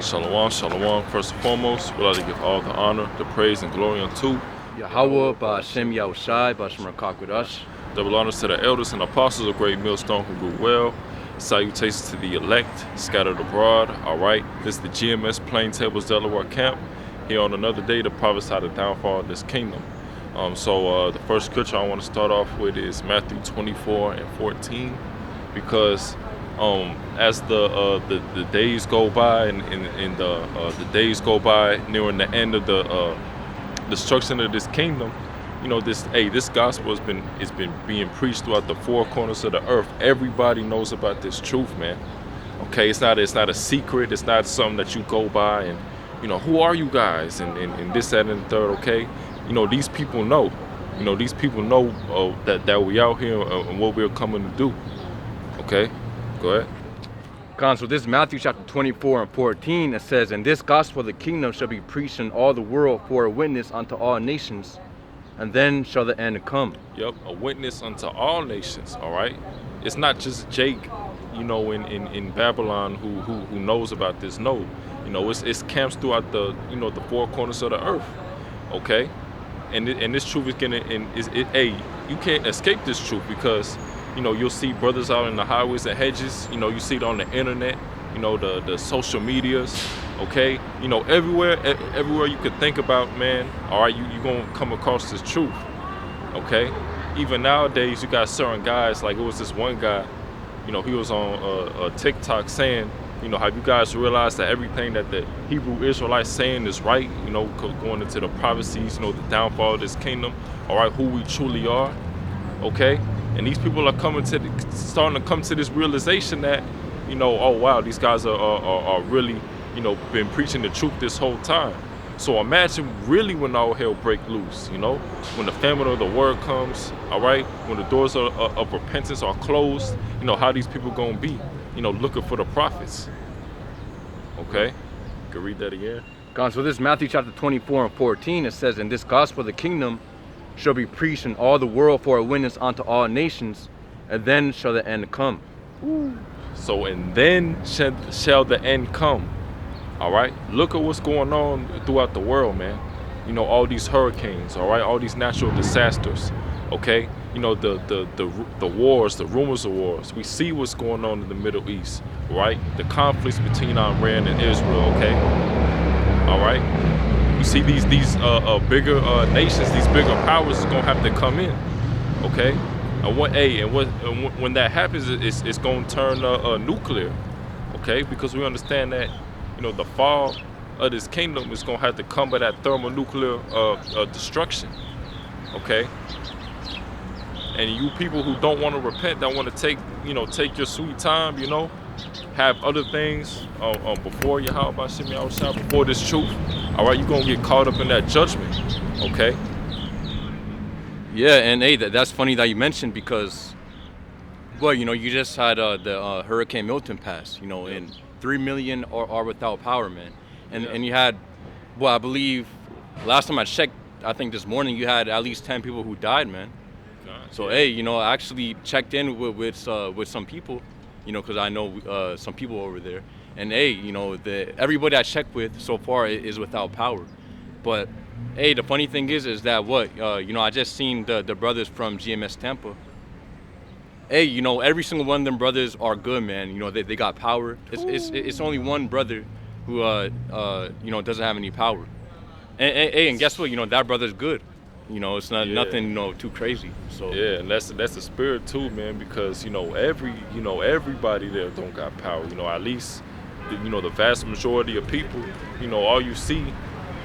Shalom, shalom. First and foremost, we'd like to give all the honor, the praise, and glory unto Yahweh, Ba'ashem Yahushai, Ba'ashem Rakak with us. double honors to the elders and apostles of Great Millstone who grew well. Salutations to the elect, scattered abroad. All right, this is the GMS Plaintables, Delaware camp. Here on another day to prophesy the downfall of this kingdom. The first scripture I want to start off with is Matthew 24:14, because as the days go by and the days go by nearing the end of the destruction of this kingdom, this gospel has been being preached throughout the four corners of the earth. Everybody knows about this truth, man. Okay, it's not a secret. It's not something that you go by and who are you guys and this, that, and the third. Okay, these people know. These people know that we out here and what we're coming to do. Okay, go ahead. So this is Matthew chapter 24:14. It says, "And this gospel of the kingdom shall be preached in all the world for a witness unto all nations, and then shall the end come." Yep, a witness unto all nations. All right, it's not just Jake, in Babylon who knows about this. No, it's camps throughout the the four corners of the earth. Okay, and this truth is you can't escape this truth, because you'll see brothers out in the highways and hedges. You see it on the internet. The social medias. Okay, everywhere you could think about, man. All right, you gonna come across this truth. Okay, even nowadays you got certain guys, like it was this one guy. He was on a TikTok saying, have you guys realized that everything that the Hebrew Israelites saying is right? Going into the prophecies, the downfall of this kingdom. All right, who we truly are. Okay, and these people are starting to come to this realization that, oh wow, these guys are really, been preaching the truth this whole time. So imagine really when all hell break loose, when the famine of the word comes, all right, when the doors of repentance are closed, how these people gonna be, looking for the prophets. Okay, you can read that again. So this is Matthew chapter 24:14. It says, "And this gospel of the kingdom shall be preached in all the world for a witness unto all nations, and then shall the end come." So, and then shall the end come. All right, look at what's going on throughout the world, man. All these hurricanes, all right, all these natural disasters. Okay, the wars, the rumors of wars. We see what's going on in the Middle East, right? The conflicts between Iran and Israel. Okay, all right. You see these bigger nations, these bigger powers is gonna have to come in. Okay, and when that happens, it's gonna turn nuclear. Okay, because we understand that the fall of this kingdom is gonna have to come by that thermonuclear destruction. Okay, and you people who don't want to repent, that want to take your sweet time, have other things before Yahweh Ba'ashem Yahushai, before this truth. All right, you're gonna get caught up in that judgment. Okay. Yeah, and hey, that's funny that you mentioned, because, well, you just had the Hurricane Milton pass, and 3 million are without power, man. And you had, well, I believe last time I checked, I think this morning, you had at least 10 people who died, man. So hey, I actually checked in with some people, because I know some people over there, and hey, everybody I checked with so far is without power. But hey, the funny thing is that I just seen the brothers from GMS Tampa. Hey, every single one of them brothers are good, man. They got power. It's only one brother who doesn't have any power. And guess what? That brother's good. It's not nothing too crazy. So yeah, and that's the spirit too, man. Because everybody there don't got power. At least the vast majority of people. All you see,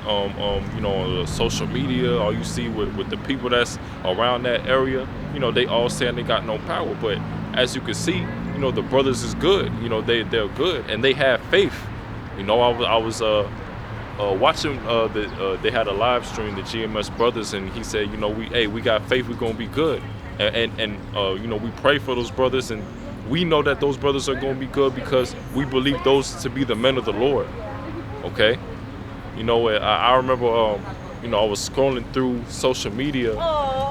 on social media, all you see with the people that's around that area, they all saying they got no power. But as you can see, the brothers is good. They're good and they have faith. I was watching they had a live stream, the GMS brothers, and he said, we got faith, we're gonna be good, and we pray for those brothers, and we know that those brothers are gonna be good because we believe those to be the men of the Lord. Okay, I remember I was scrolling through social media,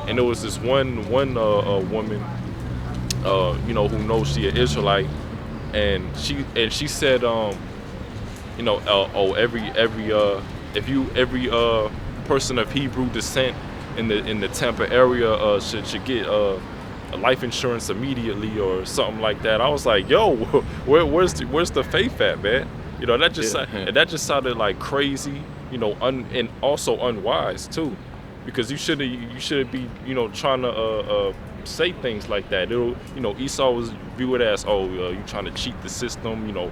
and there was this one woman who knows she an Israelite, and she said every person of Hebrew descent in the Tampa area should get a life insurance immediately or something like that. I was like, yo, where's the faith at, man? That just that just sounded like crazy, and also unwise too, because you shouldn't be trying to say things like that. Esau was viewed as, you trying to cheat the system,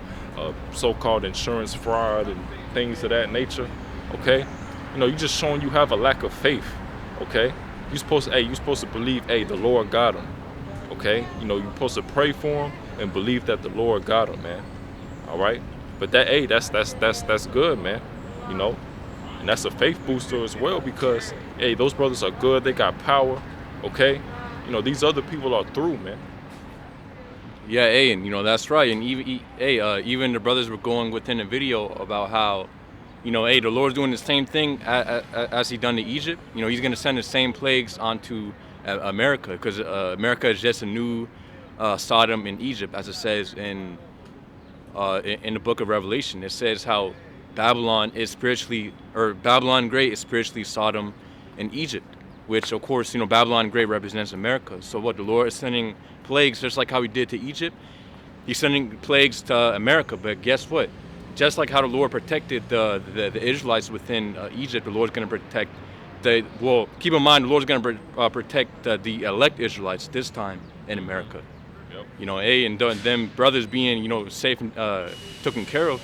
so-called insurance fraud and things of that nature. Okay, you just showing you have a lack of faith. Okay, you supposed to believe, the Lord got him. Okay, you're supposed to pray for him and believe that the Lord got him, man. All right, but that's good, man. And that's a faith booster as well, because those brothers are good. They got power. Okay, these other people are through, man. Yeah, and that's right. And even the brothers were going within the video about how, the Lord's doing the same thing as He done to Egypt. He's going to send the same plagues onto America, because America is just a new Sodom in Egypt, as it says in the book of Revelation. It says how Babylon Great is spiritually Sodom and Egypt, which of course, Babylon Great represents America. So what, the Lord is sending plagues just like how He did to Egypt? He's sending plagues to America. But guess what? Just like how the Lord protected the Israelites within Egypt, the Lord's going to protect keep in mind, the Lord's going to protect the elect Israelites this time in America. Yep. And them brothers being, safe and taken care of,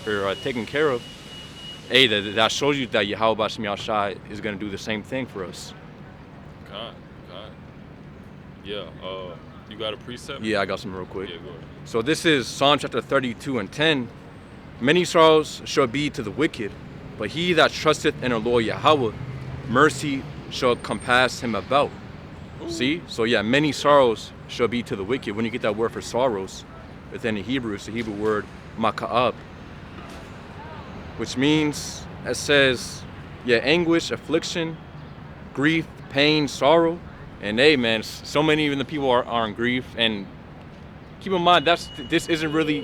that shows you that Yahweh Bashim Yahshai is going to do the same thing for us. God. Yeah, you got a precept? Yeah, I got some real quick. Yeah, go ahead. So this is Psalm chapter 32 and 10. Many sorrows shall be to the wicked, but he that trusteth in the Lord Yahweh, mercy shall compass him about. Ooh. See? So yeah, many sorrows shall be to the wicked. When you get that word for sorrows within the Hebrew, it's the Hebrew word maka'ab, which means, it says, anguish, affliction, grief, pain, sorrow. And man, so many even the people are in grief. And keep in mind, this isn't really,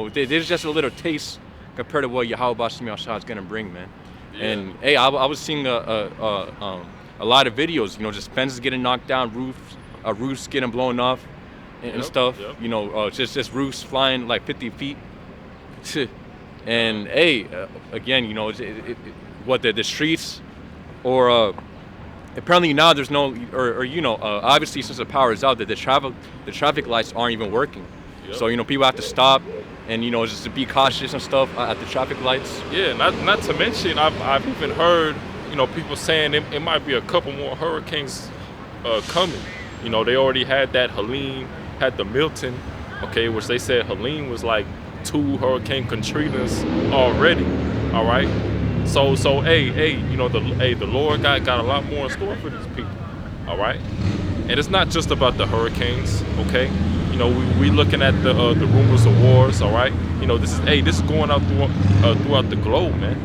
there's just a little taste compared to what Yahweh Bashim Yahshua is going to bring, man. Yeah. And I was seeing a lot of videos, just fences getting knocked down, roofs getting blown off and stuff. Yep. Just roofs flying like 50 feet. And again, the streets, or apparently now there's no, obviously since the power is out, that the traffic lights aren't even working. Yep. So people have to stop and just to be cautious and stuff at the traffic lights. Yeah, not to mention, I've even heard people saying it might be a couple more hurricanes coming. They already had that Helene, had the Milton, okay, which they said Helene was like 2 Hurricane Katrinas already. All right, so the Lord got a lot more in store for these people. All right, and it's not just about the hurricanes, okay. We looking at the rumors of wars. All right, this is going out throughout the globe, man.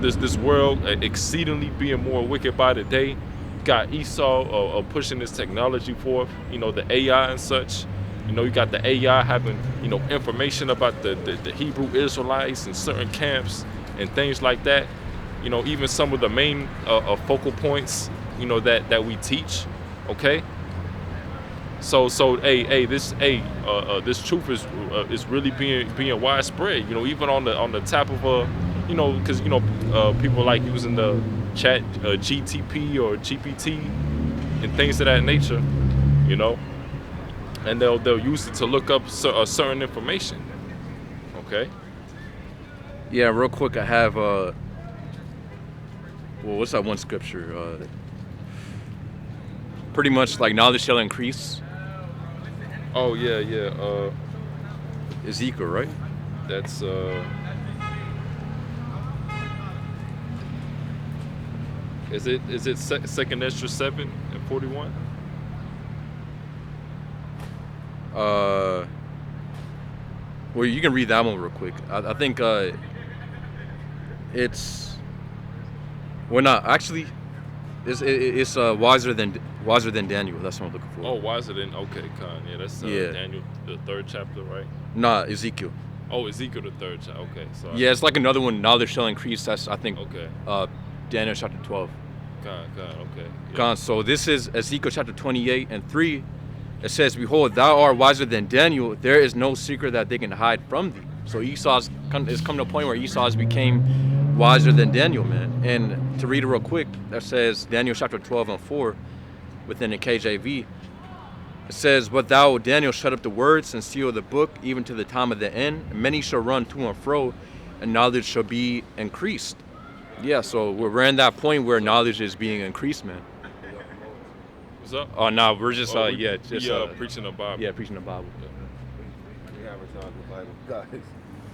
This world exceedingly being more wicked by the day. Got Esau pushing this technology forth, the AI and such. You got the AI having, information about the Hebrew Israelites and certain camps and things like that. Even some of the main focal points, that we teach. Okay. So this truth is really being widespread. Even on the type of because people like using the chat GTP or GPT and things of that nature, and they'll use it to look up certain information. Okay. Yeah, real quick, I have what's that one scripture? Pretty much like knowledge shall increase. Oh yeah. Ezekiel, right? That's Is it second Ezra 7 and 41? Well, you can read that one real quick. I think it's, well, not actually. It's wiser than Daniel. That's what I'm looking for. Oh, wiser than, okay, Khan. Yeah, that's Daniel, the 3rd chapter, right? Nah, Ezekiel. Oh, Ezekiel the third child. Okay, sorry. Yeah, it's like another one. Knowledge shall increase. That's I think Okay. Daniel chapter 12. God. Okay. Yeah. God, so this is Ezekiel chapter 28 and 3. It says, "Behold, thou art wiser than Daniel. There is no secret that they can hide from thee." So Esau's it's come to a point where Esau's became wiser than Daniel, man. And to read it real quick, that says Daniel chapter 12 and 4 within the KJV. It says, "But thou, O Daniel, shut up the words and seal the book, even to the time of the end. And many shall run to and fro, and knowledge shall be increased." Yeah, so we're in that point where knowledge is being increased, man. What's up? Oh, no, we're just, Preaching the Bible. Yeah, preaching the Bible. We advertise the Bible. Guys,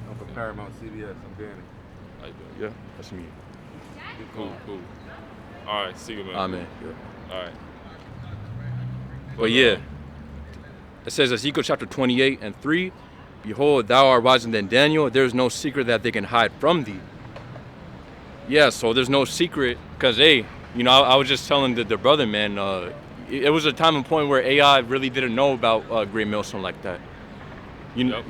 I'm from Paramount CBS. I'm Danny. How you doing? Yeah, that's me. Cool. All right, see you, man. Amen. Yeah. All right. But yeah, it says Ezekiel chapter 28 and 3, "Behold, thou art wiser than Daniel. There is no secret that they can hide from thee." Yeah, so there's no secret because, hey, you know, I was just telling the brother, man, it was a time and point where AI really didn't know about Great Millstone like that. You know,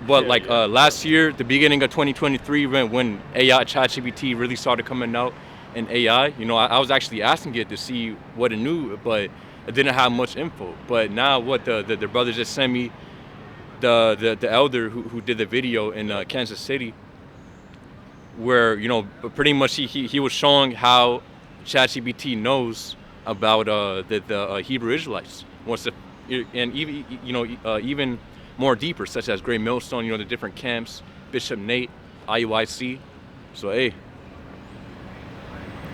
but last year, the beginning of 2023, when AI ChatGPT really started coming out in AI, you know, I was actually asking it to see what it knew, but it didn't have much info. But now what the brother just sent me, the elder who did the video in Kansas City, where, you know, pretty much he was showing how ChatGPT knows about the Hebrew Israelites. And even, you know, even more deeper, such as Great Millstone, you know, the different camps, Bishop Nate, IUIC. So hey.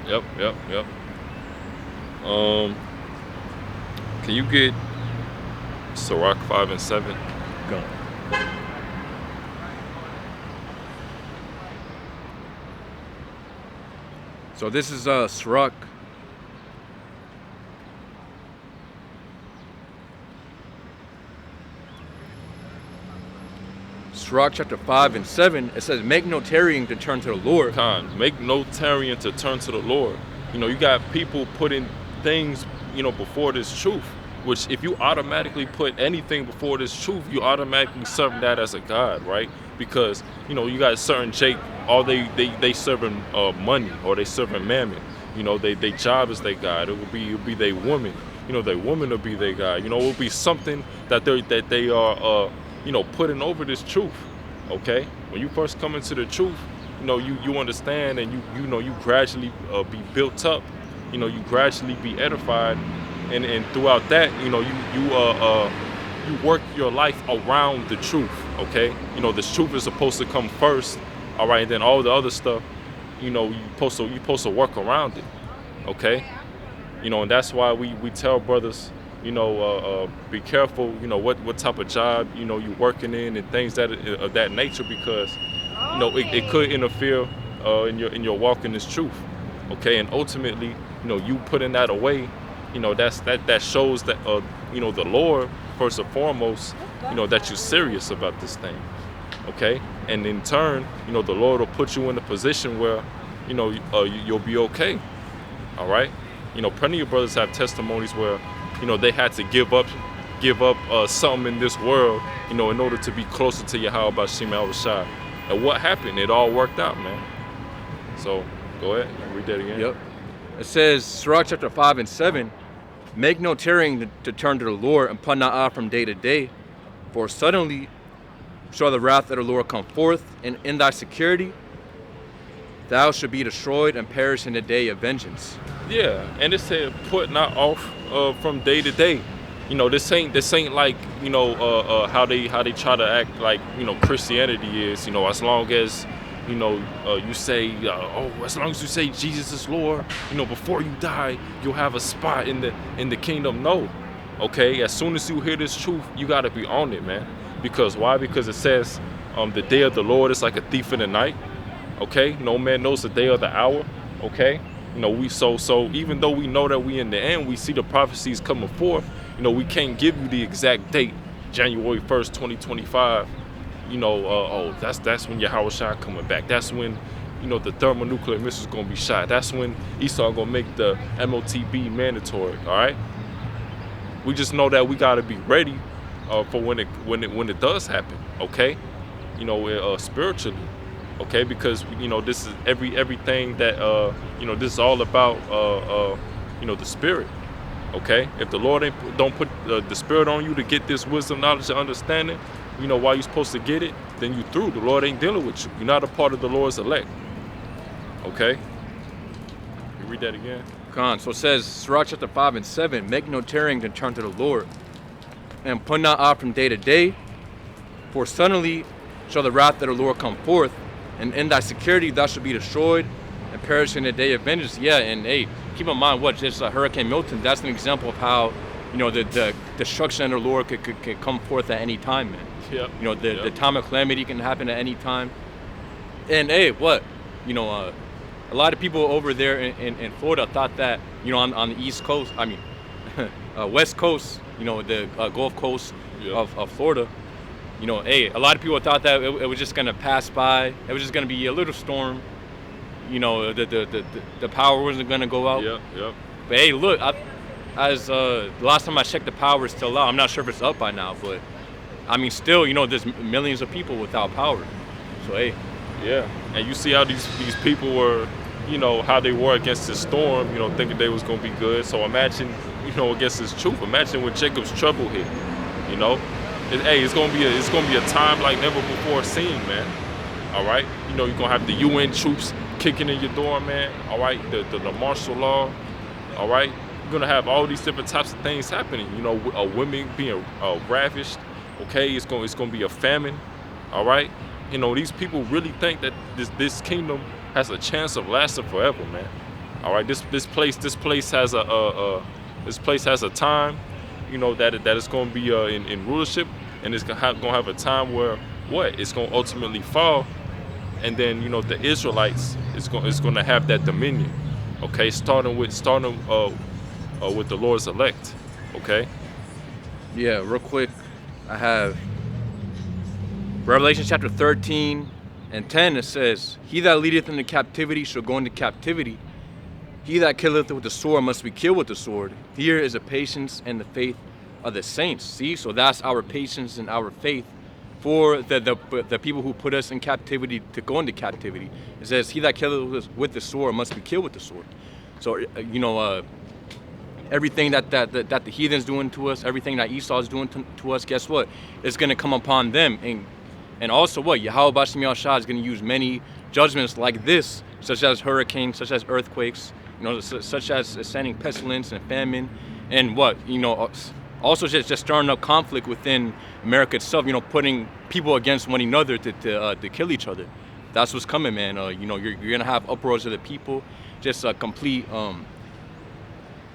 Yep. Can you get Sirach 5 and 7? Go. So this is Sirach. Sirach chapter 5 and 7. It says, "Make no tarrying to turn to the Lord." Make no tarrying to turn to the Lord. You know, you got people putting things, you know, before this truth, which if you automatically put anything before this truth, you automatically serve that as a god, right? Because, you know, you got certain Jake, all they serving money, or they serving mammon. You know, they job is their god. It will be their woman. You know, their woman will be their god. You know, it will be something that they are you know, putting over this truth. Okay, when you first come into the truth, you know, you understand, and you know, you gradually be built up. You know, you gradually be edified, and throughout that, you know, you work your life around the truth. Okay, you know, the truth is supposed to come first. All right, and then all the other stuff, you know, you supposed to work around it. Okay, you know, and that's why we tell brothers, you know, be careful, you know, what type of job, you know, you working in, and things of that nature, because, you know, it could interfere in your walk in this truth. Okay, and ultimately, you know, you putting that away, you know, that shows that you know, the Lord, first and foremost, you know, that you're serious about this thing. Okay, and in turn, you know, the Lord will put you in a position where, you know, you'll be okay. All right, you know, plenty of brothers have testimonies where, you know, they had to give up something in this world, you know, in order to be closer to Yahweh Bashim al-Rashad. And what happened? It all worked out, man. So go ahead, read that again. Yep. It says, Sirach chapter 5 and 7, "Make no tarrying to turn to the Lord, and put not off from day to day, for suddenly shall the wrath of the Lord come forth, and in thy security thou shalt be destroyed and perish in the day of vengeance." Yeah, and it said, "Put not off from day to day." You know, this ain't like, you know, how they try to act like, you know, Christianity is. You know, as long as, you know, you say, as long as you say Jesus is Lord, you know, before you die, you'll have a spot in the kingdom. No, okay. As soon as you hear this truth, you gotta be on it, man. Because why? Because it says, the day of the Lord is like a thief in the night. Okay, no man knows the day or the hour. Okay, you know, so even though we know that we in the end, we see the prophecies coming forth. You know, we can't give you the exact date, January 1st, 2025. You know, that's when Yahweh Shai coming back. That's when, you know, the thermonuclear missiles gonna be shot. That's when Esau gonna make the MOTB mandatory. All right. We just know that we gotta be ready for when it does happen. Okay. spiritually, okay? Because this is everything that this is all about the spirit, okay? If the Lord don't put the spirit on you to get this wisdom, knowledge, and understanding, why you supposed to get it, then you through. The Lord ain't dealing with you. You're not a part of the Lord's elect, okay? You read that again. So it says, Sirach chapter 5 and 7, make no tarrying to turn to the Lord, and put not off from day to day, for suddenly shall the wrath of the Lord come forth, and in thy security thou shalt be destroyed, and perish in the day of vengeance. Yeah, and hey, keep in mind what just Hurricane Milton, that's an example of how, the destruction of the Lord could come forth at any time, man. Yep. The time of calamity can happen at any time. And hey, what? A lot of people over there in Florida thought that, on the East Coast, West Coast, the Gulf Coast of Florida, hey, a lot of people thought that it was just going to pass by. It was just going to be a little storm. The power wasn't going to go out. Yep. But hey, look, the last time I checked, the power is still out. I'm not sure if it's up by now, but still, there's millions of people without power. So hey. Yeah, and you see how these people were, how they were against this storm, thinking they was gonna be good. So imagine, against this truth. Imagine when Jacob's trouble hit. It's gonna be a time like never before seen, man. All right, you're gonna have the UN troops kicking in your door, man. All right, the martial law. All right, you're gonna have all these different types of things happening. Women being ravished. Okay, it's gonna be a famine. All right. These people really think that this kingdom has a chance of lasting forever, man. All right, this place has a time, that it's going to be in rulership, and it's gonna have a time where it's going to ultimately fall, and then the Israelites is going to have that dominion, okay, starting with the Lord's elect, okay. Yeah, real quick, I have Revelation chapter 13 and 10, it says, he that leadeth into captivity shall go into captivity. He that killeth with the sword must be killed with the sword. Here is the patience and the faith of the saints. See, so that's our patience and our faith for the people who put us in captivity to go into captivity. It says, he that killeth with the sword must be killed with the sword. So, everything that the heathen's doing to us, everything that Esau's doing to us, guess what? It's going to come upon them. And also Yahweh Bashim Yahshua is going to use many judgments like this, such as hurricanes, such as earthquakes, such as sending pestilence and famine, and also just stirring up conflict within America itself, you people against one another to kill each other. That's what's coming, man. You're gonna have uproars of the people, just a complete,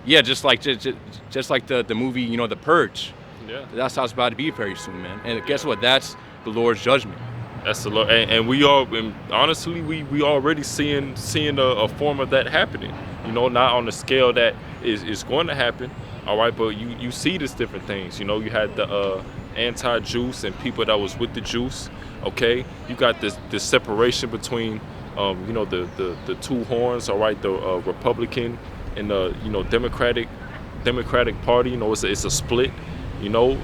just like the movie, The Purge. Yeah. That's how it's about to be very soon, man. And guess what? That's the Lord's judgment. That's the Lord, and we all, and honestly, we already seeing a form of that happening. Not on the scale that is going to happen. All right, but you see these different things. You had the anti-Jews and people that was with the Jews. Okay, you got this separation between the two horns. All right, the Republican and the Democratic Party. It's a split.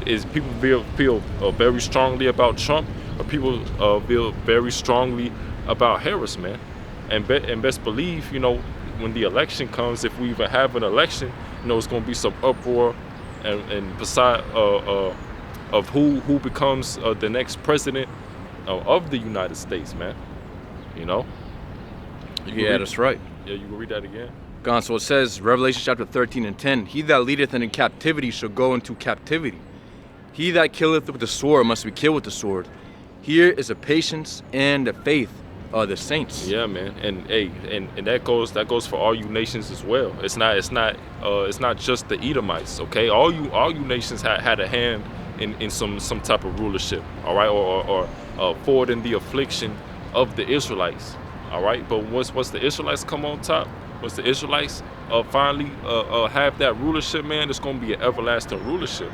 Is people feel very strongly about Trump, or people feel very strongly about Harris, man. And best believe, when the election comes, if we even have an election, it's going to be some uproar, and beside of who becomes the next president of the United States, man. Yeah, that's right. Yeah, you can read that again. So it says, Revelation chapter 13 and 10, he that leadeth into captivity shall go into captivity. He that killeth with the sword must be killed with the sword. Here is a patience and a faith of the saints. Yeah, man, and that goes for all you nations as well. It's not just the Edomites, okay? All you nations had a hand in some type of rulership, all right, or forwarding the affliction of the Israelites, all right. But once the Israelites come on top, once the Israelites finally have that rulership, man, it's going to be an everlasting rulership.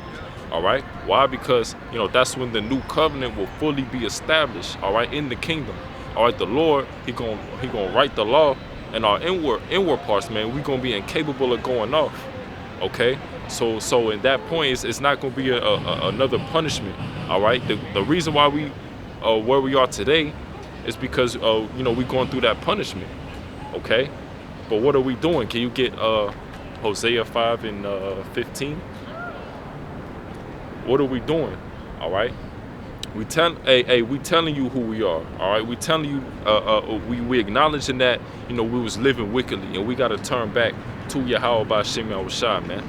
All right. Why? Because that's when the new covenant will fully be established. All right, in the kingdom. All right, the Lord, he gonna write the law, and our inward parts, man, we gonna be incapable of going off. Okay. So in that point, it's not gonna be another punishment. All right. The reason why we where we are today is because you know, we going through that punishment. Okay, but what are we doing? Can you get Hosea 5 and 15? What are we doing? All right. We telling you who we are. All right. We telling you we acknowledging that, you know, we was living wickedly, and we got to turn back to Yahweh B'Shem Yahushua, man.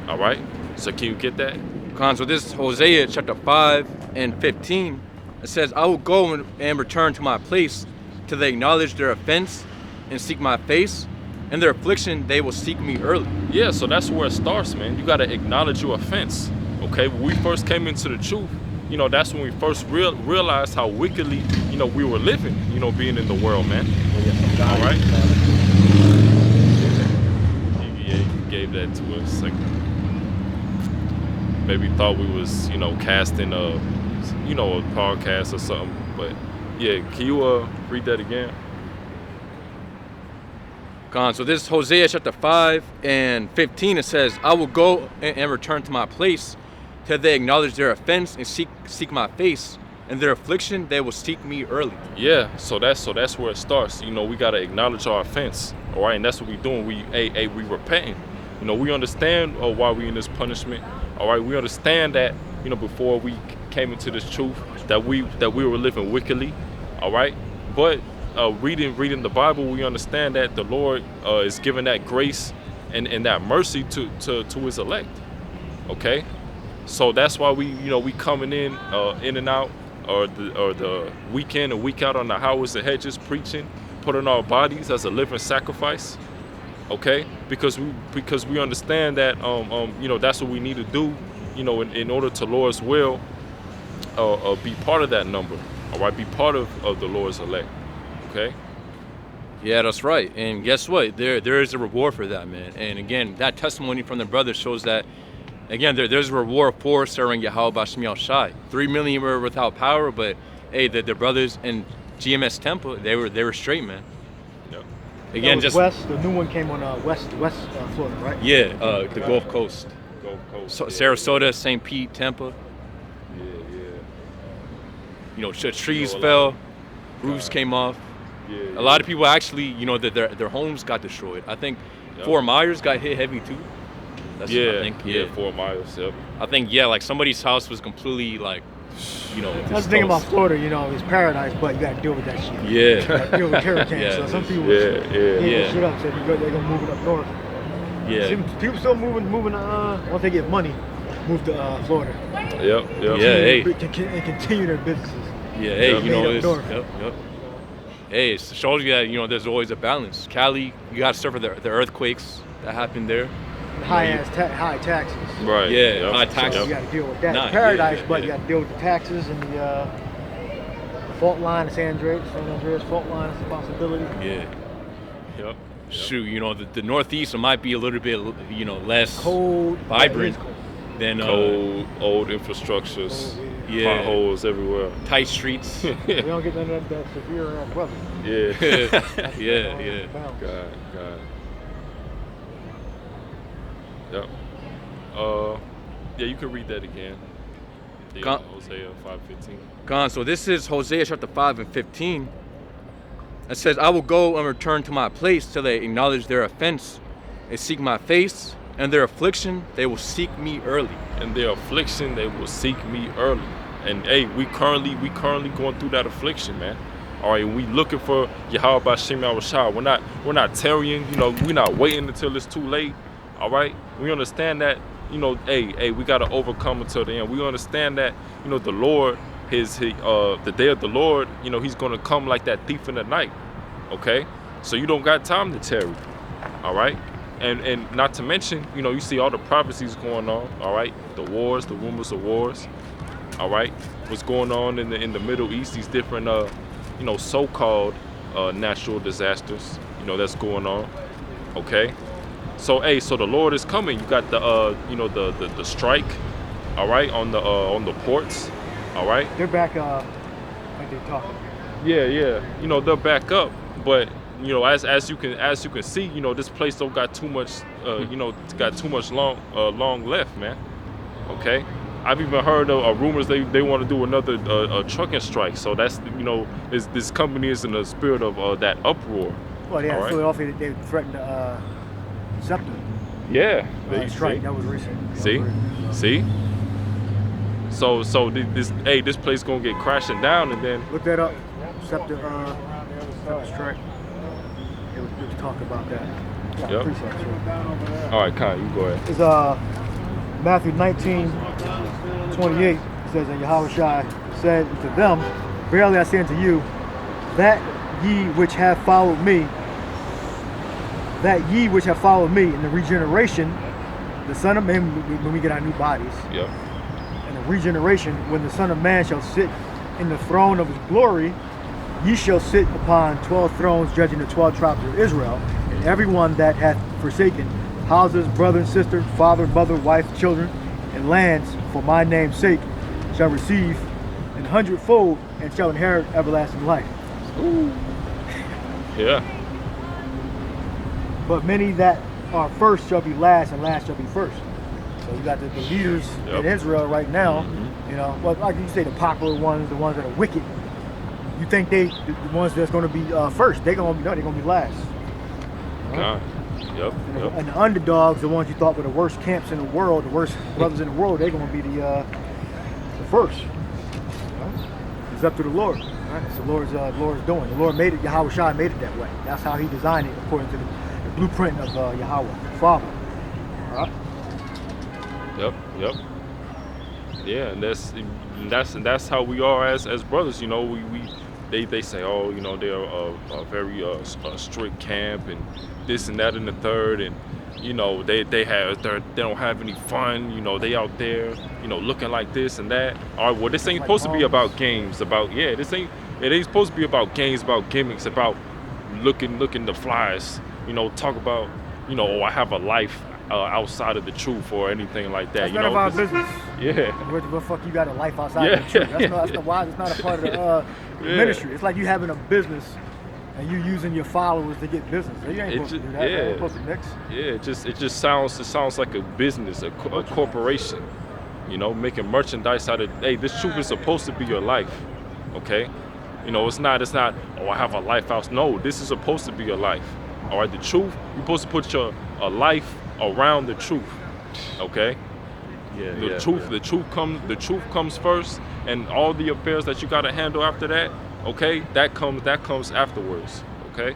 All right. So can you get that? Con, so this is Hosea chapter 5 and 15. It says, I will go and return to my place till they acknowledge their offense and seek my face. In their affliction, they will seek me early. Yeah, so that's where it starts, man. You got to acknowledge your offense. Okay, when we first came into the truth, you know, that's when we first realized how wickedly, you know, we were living, you know, being in the world, man. All right? Yeah, he gave that to us. Like, maybe thought we was, you know, casting a, you know, a podcast or something. But yeah, can you read that again? Con, so this is Hosea chapter 5 and 15. It says, I will go and return to my place till they acknowledge their offense and seek my face. In their affliction, they will seek me early. Yeah, so that's where it starts. You know, we gotta acknowledge our offense. All right, and that's what we doing. We repenting. You know, we understand why we in this punishment. All right, we understand that, you know, before we came into this truth, that we were living wickedly. All right, but reading the Bible, we understand that the Lord is giving that grace and that mercy to His elect. Okay, so that's why we coming in and out, or the week in and week out on the highways and hedges, preaching, putting our bodies as a living sacrifice. Okay, because we understand that you know, that's what we need to do, you know, in order to Lord's will, be part of that number. All right, be part of the Lord's elect. Okay. Yeah, that's right. And guess what? There is a reward for that, man. And again, that testimony from the brothers shows that, again, there's a reward for serving Yahweh B'Shem Yahushua. 3 million were without power, but hey, the brothers in GMS Temple, they were straight, man. Yeah. Again, just West. The new one came on West Florida, right? yeah, the Gulf Coast, Gulf Coast. so, Sarasota, St. Pete, Tampa. Yeah. You know, trees fell, roofs came off. Yeah. A lot of people actually, you know, that their homes got destroyed. I think Fort Myers got hit heavy too. That's what I think. Yeah, Fort Myers. Yep. I think like somebody's house was completely like, you know. That's the thing about Florida, you know, it's paradise, but you got to deal with that shit. Yeah. You got to deal with hurricanes. Yeah, So some people, yeah. shit up, said they're gonna move it up north. Yeah. See, people still moving. Once they get money, move to Florida. Yep. Yeah. Hey. And continue their businesses. Yeah. Hey. Yeah. You know. Made up Yep. Hey, it shows you that, you know, there's always a balance. Cali, you got to suffer the earthquakes that happened there. High taxes. Right. Yeah. Yep. High So taxes. you got to deal with that. Nah, It's paradise, yeah. but you got to deal with the taxes and the fault line. San Andreas fault line is a possibility. Yeah. Yep. Shoot, you know, the Northeast might be a little bit, you know, less Cold, vibrant yeah, it is cold. than Old infrastructures. yeah, Potholes everywhere. tight streets. We don't get none of that severe weather. Yeah. yeah. God. Yep. Yeah, you can read that again. Yeah, Hosea 5:15. Gone. So this is Hosea chapter 5 and 15. It says, I will go and return to my place till they acknowledge their offense and seek my face. And their affliction, they will seek me early. In their affliction, they will seek me early. And hey, we currently going through that affliction, man. All right, we looking for Yahweh B'Shem Yahushua. We're not tarrying, you know, we're not waiting until it's too late. All right, we understand that, you know, hey, we gotta overcome until the end. We understand that, you know, the Lord, the day of the Lord, you know, He's gonna come like that thief in the night. Okay, so you don't got time to tarry. All right. And not to mention, you know, you see all the prophecies going on, all right? The wars, the rumors of wars, all right? What's going on in the Middle East, these different, you know, so-called natural disasters, you know, that's going on, okay? So, hey, so the Lord is coming. You got the, you know, the strike, all right, on the ports, all right? They're back, like they're talking. Yeah. You know, they'll back up, but you know, as you can see, you know, this place don't got too much, you know, got too much long left, man. Okay, I've even heard of rumors they want to do another trucking strike. So that's this company is in the spirit of that uproar. Well, yeah, All right. Philadelphia, they threatened to SEPTA Yeah. strike. See? That was recent. See. So this place gonna get crashing down, and then Look that up. SEPTA strike. It was talk about that. Yeah, Yep. appreciate it. all right, Con, you go ahead. It's Matthew 19:28 says, and Yahushua said to them, verily I say unto you, that ye which have followed me in the regeneration, the Son of Man, when we get our new bodies, Yep. and the regeneration, when the Son of Man shall sit in the throne of his glory, ye shall sit upon 12 thrones, judging the 12 tribes of Israel, and everyone that hath forsaken houses, brother and sister, father, mother, wife, children, and lands for my name's sake shall receive an hundredfold and shall inherit everlasting life. Yeah. But many that are first shall be last, and last shall be first. So you got the leaders Yep. in Israel right now, well, like you say, the popular ones, the ones that are wicked. You think the ones that's going to be first, they're going to be last. Con. Yep. And the underdogs, the ones you thought were the worst camps in the world, the worst brothers in the world, they're going to be the first. It's up to the Lord. Right? It's the Lord's doing. The Lord made it. Yahushua made it that way. That's how He designed it, according to the blueprint of Yahweh, the Father. All right? Yep. Yeah, and that's how we are as brothers. They say, oh, they're a very strict camp and this and that and the third, and they don't have any fun. They out there, looking like this and that. All right, well, this ain't supposed to be about games. It ain't supposed to be about games, about gimmicks, about looking the flies. Talk about, oh, I have a life outside of the truth or anything like that. That's none of our business. Yeah. What the fuck you got a life outside of the truth? That's not why it's not a part of the ministry. It's like you having a business and you using your followers to get business. You ain't supposed to do that. You ain't supposed to mix. Yeah, it just sounds like a business, a corporation. Making merchandise out of. Hey, this truth is supposed to be your life. Okay. It's not. Oh, I have a life house. No, this is supposed to be your life. All right, the truth. You're supposed to put your life around the truth. Okay. The truth comes first, and all the affairs that you got to handle after that. Okay, that comes afterwards. Okay.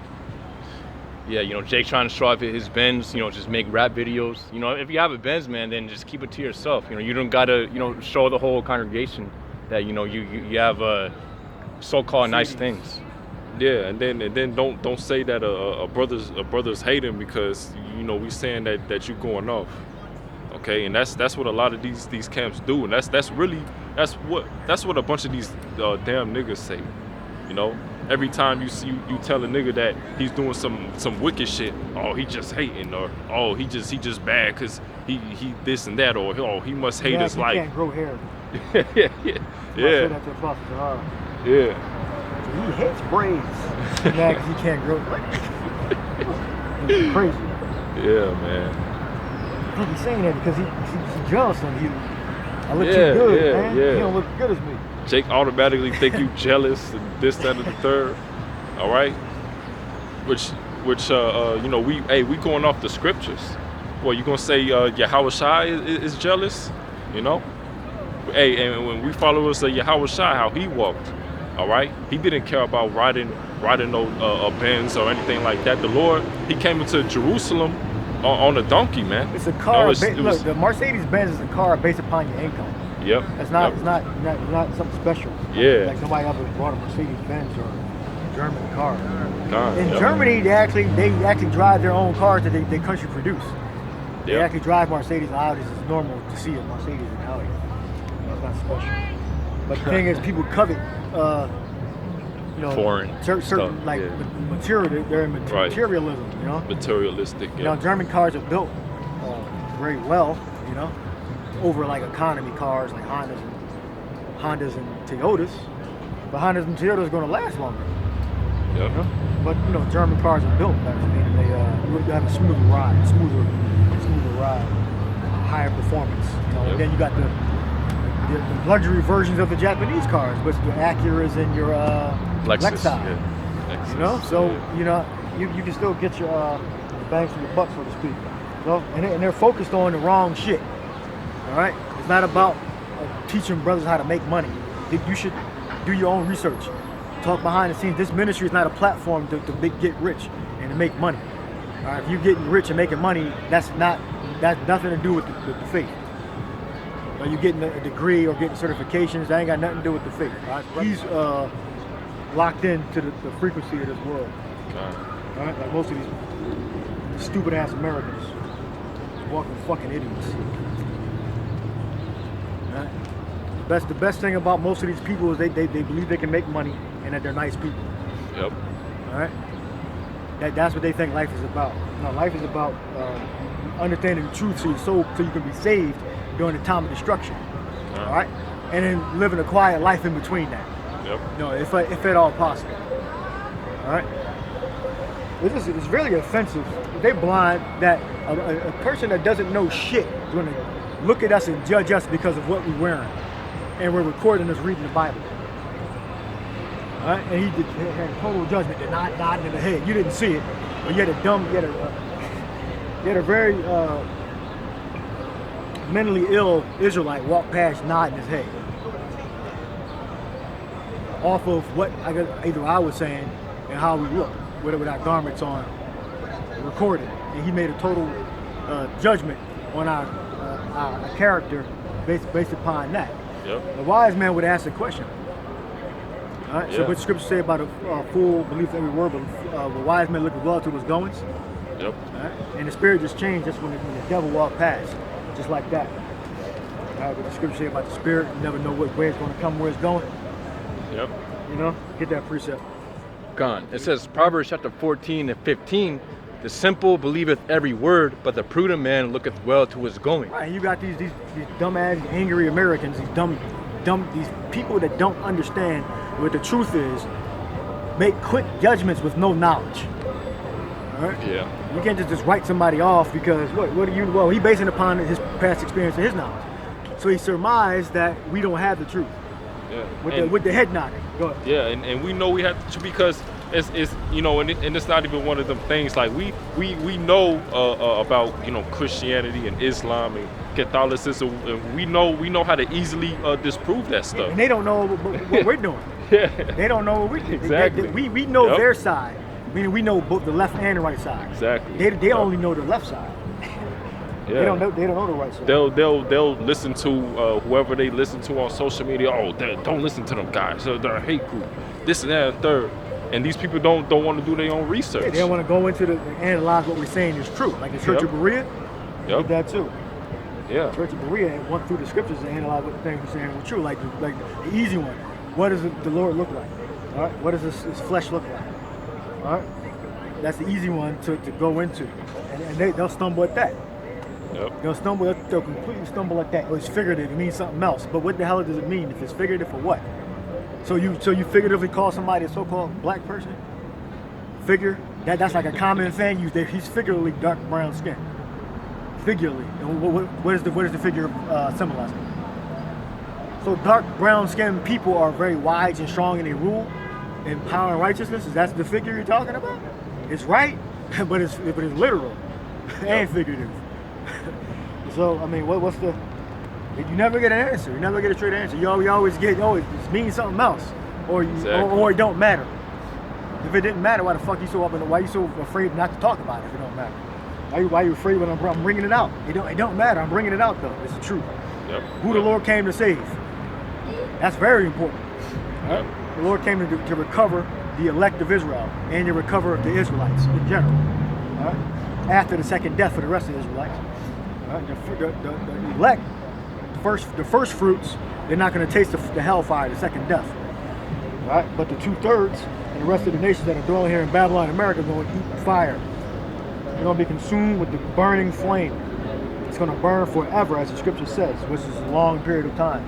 Yeah, Jake trying to show off his Benz, just make rap videos. If you have a Benz, man, then just keep it to yourself. You don't gotta, show the whole congregation that you have so-called nice things. Yeah, and then don't say that a brother's hating because we saying that you going off. Okay, and that's what a lot of these camps do, and that's what a bunch of these damn niggas say. Every time you tell a nigga that he's doing some wicked shit, oh, he just hating, or oh, he just bad because he this and that, or oh, he must hate his life. He can't grow hair. Yeah. He hates braids. Mad because he can't grow. It's crazy. Yeah, man. I think he's saying that because he's jealous of you. I look too good, man. Yeah. You don't look good as me. Jake automatically think you jealous and this, that, and the third. All right. Which we going off the scriptures. Well, you gonna say Yahushua is jealous? Hey, and when we follow us Yahushua, how he walked. All right, he didn't care about riding no Benz or anything like that. The Lord, he came into Jerusalem on a donkey, man. It's a car. Look, the Mercedes-Benz is a car based upon your income. Yep. It's not something special. Yeah. Like nobody ever bought a Mercedes-Benz or a German car. In Yep. Germany, they actually drive their own cars that they country produce. They Yep. actually drive Mercedes and Audis. It's normal to see a Mercedes and Audi. It's not special. But the thing is, people covet, foreign certain stuff, material. They're in materialism, Materialistic. Yeah. German cars are built very well, over like economy cars like Hondas and Toyotas. But Hondas and Toyotas are going to last longer. Yep. But German cars are built better. Meaning they have a smoother ride, higher performance. Yep. And then you got the the luxury versions of the Japanese cars, but your Acuras and your Lexus. Lexus. Yeah. Lexus. You know, so yeah. you know you can still get your bangs for your buck, so to speak. So and they're focused on the wrong shit. All right, it's not about teaching brothers how to make money. You should do your own research. Talk behind the scenes. This ministry is not a platform to get rich and to make money. All right, if you're getting rich and making money, that's nothing to do with the faith. Or you getting a degree or getting certifications, that ain't got nothing to do with the faith. All right? He's locked into the frequency of this world. All right, like most of these stupid ass Americans, walking fucking idiots. All right? The best thing about most of these people is they believe they can make money and that they're nice people. Yep. All right. That's what they think life is about. No, life is about understanding the truth so you can be saved during the time of destruction. All right, and then living a quiet life in between that. Yep. No, if at all possible. All right. It's really offensive. They're blind that a person that doesn't know shit is going to look at us and judge us because of what we're wearing, and we're recording us reading the Bible. All right, and he had total judgment. They're not nodding in the head. You didn't see it, but you had a very mentally ill Israelite walk past nodding his head off of what either I was saying and how we look, with our garments on, recorded, and he made a total judgment on our character based upon that. Yep. The wise man would ask a question. All right, Yeah. so what the scriptures say about a fool believes every word, but the wise man looketh well to his goings. Yep. All right? And the spirit just changed just when the devil walked past, just like that. All right, what the scriptures say about the spirit, you never know what way it's going to come, where it's going. Yep. You know, get that precept. Gone. It says Proverbs chapter 14 and 15. The simple believeth every word, but the prudent man looketh well to his going. Right, and you got these dumbass, angry Americans, these people that don't understand what the truth is, make quick judgments with no knowledge. All right? Yeah. You can't just write somebody off because what do you? Well, he basing it upon his past experience and his knowledge. So he surmised that we don't have the truth. Yeah. With the head knocking. Go ahead. Yeah, and we know we have to because it's you know, and it's not even one of them things like we know about, you know, Christianity and Islam and Catholicism, and we know how to easily disprove that stuff. And they don't know what we're doing. Yeah. They don't know what we're doing. Exactly. We know Yep. their side. Meaning we know both the left and the right side. Exactly. They Yep. only know the left side. Yeah. They don't know the right side. They'll listen to whoever they listen to on social media. Oh, don't listen to them guys. They're a hate group. This and that and third. And these people don't want to do their own research. Yeah, they don't want to go into analyze what we're saying is true. Like the Church Yep. of Berea Yep. did that too. Yeah. Church of Berea went through the scriptures and analyzed what the things were saying were true. Like the easy one. What does the Lord look like? All right. What does his flesh look like? All right. That's the easy one to go into, and they'll stumble at that. Yep. They'll completely stumble at that. Oh, it's figurative. It means something else. But what the hell does it mean? If it's figurative for what? So you figuratively call somebody a so-called black person? Figure? That's like a common thing. He's figuratively dark brown skin. Figuratively. And what does the figure symbolize? So dark brown skinned people are very wise and strong and they rule in power and righteousness. Is that the figure you're talking about? It's right, but it's literal and figurative. So I mean, what's the? You never get an answer. You never get a straight answer. You always get it means something else, or it don't matter. If it didn't matter, why the fuck you so why you so afraid not to talk about it if it don't matter? Why you afraid when I'm bringing it out? It don't matter. I'm bringing it out though. It's the truth. Yep. Who the Lord came to save. That's very important. Yep. The Lord came to recover the elect of Israel and to recover the Israelites in general. All right? After the second death for the rest of the Israelites. All right? The elect, the first fruits, they're not going to taste the hellfire, the second death. All right? But the 2/3 and the rest of the nations that are dwelling here in Babylon, America, are going to eat fire. They're going to be consumed with the burning flame. It's going to burn forever, as the scripture says, which is a long period of time.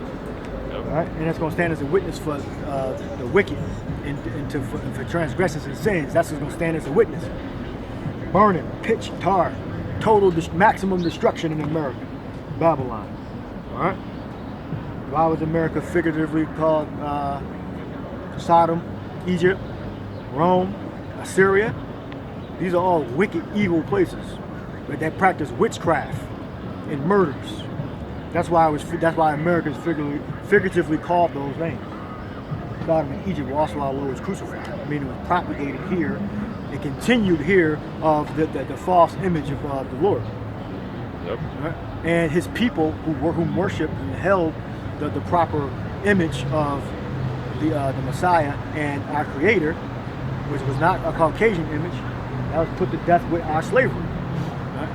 Yep. All right? And it's going to stand as a witness for the wicked and for transgressions and sins. That's what's going to stand as a witness. Burning, pitch, tar, total maximum destruction in America, Babylon. All right? Why was America figuratively called Sodom, Egypt, Rome, Assyria? These are all wicked, evil places that practice witchcraft and murders. That's why America is figuratively called those names. Sodom and Egypt were also our Lord was crucified. I mean, it was propagated here. It continued here of the false image of the Lord. Yep. Right? And his people who worshipped and held the proper image of the Messiah and our Creator, which was not a Caucasian image, that was put to death with our slavery. Right?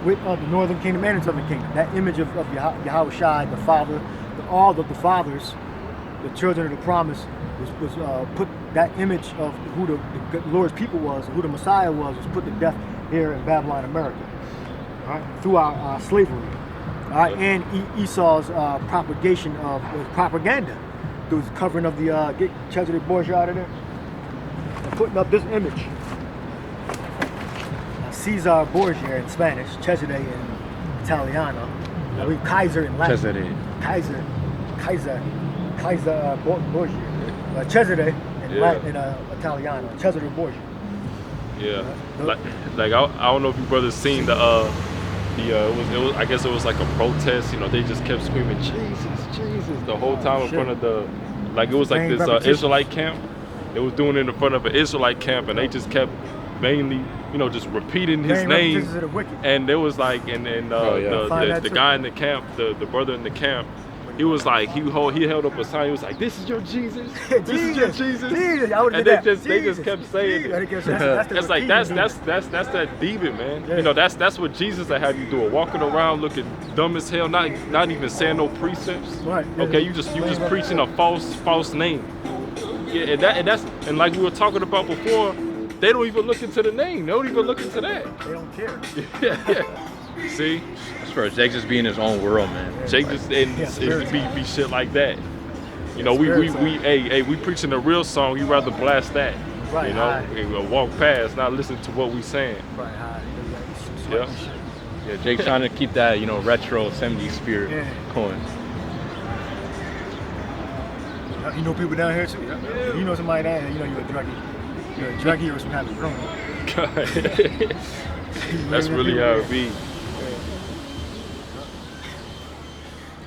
With the northern kingdom and the southern kingdom. That image of Yahweh Shai, the Father, all of the fathers, the children of the promise, was put, that image of who the Lord's people was, who the Messiah was put to death here in Babylon, America. All right? Through our slavery. All right? And Esau's propagation of propaganda. Through the covering of the, get Cesare Borgia out of there. And putting up this image. Caesar Borgia in Spanish, Cesare in Italiano. I believe Kaiser in Latin. Kaiser Borgia. Cesare in Latin, in Italiano. Cesare Borgia. Yeah. Like I don't know if you brothers seen it was I guess it was like a protest. You know, they just kept screaming Jesus, Jesus the whole time in front of the, like it was like this Israelite camp. They was doing it in front of an Israelite camp, and they just kept mainly, you know, just repeating his name. And there was like, the guy in the camp, the brother in the camp, he was like, he held up a sign. He was like, "This is your Jesus. This is your Jesus." And they just kept saying it. It's like that's that demon, man. Yeah. You know, that's what Jesus would have you do. Walking around looking dumb as hell, not even saying no precepts. Right. Okay, you just preaching a false name. Yeah, and like we were talking about before, they don't even look into the name. They don't even look into that. They don't care. Yeah. See? As far as Jake just being his own world, man. Jake just be shit like that. You know, we preaching a real song. You rather blast that. Right. You know, and we'll walk past, not listen to what we saying. Right. Yeah. Yeah, Jake's trying to keep that, you know, retro 70s spirit going. You know people down here too. Yeah. You know somebody down here. You know you're a druggie. You're a druggie or some kind of criminal. That's really how it be.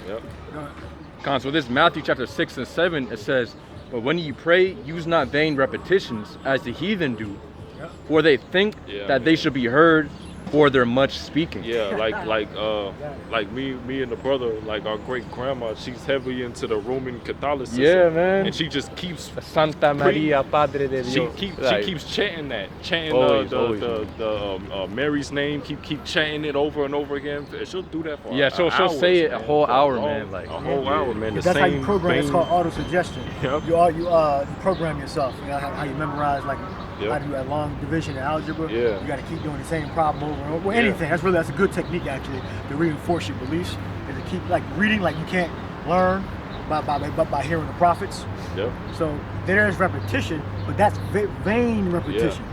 Yep. So this Matthew chapter 6 and 7, it says, "But when you pray, use not vain repetitions as the heathen do, for they think that they should be heard for their much speaking." Yeah, like me and the brother, like our great grandma, she's heavily into the Roman Catholicism. Yeah, man. And she just keeps Santa Maria Padre de Dios. She keeps chanting Always. the Mary's name. Keep chanting it over and over again. She'll do that for she'll hours, say it man. a whole hour, man. Like a whole hour, man. The That's same how you program. thing. It's called auto-suggestion. Yep. You program yourself. You know how you memorize, like how to do that long division in algebra. Yeah. You got to keep doing the same problem over and over. Anything. That's a good technique actually to reinforce your beliefs and to keep like reading like you can't learn by hearing the prophets. Yep. So there is repetition, but that's vain repetition.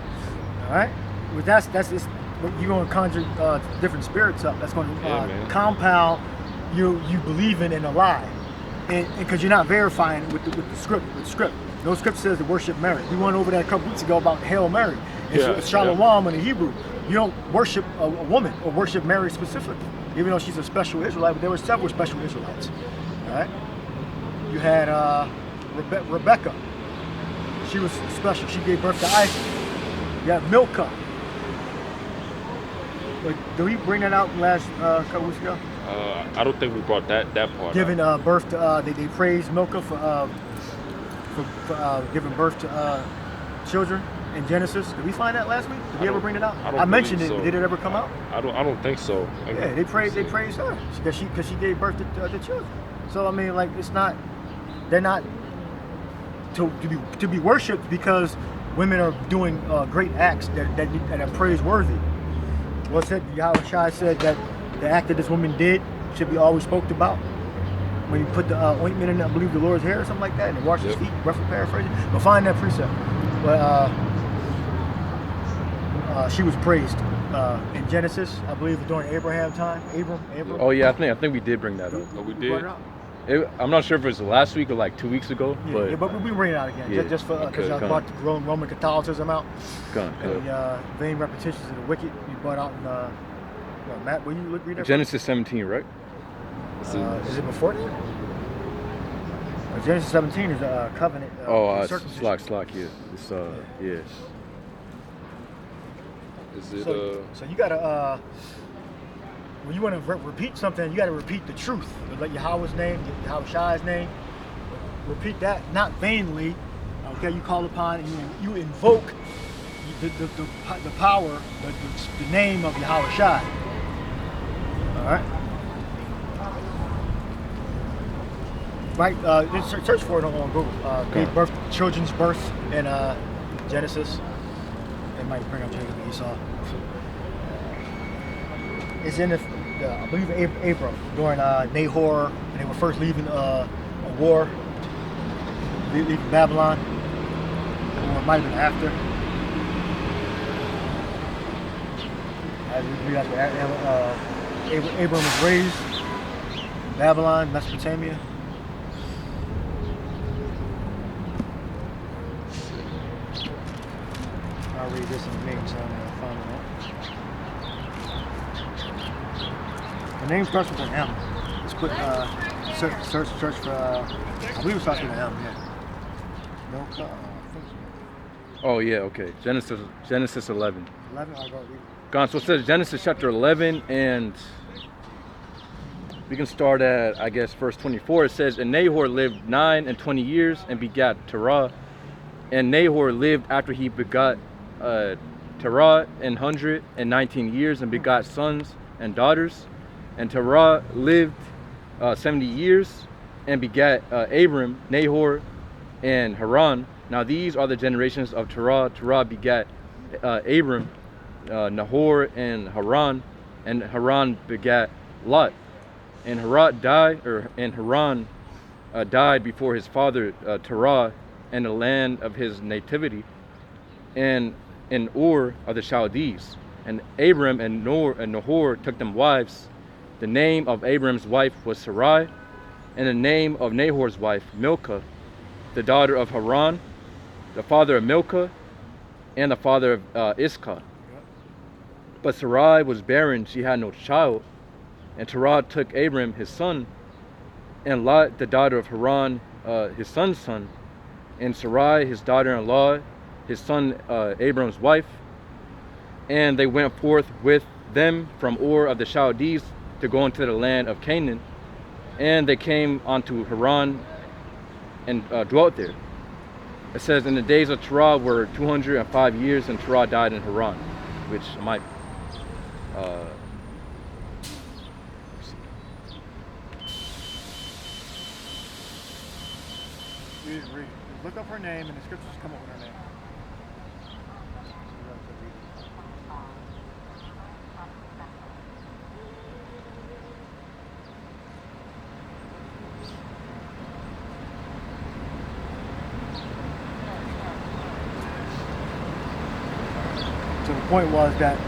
All right. But that's just you're going to conjure different spirits up. That's going to compound you believing in a lie, and because you're not verifying it with the script. No script says to worship Mary. We went over that a couple weeks ago about Hail Mary. It's Shalom in the Hebrew. You don't worship a woman or worship Mary specifically, even though she's a special Israelite. But there were several special Israelites. All right. You had Rebecca. She was special. She gave birth to Isaac. You have Milcah. Did we bring that out last couple weeks ago? I don't think we brought that part. Giving birth to they praised Milcah for giving birth to children in Genesis. Did we find that last week? Did we ever bring it out? I mentioned it. So. Did it ever come out? I don't think so. Yeah, they praised her because she gave birth to children. So I mean, like they're not to be worshipped because women are doing great acts that are praiseworthy. Well, Yahweh Shai said that the act that this woman did should be always spoken about. When you put the ointment in, I believe, the Lord's hair or something like that, and wash his feet, roughly paraphrasing. But find that precept. But she was praised in Genesis, I believe, during Abraham time. Abram. Oh yeah, I think we did bring that up. Oh, we did. I'm not sure if it was last week or like 2 weeks ago, but we bring it out again, Yeah, just for because okay, y'all come brought the Roman Catholicism out. Go on. And the vain repetitions of the wicked you brought out in Matt, will you read that? Genesis 17, right? Is it before that? Genesis 17 is a covenant. Slack, yeah. It's yes. Is it So you gotta when you want to repeat something, you gotta repeat the truth. Like Yahweh's name, Yahweh Shai's name. Repeat that, not vainly. Okay, you call upon and you invoke the power, the name of Yahweh Shai. All right. Right, just search for it on Google. Gave birth, children's birth in Genesis. It might bring up Jacob and Esau. It's in I believe Abram during Nahor, and they were first leaving a war, leaving Babylon, or it might have been after. That's where Abram was raised, Babylon, Mesopotamia. I'll read this in the name, so I'm going to find it out. The name starts with an M. Let's put search for. I believe it starts with an M. Yeah. No. Oh yeah, okay. Genesis 11. 11. I'll go read it. Gone. So it says Genesis chapter 11, and we can start at verse 24. It says, "And Nahor lived 29 years and begat Terah, and Nahor lived after he begot Terah 119 years and begot sons and daughters. And Terah lived 70 years and begat Abram, Nahor, and Haran. Now these are the generations of Terah. Terah begat Abram, Nahor, and Haran begat Lot. And Haran died before his father Terah in the land of his nativity, and in Ur of the Chaldees. And Abram and Nahor took them wives. The name of Abram's wife was Sarai, and the name of Nahor's wife Milcah, the daughter of Haran, the father of Milcah, and the father of Iscah. But Sarai was barren; she had no child. And Terah took Abram his son, and Lot the daughter of Haran his son's son, and Sarai his daughter-in-law, his son Abram's wife. And they went forth with them from Ur of the Chaldees to go into the land of Canaan. And they came unto Haran and dwelt there. It says, in the days of Terah were 205 years, and Terah died in Haran, which might Read. Look up her name, and the scriptures come up with her name. So the point was that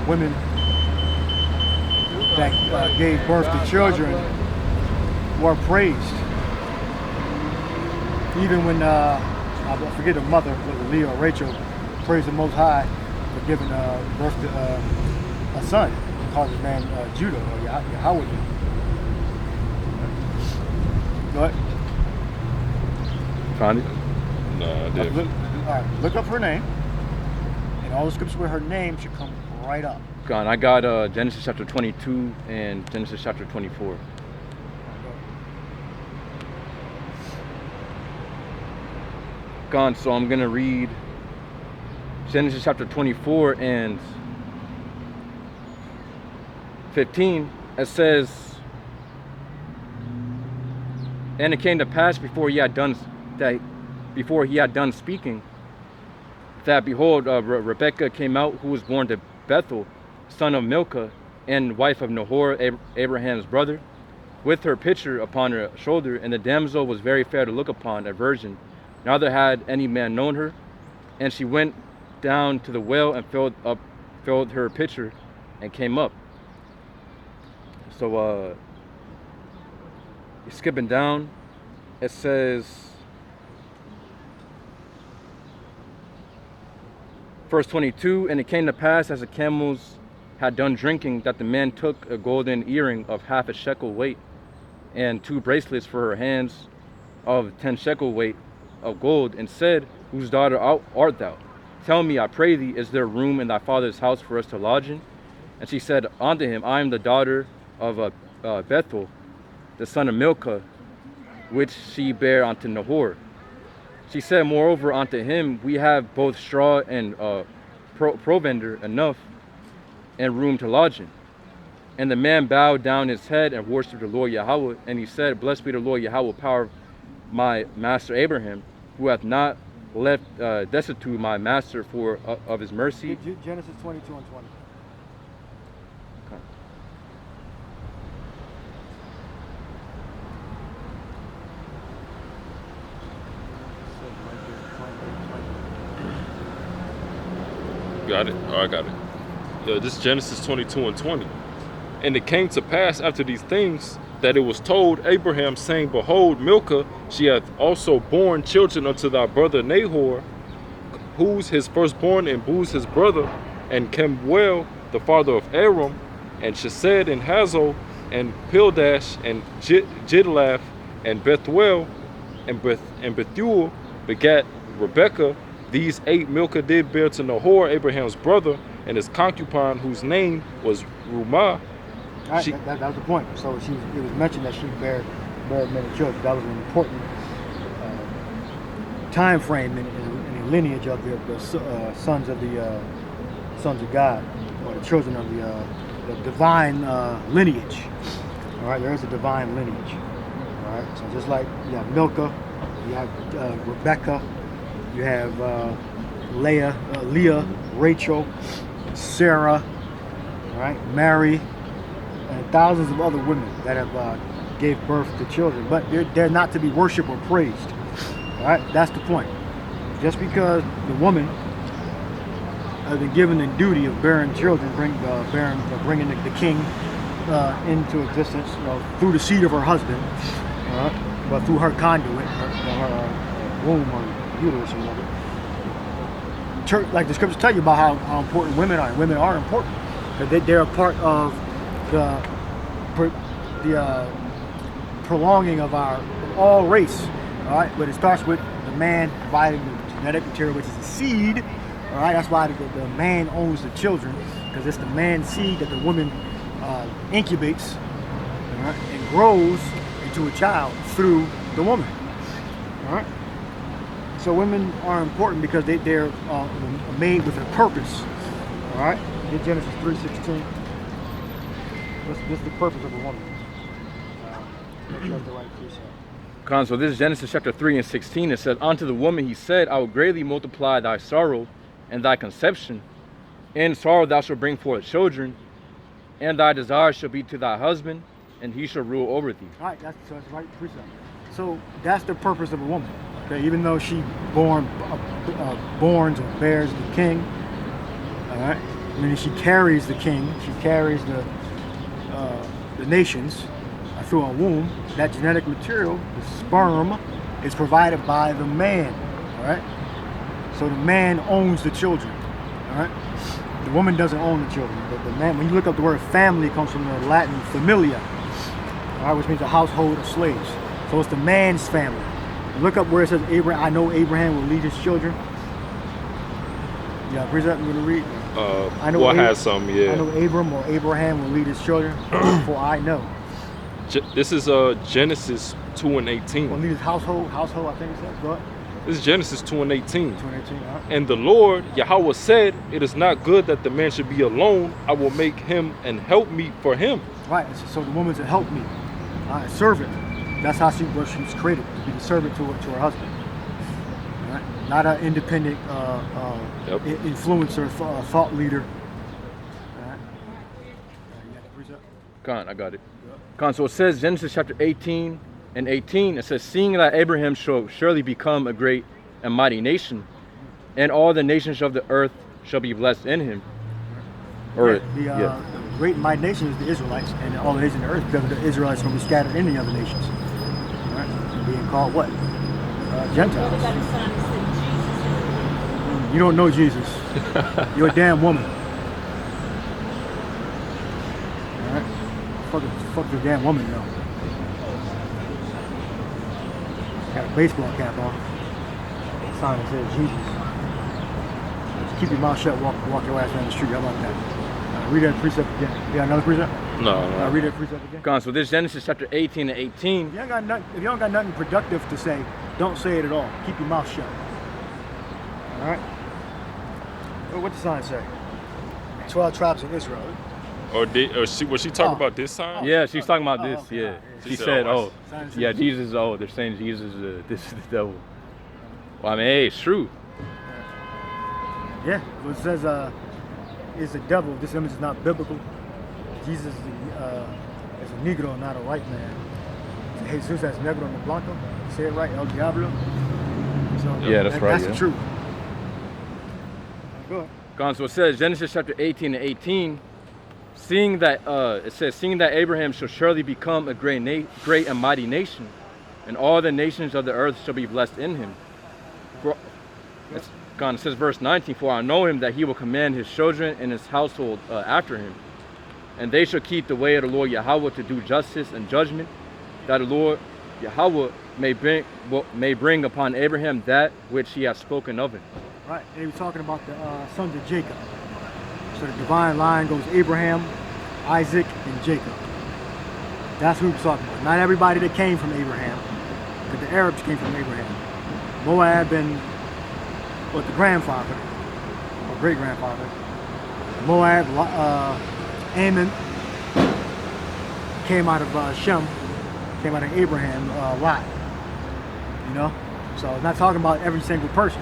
women that gave birth to children were praised. Even when I forget the mother, whether Leah or Rachel, praised the Most High for giving birth to a son. He called his man Judah or Yahweh. Go ahead. found it. No, I didn't. Look up her name, and all the scriptures where her name should come right up. Gone. I got Genesis chapter 22 and Genesis chapter 24. Gone. So I'm gonna read Genesis chapter 24 and 15. It says, and it came to pass before he had done speaking, that behold, Rebekah came out, who was born to Bethuel, son of Milcah, and wife of Nahor, Abraham's brother, with her pitcher upon her shoulder. And the damsel was very fair to look upon, a virgin. Neither had any man known her. And she went down to the well and filled her pitcher, and came up. So skipping down, it says, verse 22, and it came to pass as the camels had done drinking that the man took a golden earring of half a shekel weight and 2 bracelets for her hands of 10 shekel weight of gold, and said, whose daughter art thou? Tell me, I pray thee, is there room in thy father's house for us to lodge in? And she said unto him, I am the daughter of Bethuel, the son of Milcah, which she bare unto Nahor. She said moreover unto him, we have both straw and provender enough, and room to lodge in. And the man bowed down his head and worshipped the Lord Yahweh, and he said, blessed be the Lord Yahweh, power of my master Abraham, who hath not left destitute my master for of his mercy. Genesis 22 and 20. Okay. Got it? Oh, I got it. Yeah, this is Genesis 22 and 20. And it came to pass after these things that it was told Abraham, saying, behold, Milcah, she hath also borne children unto thy brother Nahor, who's his firstborn, and Buz his brother, and Kemuel, the father of Aram, and Chesed, and Hazo, and Pildash, and Jidlaph, and Bethuel, and Bethuel begat Rebekah. These 8 Milcah did bear to Nahor, Abraham's brother, and his concubine, whose name was Rumah. Right, that was the point. So it was mentioned that she bare many children. That was an important time frame in the lineage of the sons of God, or the children of the divine lineage. All right, there is a divine lineage. All right, so just like you have Milcah, you have Rebecca, you have Leah, Rachel, Sarah, all right, Mary, and thousands of other women that have gave birth to children, but they're not to be worshipped or praised. All right, that's the point. Just because the woman has been given the duty of bearing children, bringing the king into existence, through the seed of her husband, but through her conduit, her womb or uterus or whatever. Church, like the scriptures tell you about how important women are. Women are important because they're a part of the prolonging of all race. All right, but it starts with the man providing the genetic material, which is the seed. All right, that's why the man owns the children, because it's the man's seed that the woman incubates, all right, and grows into a child through the woman. All right. So women are important because they're made with a purpose. All right. In Genesis 3:16. What's the purpose of a woman? Make sure that's the right precept. So this is Genesis chapter 3 and 16. It says, unto the woman he said, I will greatly multiply thy sorrow and thy conception. In sorrow thou shalt bring forth children, and thy desire shall be to thy husband, and he shall rule over thee. All right, that's the right precept. So that's the purpose of a woman. Okay, even though she borns or bears the king, all right, meaning she carries the king, she carries the nations through a womb. That genetic material, the sperm, is provided by the man. All right, so the man owns the children. All right, the woman doesn't own the children. But the man, when you look up the word family, it comes from the Latin familia, all right, which means a household of slaves. So it's the man's family. Look up where it says Abraham. I know Abraham will lead his children. Yeah, precept I'm going to read. I had some, yeah. I know Abram or Abraham will lead his children, for I know. This is Genesis 2 and 18. Will lead his household, I think it says. What? This is Genesis 2 and 18. 2 and 18, all right. And the Lord, Yahweh, said, it is not good that the man should be alone. I will make him an helpmeet for him. Right, so the woman's a helpmeet, a servant. That's how she was created, to be the servant to her husband. Right? Not an independent influencer, thought leader. Right? I got it. So it says Genesis chapter 18 and 18. It says, seeing that Abraham shall surely become a great and mighty nation, and all the nations of the earth shall be blessed in him. The great and mighty nation is the Israelites, and all the nations of the earth, because the Israelites are going to be scattered in the other nations. called what? Gentiles. They got a sign that said Jesus. You don't know Jesus. You're a damn woman. Alright? Fuck the damn woman, though. Got a baseball cap on. Sign that says Jesus. Just keep your mouth shut, walk your ass down the street. How about that? Read that precept again. You got another precept? No. Read that precept again. Gone. So this Genesis chapter 18 and 18. If you don't got nothing productive to say, don't say it at all. Keep your mouth shut. All right. What's the sign say? 12 tribes of Israel. Was she talking about this sign? Yeah, she's talking about this. okay. Yeah, She she said, said, oh, "Oh, yeah, Jesus is old." They're saying Jesus this is the devil. Well, I mean, hey, it's true. Yeah. Well, it says is the devil. This image is not biblical. Jesus is a Negro, not a white man. Jesus es negro no blanco. Say it right, El Diablo. So Yeah, that's right, That's yeah. the truth. Go ahead. Gone. So it says Genesis chapter 18 and 18. Seeing that Abraham shall surely become a great and mighty nation, and all the nations of the earth shall be blessed in him. It says verse 19, for I know him that he will command his children and his household after him, and they shall keep the way of the Lord Yahweh to do justice and judgment, that the Lord Yahweh may bring upon Abraham that which he has spoken of him. Right. They were talking about the sons of Jacob. So the divine line goes Abraham, Isaac, and Jacob. That's who we're talking about. Not everybody that came from Abraham, but the Arabs came from Abraham. Moab and the grandfather, or great-grandfather. Moab, Ammon came out of Shem, came out of Abraham, Lot. You know? So it's not talking about every single person.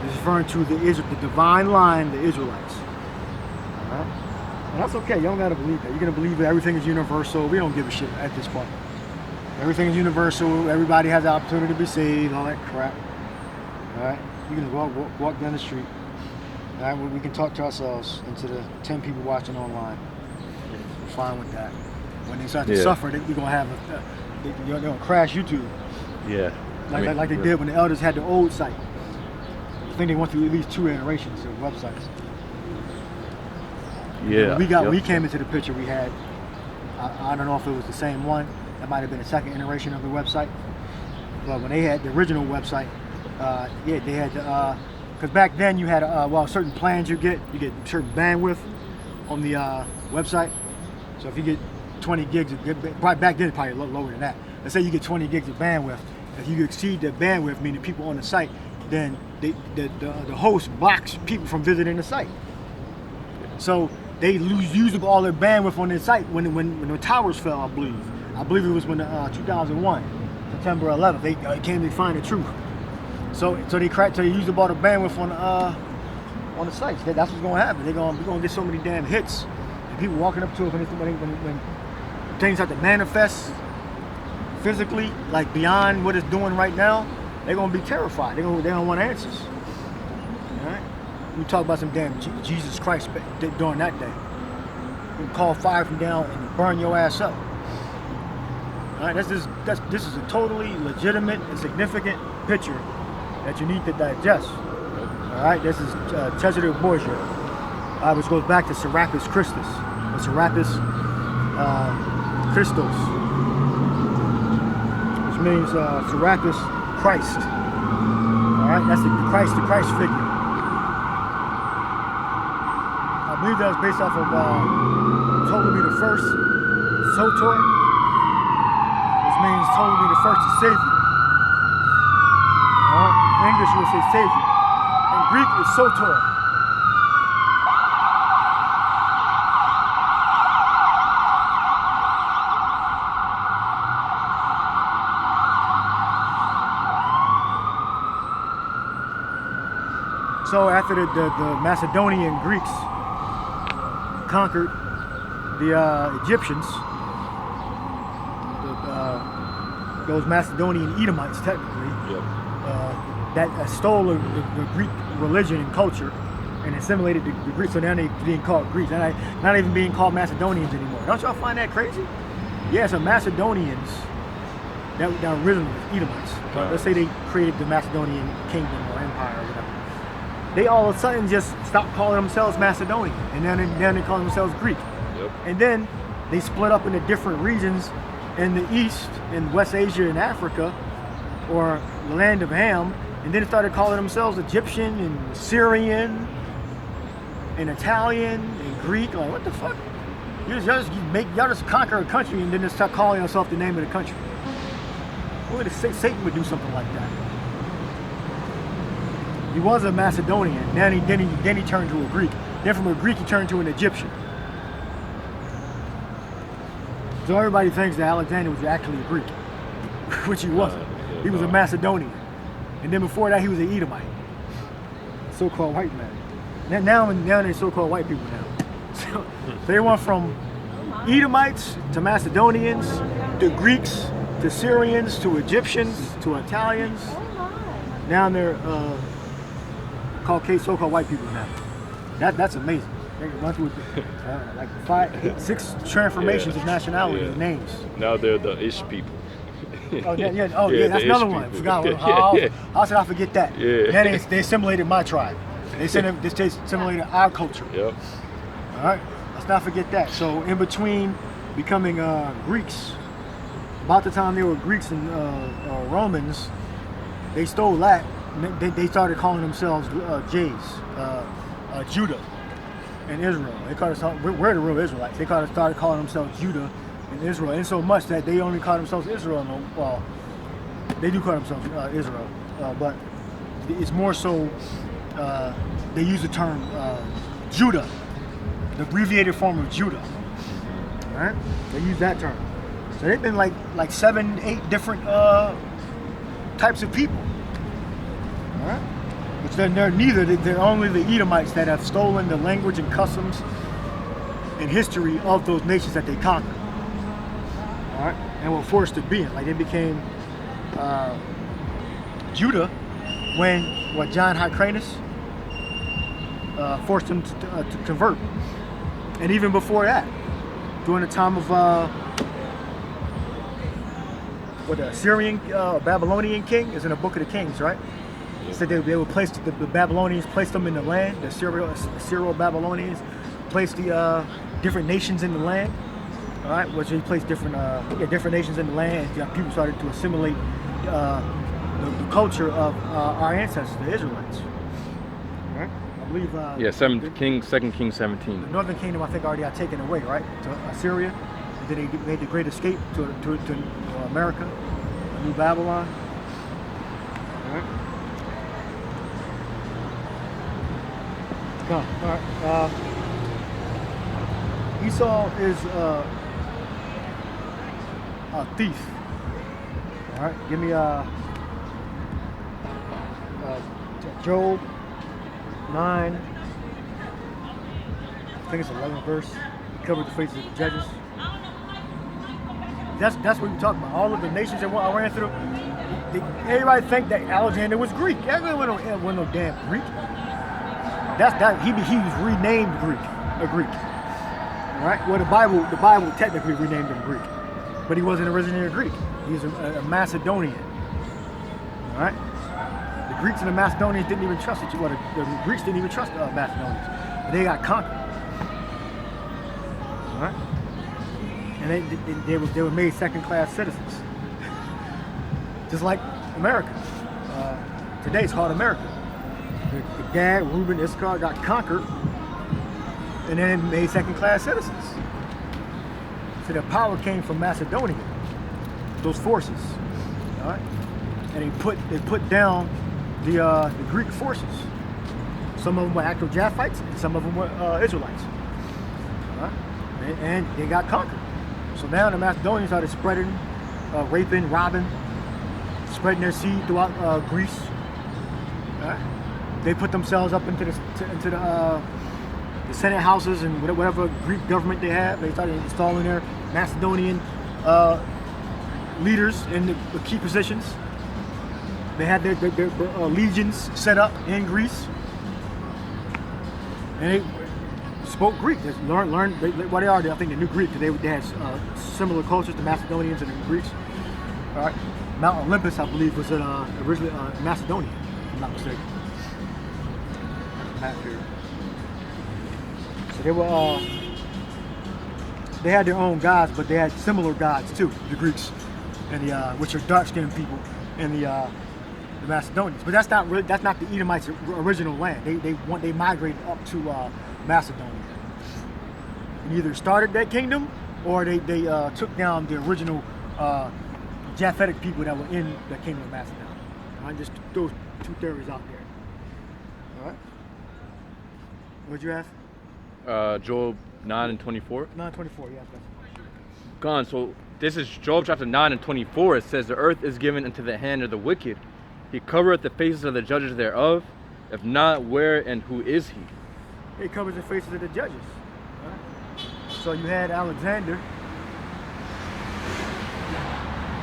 It's referring to the divine line, the Israelites. All right? And that's okay. You don't got to believe that. You're going to believe that everything is universal. We don't give a shit at this point. Everything is universal. Everybody has the opportunity to be saved, all that crap. All right? You can walk down the street. All right? We can talk to ourselves and to the 10 people watching online. We're fine with that. When they start to suffer, we're going to have they're going to crash YouTube. Yeah. Like they did when the elders had the old site. I think they went through at least 2 iterations of websites. Yeah. When we came into the picture, we had, I don't know if it was the same one. That might have been a second iteration of the website. But when they had the original website, they had, because back then you had, certain plans you get certain bandwidth on the website. So if you get 20 gigs, back then it's probably a little lower than that. Let's say you get 20 gigs of bandwidth. If you exceed the bandwidth, meaning people on the site, then the host blocks people from visiting the site. So they used up all their bandwidth on their site when the towers fell, I believe. I believe it was when 2001, September 11th, they came to find the truth. So they used up all the bandwidth on the sites. That's what's going to happen. We're going to get so many damn hits. And people walking up to it when things have to manifest physically, like beyond what it's doing right now, they're going to be terrified. They don't want answers. All right? We talk about some damn Jesus Christ during that day. We call fire from down and burn your ass up. All right, this is a totally legitimate and significant picture that you need to digest. All right, this is Cesare Borgia, which goes back to Serapis Christus, or Serapis Christos, which means Serapis Christ. All right, that's the Christ figure. I believe that was based off of Ptolemy the First, Soter, which means Ptolemy the First is Savior. In English, we would say Savior. In Greek, it's Soter. So after the Macedonian Greeks conquered the Egyptians, those Macedonian Edomites technically, that stole the Greek religion and culture and assimilated the Greeks, so now they're being called Greeks, not even being called Macedonians anymore. Don't y'all find that crazy? Yeah, some Macedonians that originally was Edomites. But let's say they created the Macedonian kingdom or empire or whatever. They all of a sudden just stopped calling themselves Macedonian, and then they call themselves Greek. Yep. And then they split up into different regions in the east, in West Asia and Africa, or the land of Ham, and then they started calling themselves Egyptian and Syrian and Italian and Greek. Like, what the fuck? Y'all just conquer a country and then just start calling yourself the name of the country. Only Satan would do something like that. He was a Macedonian, then he turned to a Greek. Then from a Greek he turned to an Egyptian. So everybody thinks that Alexander was actually a Greek, which he wasn't. He was a Macedonian. And then before that he was an Edomite. So-called white man. Now they're so-called white people now. So they went from Edomites to Macedonians to Greeks to Syrians to Egyptians to Italians. Now they're called so-called white people now. That's amazing. They run through like 6 transformations of nationality and names. Now they're the Ish people. Oh yeah, that's another one. I forgot. How should I forget that? Yeah. Then they assimilated my tribe. They assimilated our culture. Yep. All right, let's not forget that. So in between becoming Greeks, about the time they were Greeks and Romans, they stole that. They started calling themselves Jays, Judah and Israel. They called us, we're the real Israelites. They started calling themselves Judah and Israel, and so much that they only call themselves Israel. Well, they do call themselves Israel, but it's more so they use the term Judah, the abbreviated form of Judah. All right, they use that term. So they've been like 7, 8 different types of people. All right, which they're only the Edomites that have stolen the language and customs and history of those nations that they conquered. All right, and were forced to be in. Like they became Judah when John Hyrcanus forced them to convert, and even before that, during the time of the Syrian Babylonian king is in the Book of the Kings, right? It said they would place the Babylonians placed them in the land. The Syro-Babylonians placed the different nations in the land. All right, which they placed different nations in the land. And people started to assimilate the culture of our ancestors, the Israelites. All right, I believe. Yeah, 2 Kings 17. The northern kingdom, I think, already got taken away, right, to Assyria. And then they made the great escape to America, New Babylon. All right. All right. Esau is a thief. All right. Give me Job 9. I think it's 11th verse. He covered the faces of the judges. That's what we're talking about. All of the nations that I ran through. Everybody think that Alexander was Greek. Everyone wasn't no damn Greek. He was renamed a Greek. All right. Well, the Bible technically renamed him Greek, but he wasn't originally a Greek. He was a Macedonian. All right. The Greeks and the Macedonians didn't even trust each other. The Greeks didn't even trust the Macedonians. But they got conquered. All right. And they were made second-class citizens, just like America. Today it's called America. The Gad, Reuben, Issachar got conquered, and then made second-class citizens. So their power came from Macedonia, those forces. All right, and they put down the Greek forces. Some of them were actual Japhites, and some of them were Israelites. All right, and they got conquered. So now the Macedonians started spreading, raping, robbing, spreading their seed throughout Greece. All right. They put themselves up into the Senate houses and whatever Greek government they have. They started installing their Macedonian leaders in the key positions. They had their legions set up in Greece, and they spoke Greek. They learned what they are. I think the New Greek. They had similar cultures, the Macedonians and the Greeks. All right, Mount Olympus, I believe, was originally Macedonia, if I'm not mistaken. Map here. So they had their own gods, but they had similar gods too, the Greeks, and which are dark-skinned people, and the Macedonians. But that's not the Edomites' original land. They migrated up to Macedonia, and either started that kingdom or they took down the original Japhetic people that were in the kingdom of Macedonia. I just those two theories out there. All right. What'd you ask? Job 9 and 24. 9:24. Yeah. Gone. So this is Job chapter 9 and 24. It says, "The earth is given into the hand of the wicked. He covereth the faces of the judges thereof. If not, where and who is he?" It covers the faces of the judges. All right. So you had Alexander,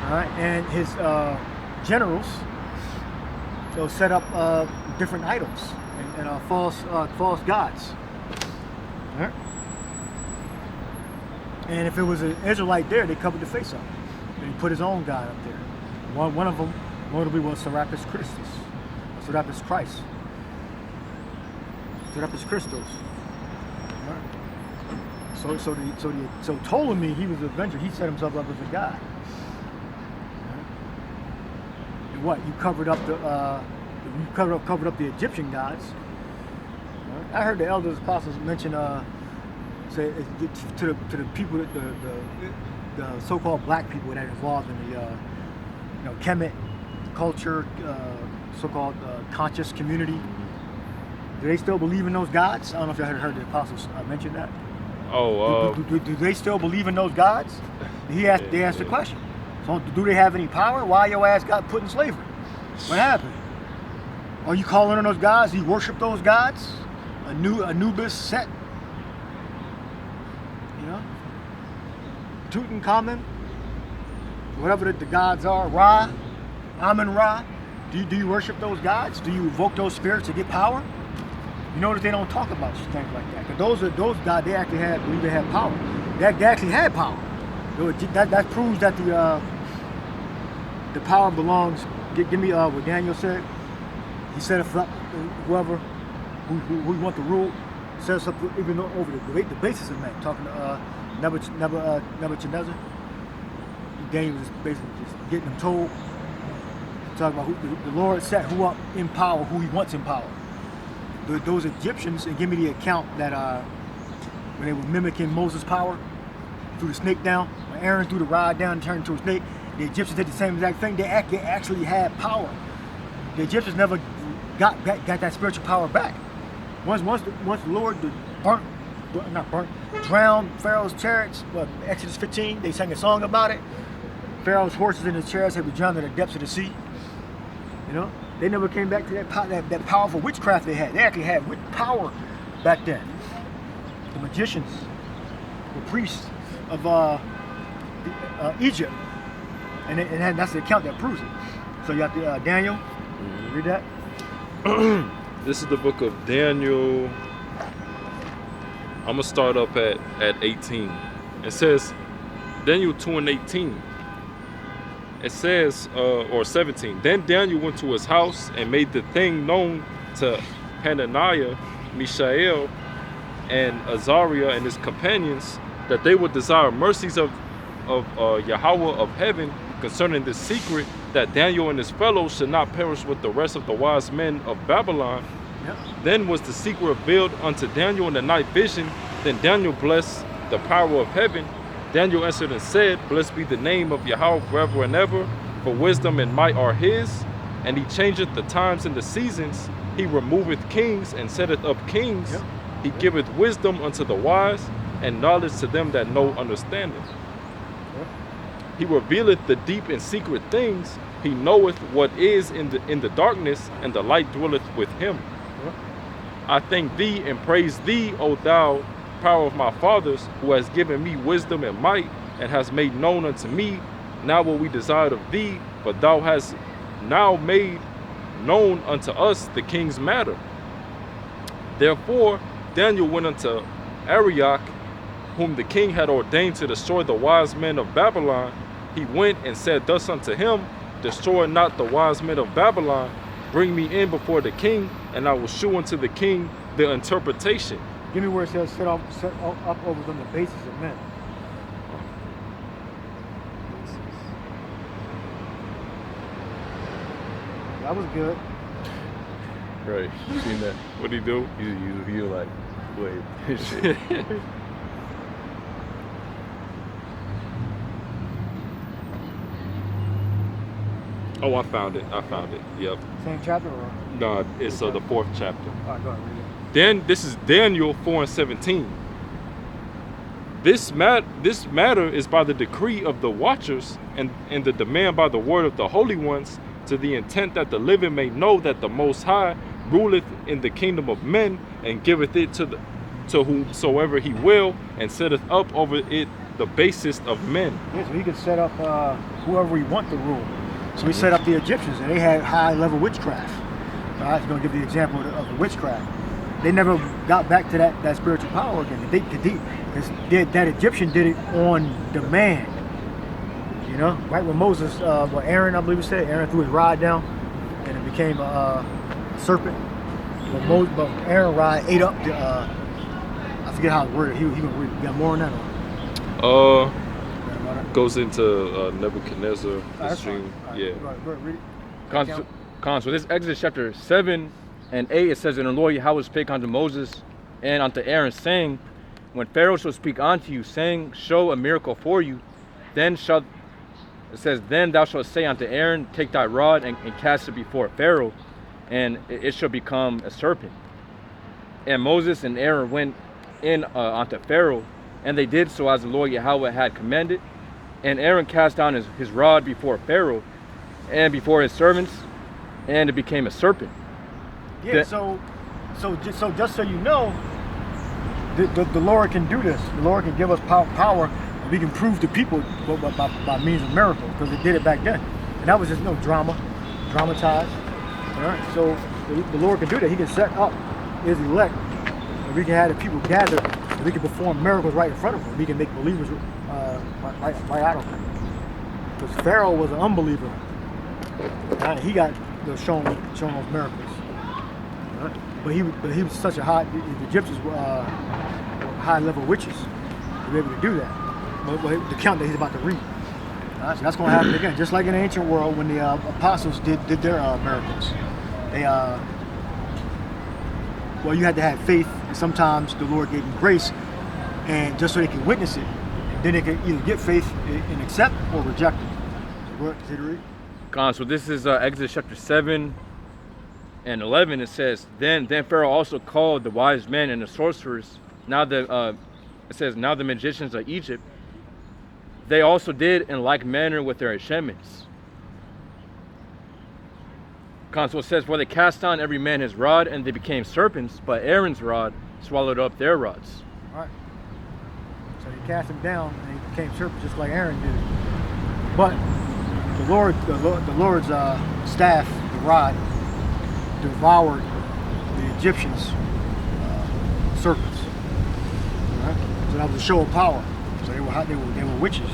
all right, and his generals. They'll set up different idols and false gods. All right. And if it was an Israelite there, they covered the face up. And he put his own god up there. One of them notably was Serapis Christus. Serapis Christ. Serapis Christos. Right. So Ptolemy, he was an avenger. He set himself up as a god. And what? You covered up the Egyptian gods. Right. I heard the elders apostles mention say to the people that the so-called black people that are involved in the Kemet culture, so-called conscious community. Do they still believe in those gods? I don't know if y'all heard the apostles mention that. Do they still believe in those gods? They asked the question. So do they have any power? Why your ass got put in slavery? What happened? Are you calling on those gods? Do you worship those gods? Anubis, Set? Tutankhamun, whatever the gods are, Ra, Amun-Ra. Do you worship those gods? Do you invoke those spirits to get power? You notice they don't talk about things like that. Because those gods, they actually believe they had power. They actually had power. That proves that the power belongs. Give me what Daniel said. He set us up, whoever who we want to rule, set us up even over the basis of men. Talking to Nebuchadnezzar. Daniel was basically just getting them told. Talking about who the Lord set who up in power, who he wants in power. Those Egyptians, and give me the account that when they were mimicking Moses' power, threw the snake down, when Aaron threw the rod down and turned into a snake, the Egyptians did the same exact thing. They actually had power. The Egyptians never got that spiritual power back. Once the Lord drowned Pharaoh's chariots, Exodus 15, they sang a song about it. Pharaoh's horses and his chariots had been drowned in the depths of the sea. They never came back to that powerful witchcraft they had. They actually had power back then. The magicians, the priests of Egypt, and that's the account that proves it. So you have Daniel. Read that. This is the book of Daniel. I'm gonna start up at 18. It says, Daniel 2 and 18. It says, or 17. Then Daniel went to his house and made the thing known to Hananiah, Mishael, and Azariah and his companions, that they would desire mercies of Yahweh of heaven concerning this secret, that Daniel and his fellows should not perish with the rest of the wise men of Babylon. Yep. Then was the secret revealed unto Daniel in the night vision. Then Daniel blessed the power of heaven. Daniel answered and said, Blessed be the name of Yahweh forever and ever, for wisdom and might are his. And he changeth the times and the seasons. He removeth kings and setteth up kings. Yep. He giveth wisdom unto the wise, and knowledge to them that know understanding. Yep. He revealeth the deep and secret things. He knoweth what is in the darkness, and the light dwelleth with him. Yep. I thank thee and praise thee, O thou power of my fathers, who has given me wisdom and might, and has made known unto me now what we desired of thee, for thou hast now made known unto us the king's matter. Therefore Daniel went unto Arioch, whom the king had ordained to destroy the wise men of Babylon. He went and said thus unto him, destroy not the wise men of Babylon. Bring me in before the king, and I will shew unto the king the interpretation. Give me where it says set up over them the basis of men. That was good. Right. You seen that? What'd he do? You like, wait, shit. Oh, I found it. Yep. Same chapter or? No, it's the 4th chapter. All right, go ahead, read it. Then this is Daniel 4:17. This matter is by the decree of the watchers and the demand by the word of the holy ones, to the intent that the living may know that the Most High ruleth in the kingdom of men, and giveth it to whomsoever he will, and setteth up over it the basest of men. Yeah, so he could set up whoever he want to rule. So he set up the Egyptians, and they had high-level witchcraft. All right, I'm going to give the example of the witchcraft. They never got back to that spiritual power again. Because that Egyptian did it on demand. You know, right when Moses, Aaron, I believe it said, Aaron threw his rod down, and it became a serpent. But Aaron's rod ate up the, I forget how it worded. He got more on that. Goes into Nebuchadnezzar, the stream. Yeah. Go ahead, read it. So this Exodus chapter 7 and 8, it says, "And the Lord Yahweh spake unto Moses and unto Aaron, saying, When Pharaoh shall speak unto you, saying, Show a miracle for you, then thou shalt say unto Aaron, Take thy rod and cast it before Pharaoh, and it shall become a serpent. And Moses and Aaron went in unto Pharaoh, and they did so as the Lord Yahweh had commanded. And Aaron cast down his rod before Pharaoh and before his servants, and it became a serpent." Yeah, so just so you know, the Lord can do this. The Lord can give us power, and we can prove to people by means of miracles, because they did it back then. And that was just no dramatized. All right, so the Lord can do that. He can set up his elect, and we can have the people gather, and we can perform miracles right in front of them. We can make believers right out of them. Because Pharaoh was an unbeliever. Right? He got shown those miracles. Right? But he was such a the Egyptians were high-level witches to be able to do that. But the count that he's about to read. Right? So that's going to happen again. Just like in the ancient world when the apostles did their miracles. They you had to have faith, and sometimes the Lord gave them grace, and just so they could witness it. Then they could either get faith and accept or reject it. So continue to read. So this is Exodus chapter 7 and 11. It says, Then Pharaoh also called the wise men and the sorcerers. It says, Now the magicians of Egypt, they also did in like manner with their enchantments. So it says, For they cast down every man his rod, and they became serpents, but Aaron's rod swallowed up their rods. All right. So he cast him down, and he became serpents just like Aaron did. But the Lord's staff, the rod, devoured the Egyptians' serpents. All right? So that was a show of power. So they were witches.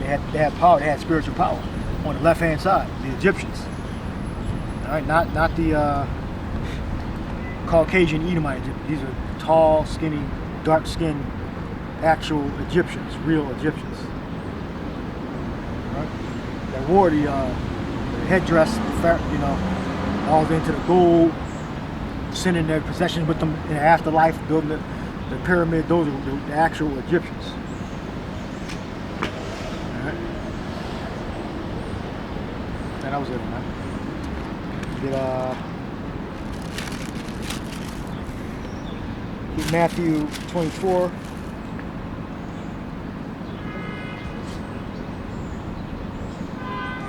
They had power. They had spiritual power. On the left-hand side, the Egyptians. All right, not the Caucasian Edomite Egyptians. These are tall, skinny, dark-skinned, actual Egyptians, real Egyptians. All right? They wore the headdress, all into the gold, sending their possessions with them in the afterlife, building the pyramid. Those are the actual Egyptians. All right. And that was it, man. Get Matthew 24.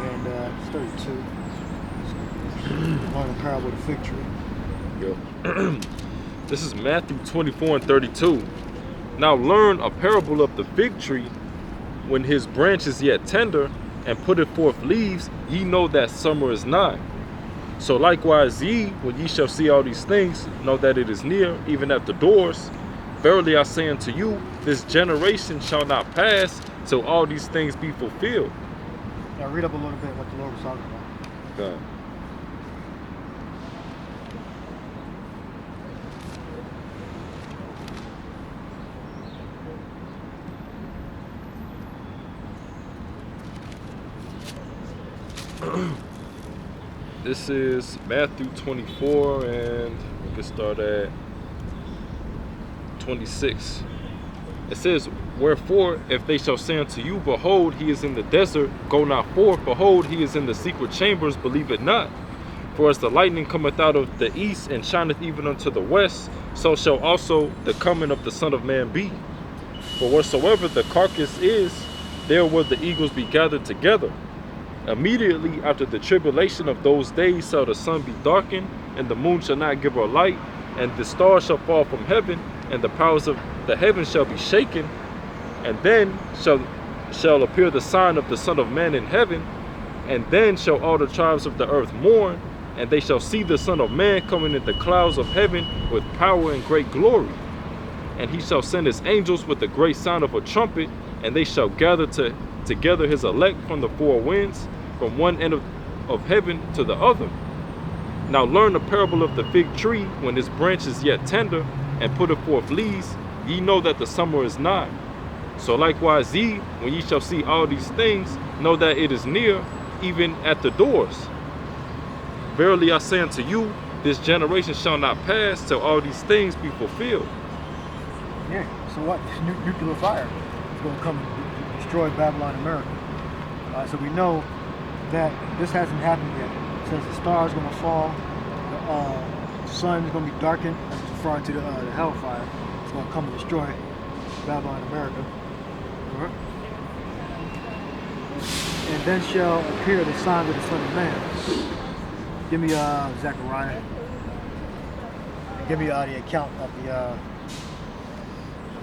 And 32. One of the parable of the fig tree. Yo. This is Matthew 24 and 32. Now learn a parable of the fig tree. When his branch is yet tender, and putteth forth leaves, ye know that summer is nigh. So likewise ye, when ye shall see all these things, know that it is near, even at the doors. Verily I say unto you, this generation shall not pass till all these things be fulfilled. Now read up a little bit what the Lord was talking about. God. This is Matthew 24, and we can start at 26. It says, "Wherefore, if they shall say unto you, Behold, he is in the desert, go not forth. Behold, he is in the secret chambers, believe it not. For as the lightning cometh out of the east, and shineth even unto the west, so shall also the coming of the Son of Man be. For wheresoever the carcass is, there will the eagles be gathered together. Immediately after the tribulation of those days shall the sun be darkened, and the moon shall not give her light, and the stars shall fall from heaven, and the powers of the heavens shall be shaken. And then shall appear the sign of the Son of Man in heaven. And then shall all the tribes of the earth mourn, and they shall see the Son of Man coming in the clouds of heaven with power and great glory. And he shall send his angels with the great sound of a trumpet, and they shall gather together his elect from the four winds, from one end of heaven to the other. Now learn the parable of the fig tree. When his branch is yet tender, and putteth forth leaves, ye know that the summer is nigh. So likewise ye, when ye shall see all these things, know that it is near, even at the doors. Verily I say unto you, this generation shall not pass till all these things be fulfilled." Yeah, so what? Nuclear fire is going to come and destroy Babylon, America. So we know that this hasn't happened yet. It says the stars are going to fall, the sun is going to be darkened, that's referring to the hellfire. It's going to come and destroy Babylon, America. Alright. And then shall appear the sign of the Son of Man. Give me Zechariah. Give me the account of the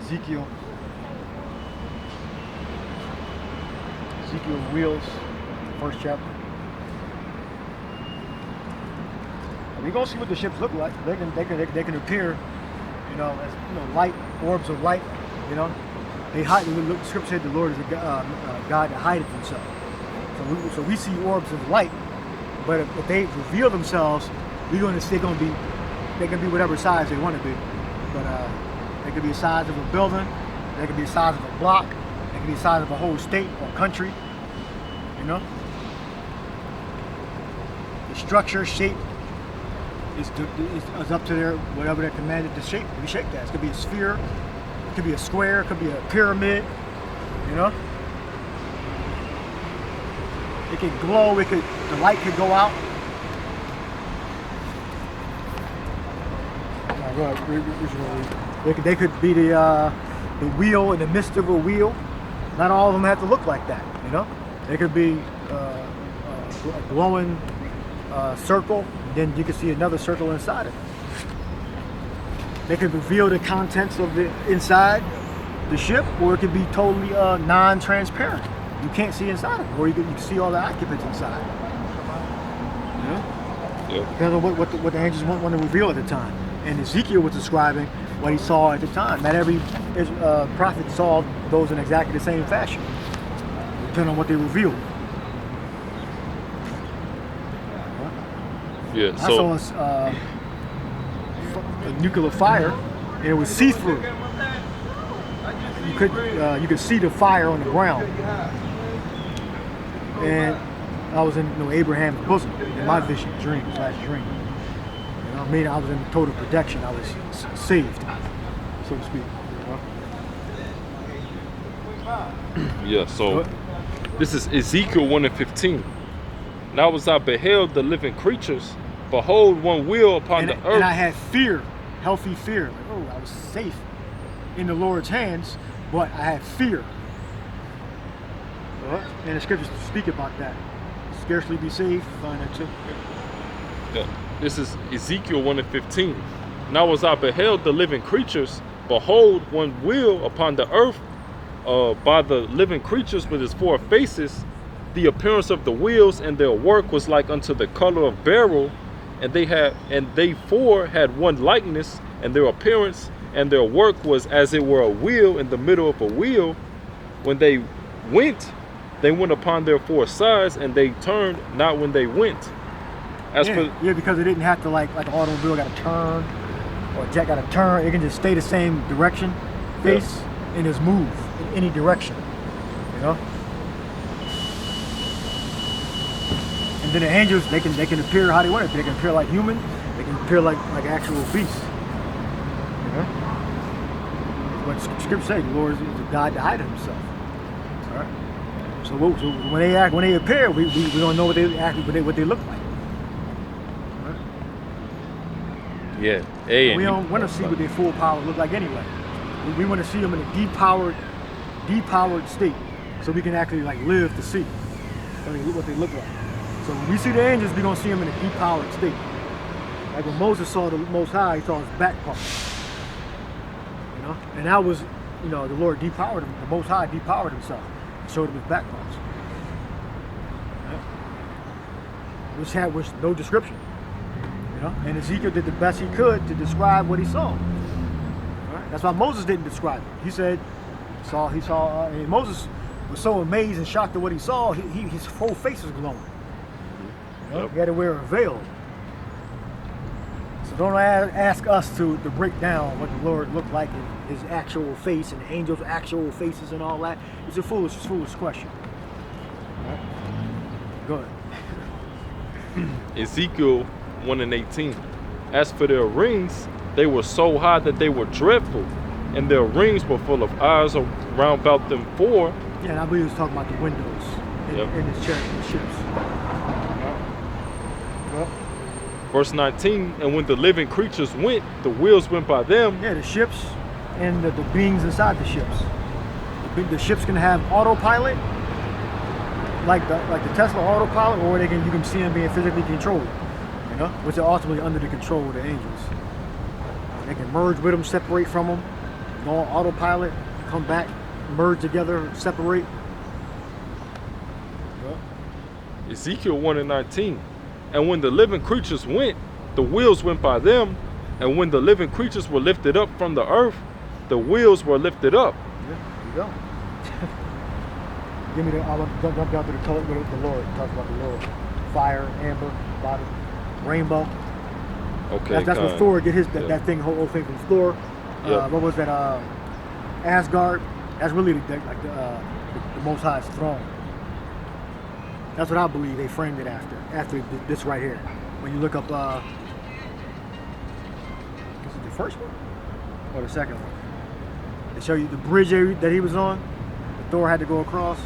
Ezekiel wheels, first chapter. We're gonna see what the ships look like. They can appear, as light orbs of light. They hide. The scripture said the Lord is a God that hideth himself. So we see orbs of light, but if they reveal themselves, we're gonna see they can be whatever size they want to be, but they could be the size of a building, they could be the size of a block, they could be the size of a whole state or country. The structure, shape is up to their whatever they're commanded to shape. To be shaped as. It could be a sphere, it could be a square, it could be a pyramid. It could glow. The light could go out. They could be the wheel in the midst of a wheel. Not all of them have to look like that. They could be a glowing circle. Then you can see another circle inside it. They could reveal the contents of the inside the ship, or it could be totally non-transparent. You can't see inside of it, or you can see all the occupants inside. Yeah. Depends on what the angels want to reveal at the time. And Ezekiel was describing what he saw at the time. Not every prophet saw those in exactly the same fashion, depending on what they revealed. Yeah. I saw a nuclear fire, and it was see-through. You could see the fire on the ground. And I was in Abraham's bosom in my vision, last dream. I was in total protection. I was saved, so to speak. Yeah, so this is Ezekiel 1:15. Now as I beheld the living creatures, behold, one wheel upon the earth. And I had fear, healthy fear. I was safe in the Lord's hands, but I had fear. And the scriptures speak about that. Scarcely be saved, find that too. Yeah. This is Ezekiel 1:15. Now as I beheld the living creatures, behold, one wheel upon the earth, by the living creatures with his four faces. The appearance of the wheels and their work was like unto the color of beryl, and they four had one likeness, and their appearance and their work was as it were a wheel in the middle of a wheel. When they went, They went upon their four sides, and they turned not when they went. As for Yeah, because it didn't have to like an automobile got to turn or a jet got to turn. It can just stay the same direction, face, and just move in any direction. You know. And then the angels, they can appear how they want it. They can appear like human. They can appear like actual beasts. You know. What Scripture says, the Lord is a God that hideth Himself. All right. So when they appear, we don't know what they look like. yeah, hey, We don't want to see what their full power look like anyway. We want to see them in a depowered state, so we can actually like live to see what they look like. So when we see the angels, we're gonna see them in a depowered state. Like when Moses saw the Most High, he saw his back part. You know, and that was, the Lord depowered him. The Most High depowered Himself, and showed him his back parts. Yeah. Which no description. And Ezekiel did the best he could to describe what he saw. All right? That's why Moses didn't describe it. He said, and Moses was so amazed and shocked at what he saw, his whole face was glowing. Yep. He had to wear a veil. So don't ask us to break down what the Lord looked like in His actual face and the angels' actual faces and all that. It's a foolish question. All right? Go ahead. Ezekiel 1:18. As for their rings, they were so high that they were dreadful, and their rings were full of eyes around about them four. Yeah, and I believe he was talking about the windows in his church, in the ships. Well, Verse 19. And when the living creatures went, the wheels went by them. yeah, the ships and the beings inside the ships. The ships can have autopilot, like the Tesla autopilot, or you can see them being physically controlled. Which are ultimately under the control of the angels. They can merge with them, separate from them, go on autopilot, come back, merge together, separate. Ezekiel 1:19. And when the living creatures went, the wheels went by them. And when the living creatures were lifted up from the earth, the wheels were lifted up. Yeah, there you go. Give me I want to jump down to the color with the Lord. Talk about the Lord. Fire, amber, bottom. Rainbow. Okay, that's what Thor get his that thing, whole thing from Thor. What was that? Asgard. That's really the Most High's throne. That's what I believe they framed it after this right here. When you look up, is it the first one or the second one? They show you the bridge that he was on. That Thor had to go across.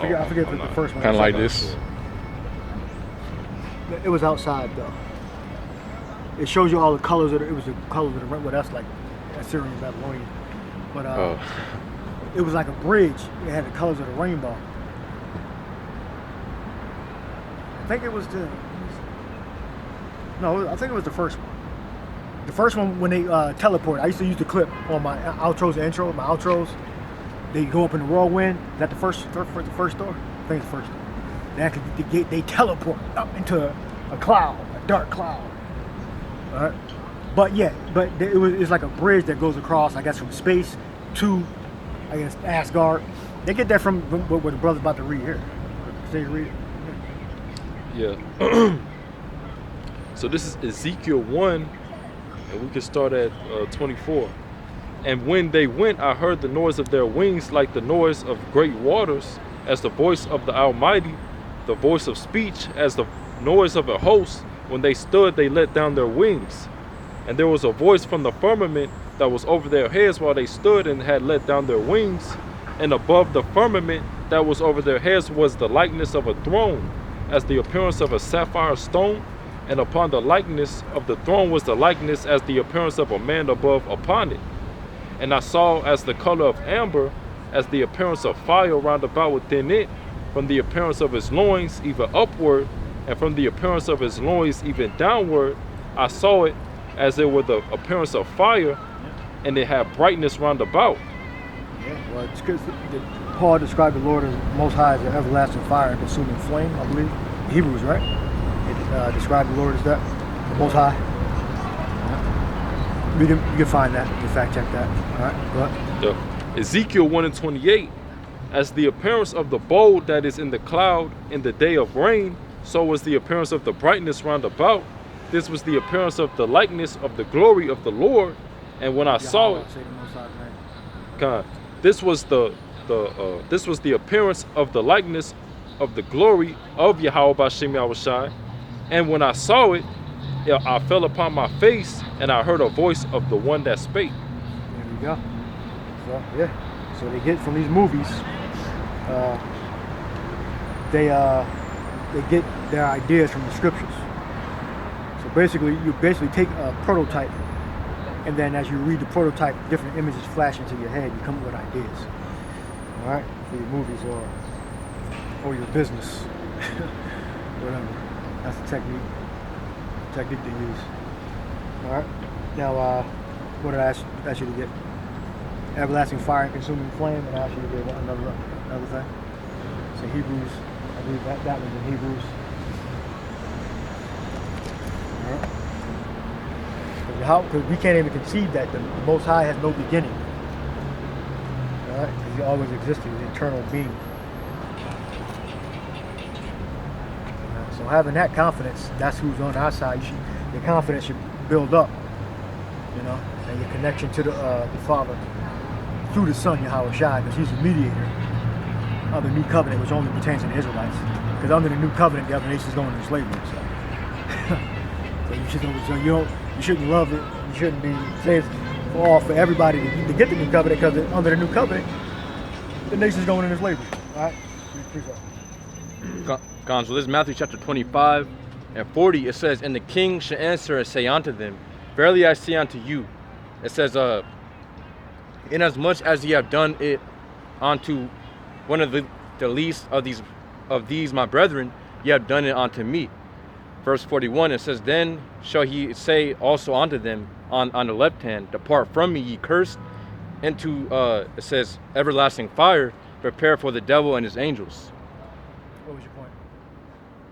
I forget the first one. Kind of like this. It was outside though. It shows you all the colors it was the colors of the rainbow. Well, that's like Assyrian, Babylonian. But it was like a bridge. It had the colors of the rainbow. I think it was the first one. The first one when they teleport. I used to use the clip on my outros and intro. My outros, they go up in the whirlwind. Is that the first door? I think it's the first door. They teleport up into a cloud, a dark cloud. All right? It's like a bridge that goes across, I guess, from space to, I guess, Asgard. They get that from what the brother's about to read here. Say read it. Yeah. So this is Ezekiel 1, and we can start at 24. And when they went, I heard the noise of their wings like the noise of great waters, as the voice of the Almighty, the voice of speech, as the noise of a host. When they stood, they let down their wings. And there was a voice from the firmament that was over their heads while they stood and had let down their wings. And above the firmament that was over their heads was the likeness of a throne, as the appearance of a sapphire stone. And upon the likeness of the throne was the likeness as the appearance of a man above upon it. And I saw as the color of amber, as the appearance of fire round about within it, from the appearance of his loins even upward, and from the appearance of his loins even downward. I saw it as it were the appearance of fire, and it had brightness round about. Yeah, well, it's because Paul described the Lord as Most High as an everlasting fire and consuming flame, I believe. Hebrews, right? It described the Lord as that, the Most High. Yeah. You can find that, you can fact check that. All right, go ahead. Yeah. Ezekiel 1:28. As the appearance of the bow that is in the cloud in the day of rain, so was the appearance of the brightness round about. This was the appearance of the likeness of the glory of the Lord. And when I saw it, Say the Most High's name. God, this was the appearance of the likeness of the glory of Yahweh B'Shem Yahushai. And when I saw it, I fell upon my face, and I heard a voice of the one that spake. There we go. So yeah, so they get from these movies, they get their ideas from the scriptures. So basically, you take a prototype, and then as you read the prototype, different images flash into your head. You come up with ideas. All right, for your movies or your business, whatever. That's the technique they use. All right. Now, what did I ask you to get? Everlasting fire and consuming flame, and I asked you to get another thing. So Hebrews, I believe that one's in Hebrews. All right. Because we can't even conceive that the Most High has no beginning. All right. Because He always existed, He's an eternal being. So having that confidence, that's who's on our side. Your confidence should build up, you know, and your connection to the Father through the Son, Yahweh Shai, because He's the mediator of the new covenant, which only pertains to the Israelites. Because under the new covenant, the other nations going into slavery. So you shouldn't love it. You shouldn't be saying it's for everybody to get the new covenant, because under the new covenant, the nations going into slavery. All right, appreciate it. So this is Matthew chapter 25 and 40. It says, and the king shall answer and say unto them, verily I say unto you. It says, inasmuch as ye have done it unto one of the least of these my brethren, ye have done it unto me. Verse 41, it says, then shall he say also unto them on the left hand, depart from me, ye cursed, into it says everlasting fire, prepare for the devil and his angels. What was your point?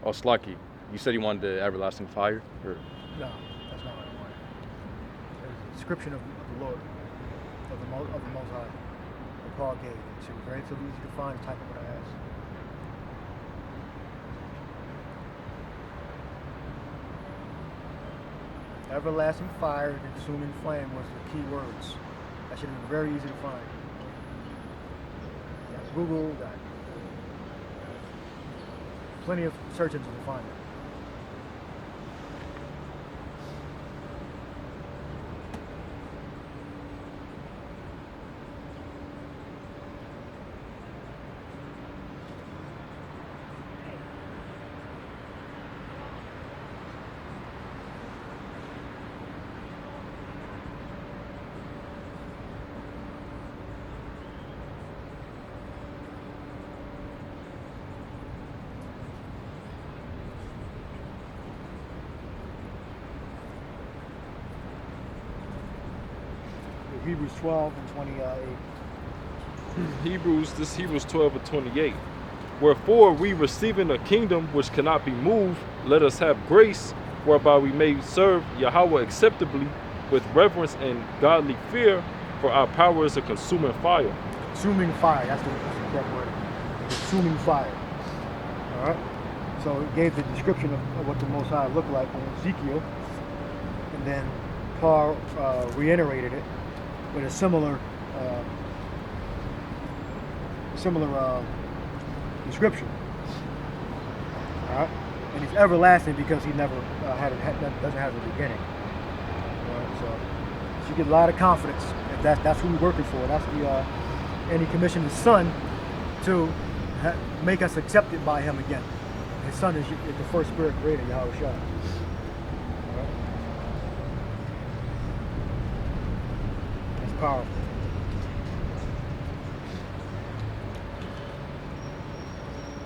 Oh, Slucky, you said you wanted the everlasting fire? Or? No, that's not what I wanted. It was a description of the Lord, of the Most High, that Paul gave. It was very easy to find, type of what I asked. Everlasting fire and consuming flame was the key words. That should have been very easy to find. Got Google, got plenty of search engines to find it. Hebrews 12 and 28. Hebrews 12 and 28. Wherefore we receiving a kingdom which cannot be moved, let us have grace whereby we may serve Yahweh acceptably with reverence and godly fear, for our power is a consuming fire. Consuming fire, that's the correct word. Consuming fire. Alright? So it gave the description of what the Most High looked like in Ezekiel, and then Paul reiterated it with a similar description. All right, and he's everlasting because he never doesn't have a beginning. All right, so you get a lot of confidence. If that's who we're working for. That's and he commissioned his Son to make us accepted by him again. His Son is the first Spirit created, Yahweh Shai. Powerful.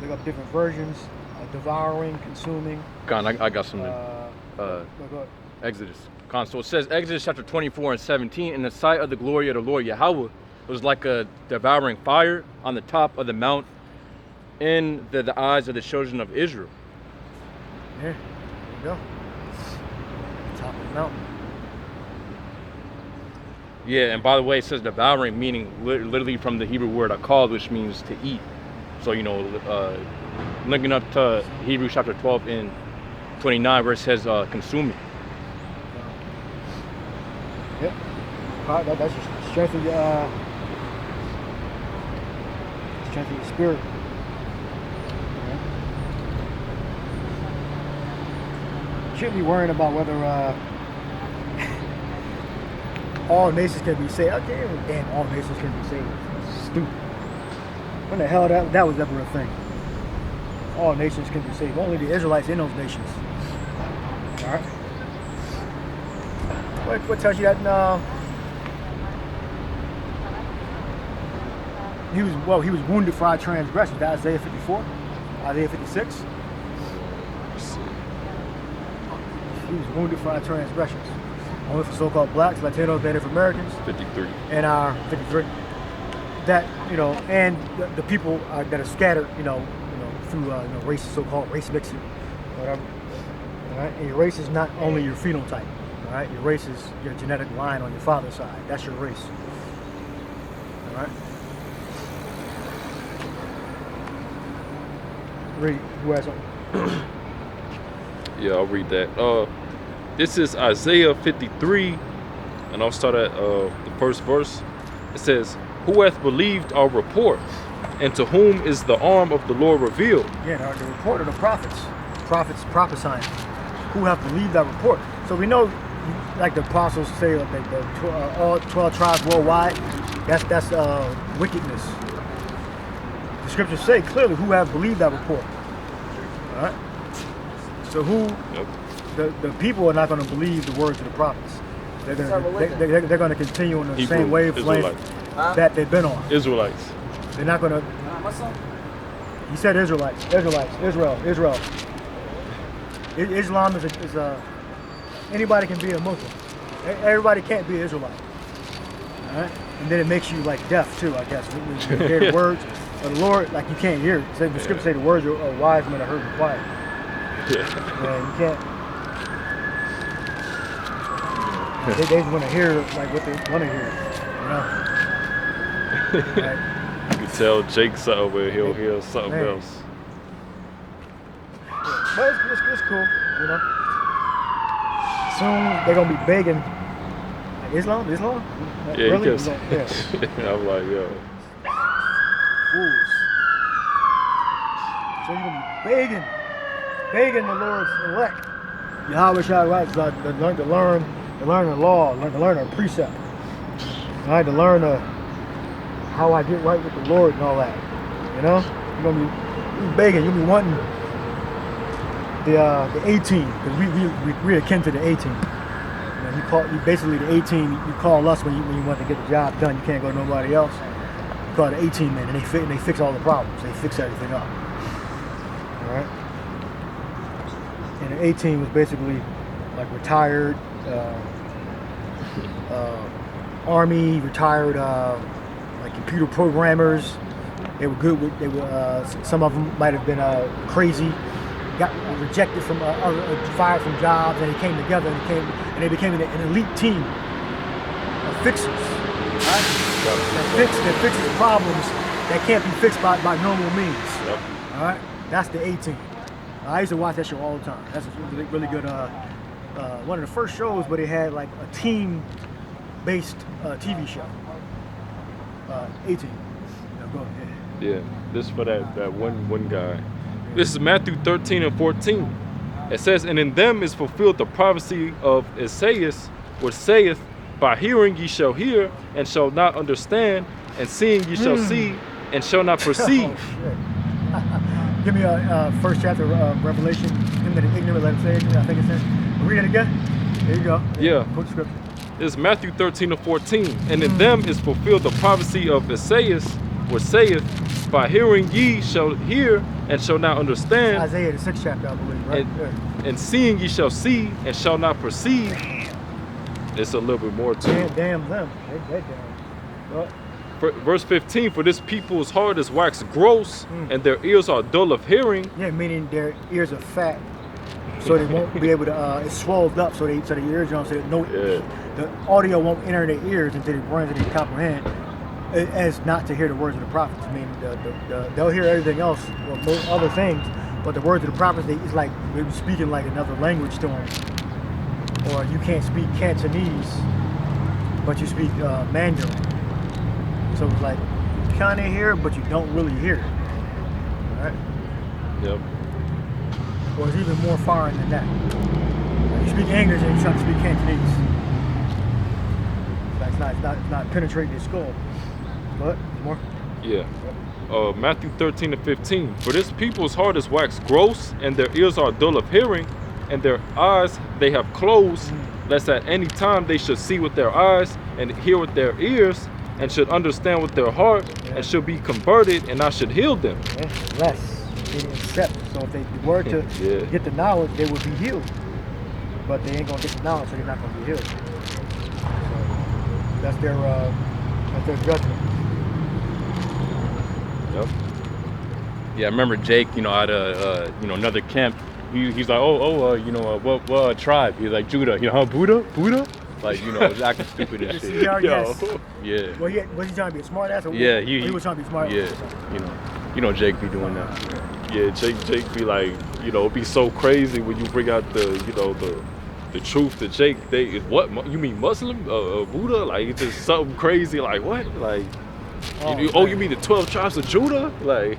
Look up different versions. Devouring, consuming. I got something. Exodus. So it says Exodus chapter 24 and 17. In the sight of the glory of the Lord Yahweh, it was like a devouring fire on the top of the mount in the eyes of the children of Israel. There you go. Top of the mountain. Yeah, and by the way, it says devouring, meaning literally from the Hebrew word akal, which means to eat. So, you know, linking up to Hebrews chapter 12 and 29, where it says consuming. Yep. That's just strength of your spirit. Yeah. Shouldn't be worrying about whether all nations can be saved. Okay, damn, all nations can be saved. Stupid. When the hell that was ever a thing? All nations can be saved. Only the Israelites in those nations. All right. What tells you that? He was wounded for our transgressions. That Isaiah 54, Isaiah 56. He was wounded for our transgressions. Only for so-called blacks, Latinos, Native Americans. 53. And our 53. That, you know, and the people that are scattered, you know, through race, so-called race mixing, whatever. All right. And your race is not only your phenotype. All right. Your race is your genetic line on your father's side. That's your race. All right. Read. Who has something? Yeah, I'll read that. This is Isaiah 53, and I'll start at the first verse. It says, "Who hath believed our report, and to whom is the arm of the Lord revealed?" Yeah, the report of the prophets prophesying. Who have believed that report? So we know, like the apostles say, all 12 tribes worldwide. That's wickedness. The scriptures say clearly who have believed that report. All right. So Yep. the people are not going to believe the words of the prophets. They're going to continue on the Hebrew, same wavelength Israelites. that they've been on. Israelites. They're not going to. He said Israelites, Israel. Islam is anybody can be a Muslim. Everybody can't be an Israelite. All right, and then it makes you like deaf too, I guess. When you hear the words of the Lord, like you can't hear it. The scripture say the words of wise men are heard and quiet. Yeah. Yeah, you can't. They just want to hear like what they want to hear, you know. Right? You can tell Jake something, but he'll hear something Man. else. But it's cool, you know. Soon they're gonna be begging. Like, Islam? Yeah, Really? he kept Yeah. I'm like, yo. Fools. So you're gonna be begging the Lord's elect. Yahweh Shai right, to learn the law, to learn a precept. All right, to learn how I get right with the Lord and all that. You know, you're gonna be begging. You'll be wanting the 18, because we're akin to the 18. You know, you basically the 18. You call us when you want to get the job done. You can't go to nobody else. You call the 18 men, and they fix all the problems. They fix everything up. All right. And the 18 was basically like retired army, retired like computer programmers. They were good with. Some of them might have been crazy. Got rejected from fired from jobs, and they came together and they became an elite team of fixers. Right? That fixes problems that can't be fixed by normal means. Yep. All right, that's the 18. I used to watch that show all the time. That's a really good. One of the first shows where they had like a team-based TV show. 18. Go ahead. Yeah, this for that one guy. This is Matthew 13 and 14. It says, "And in them is fulfilled the prophecy of Isaiah, which saith, By hearing ye shall hear, and shall not understand, and seeing ye shall see, and shall not perceive." Oh, shit. Give me a first chapter of Revelation. Him that is ignorant, let him say it. I think it says. Read it again. There you go. Yeah. Quote scripture. This is Matthew 13 and 14. "And in them is fulfilled the prophecy of Isaiah, which saith, By hearing ye shall hear, and shall not understand, Isaiah the 6th chapter, I believe, right? and seeing ye shall see, and shall not perceive." It's a little bit more to it. Damn them. They damn. Well, Verse 15, "For this people's heart is waxed gross, and their ears are dull of hearing." yeah, meaning their ears are fat so they won't be able to. It's swelled up, so the eardrum, so that the audio won't enter their ears into their brains and they comprehend, as not to hear the words of the prophets. I mean, they'll hear everything else, or other things, but the words of the prophets, it's like they're speaking like another language to them. Or you can't speak Cantonese, but you speak Mandarin. So it's like you kind of hear it, but you don't really hear it. Right? Yep. Or it's even more foreign than that. Like you speak English and you're trying to speak Cantonese. It's not penetrating your skull. But more. Yeah. Matthew 13-15. For this people's heart is waxed gross, and their ears are dull of hearing, and their eyes they have closed, lest at any time they should see with their eyes, and hear with their ears, and should understand with their heart, and should be converted, and I should heal them. Yeah, less being accepted. So if they were to get the knowledge, they would be healed. But they ain't gonna get the knowledge, so they're not gonna be healed. So that's their judgment. Yep. Yeah, I remember Jake, at another camp. He's like, what tribe? He's like, Judah. Buddha? Like, was acting stupid and shit. Yeah. Yeah. Well, was he trying to be a smart ass? Or Yeah, he was trying to be smart. Yeah, Jake be doing that. Yeah, Jake be like, it'd be so crazy when you bring out the truth to Jake. What you mean Muslim? Buddha? Like it's just something crazy. Like what? Like you mean the 12 tribes of Judah? Like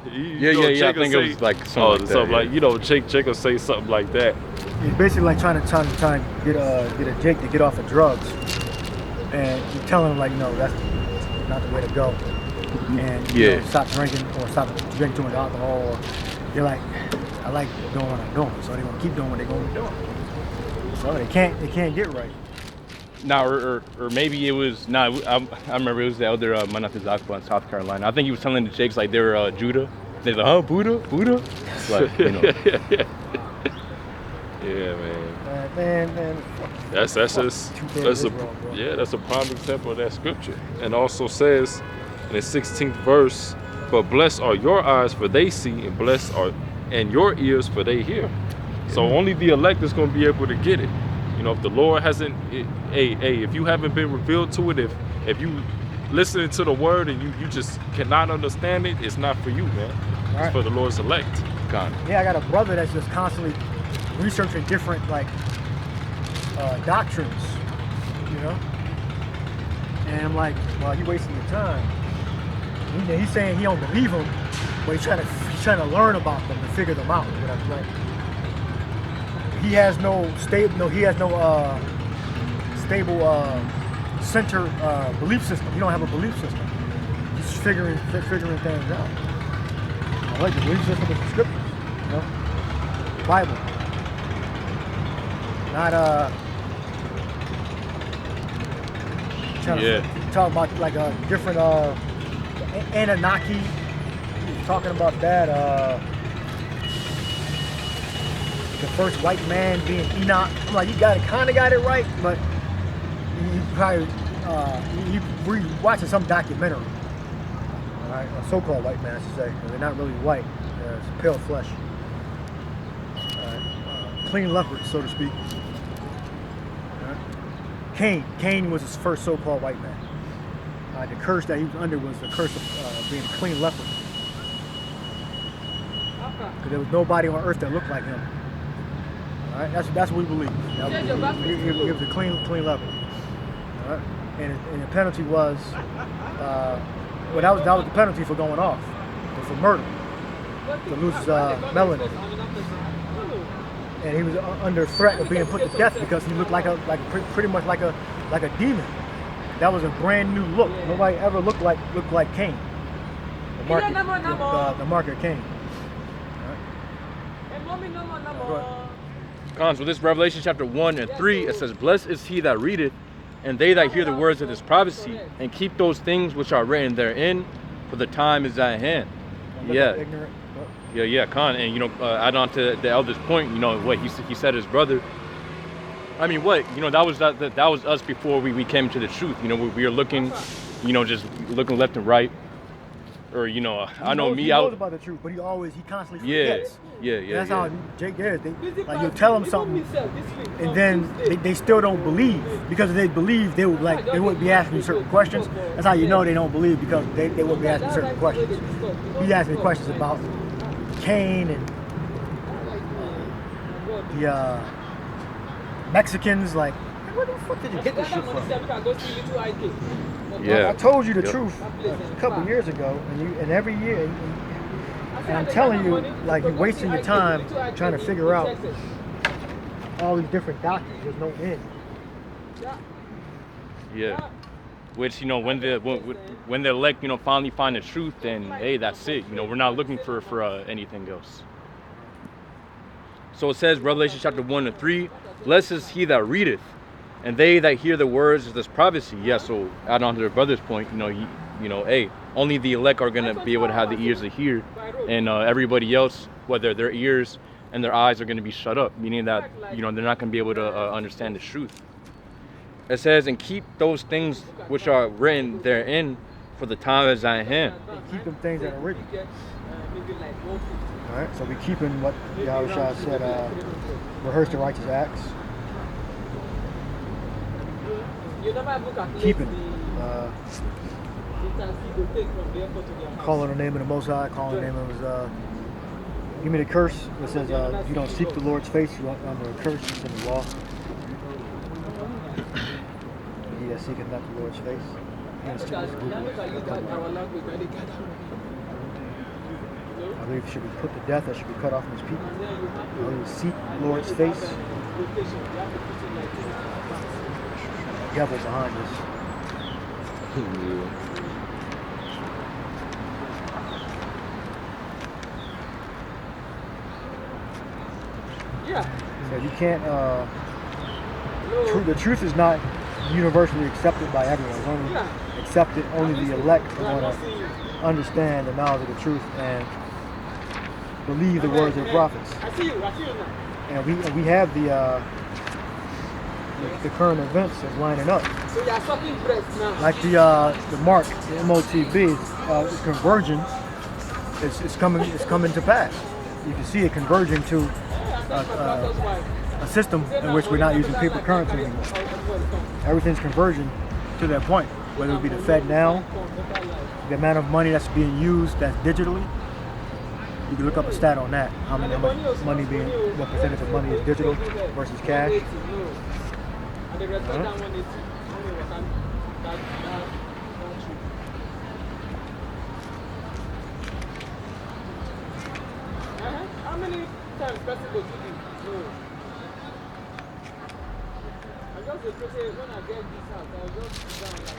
Yeah. I think it was like something like that. Jake will say something like that. He's basically like trying to get a Jake to get off of drugs, and you're telling him like, no, that's not the way to go. And stop drinking or stop drinking too much alcohol. Or you're like, I like doing what I'm doing, so they're gonna keep doing what they're gonna be doing. So they can't get right. Nah, or maybe it was I remember it was the elder Manatazakba in South Carolina. I think he was telling the Jakes like they were Judah. They're like, Buddha? Like, Yeah, man. Man. That's a prime example of that scripture. And also says in the 16th verse, but blessed are your eyes for they see, and your ears for they hear. So only the elect is going to be able to get it. If the Lord hasn't, if you haven't been revealed to it, if you listening to the word and you just cannot understand it, it's not for you, man. Right. It's for the Lord's elect. God. Yeah, I got a brother that's just constantly researching different doctrines, and I'm like, well, you wasting your time. He's saying he don't believe them, but he's trying to learn about them and figure them out. Right? He has no stable center belief system. He don't have a belief system. He's figuring things out. I like the belief system of the scriptures, the Bible. Not trying to talk about like a different Anunnaki. Talking about that. The first white man being Enoch. I'm like, you kind of got it right, but you probably you watching some documentary. All right, a so-called white man, I should say. They're not really white. It's pale flesh. Clean leopard, so to speak. Cain was his first so-called white man. The curse that he was under was the curse of being a clean leopard. Because there was nobody on earth that looked like him. All right, that's what we believe. He was a clean leopard. All right, and the penalty was, that was the penalty for going off, for murder, to lose his melanin. And he was under threat of being put to death because he looked pretty much like a demon. That was a brand new look. Nobody ever looked like Cain. The mark of Cain. Cons, with this Revelation chapter 1 and 3, it says, blessed is he that readeth, and they that hear the words of this prophecy, and keep those things which are written therein, for the time is at hand. Yeah, Con, and add on to the elder's point, what he said his brother. I mean, that was us before we came to the truth. We were looking, just looking left and right, or you know, He I know knows, me he out. knows about the truth, but he constantly Yeah, forgets. yeah, And yeah, that's yeah. how Jake is. Like you'll tell them something, and then they still don't believe, because if they believe, they wouldn't be asking you certain questions. That's how you know they don't believe, because they wouldn't be asking certain questions. He asked me questions about Cain and the Mexicans. Like, where the fuck did you get this shit from? Yeah. I told you the Yep. truth a couple years ago, and every year, and I'm telling you, like, you're wasting your time trying to figure out all these different doctrines. There's no end. Yeah. Which, you know, when the elect, you know, finally find the truth, then hey, that's it. You know, we're not looking for anything else. So it says, Revelation chapter 1-3, blessed is he that readeth, and they that hear the words of this prophecy. Yeah, so add on to their brother's point, you know, hey, only the elect are going to be able to have the ears to hear, and everybody else, whether their ears and their eyes are going to be shut up, meaning that, you know, they're not going to be able to understand the truth. It says, and keep those things which are written therein, for the time is at hand. Keep them things that are written. All right, so we're keeping what Yahushua said, rehearse the righteous acts. Keeping, calling the name of the Most High, calling the name of His, give me the curse. It says, if you don't seek the Lord's face, you're under a curse. It's in the law. He that seeketh not the Lord's face. I believe should be put to death, that should be cut off from his people. When you seek the Lord's face, the devil behind this. So you can't, the truth is not universally accepted by everyone. It's only accepted, only the elect are going to understand the knowledge of the truth and believe the words of the prophets. And we have the current events that's lining up. Like the mark, the MOTB, conversion is coming to pass. You can see it converging to a system in which we're not using paper currency anymore. Everything's converging to that point, whether it be the Fed now, the amount of money that's being used that's digitally. You can look up a stat on that. How much money what percentage of money is digital versus cash. How many times person go to the I just say when I get this house, I'll just sit down like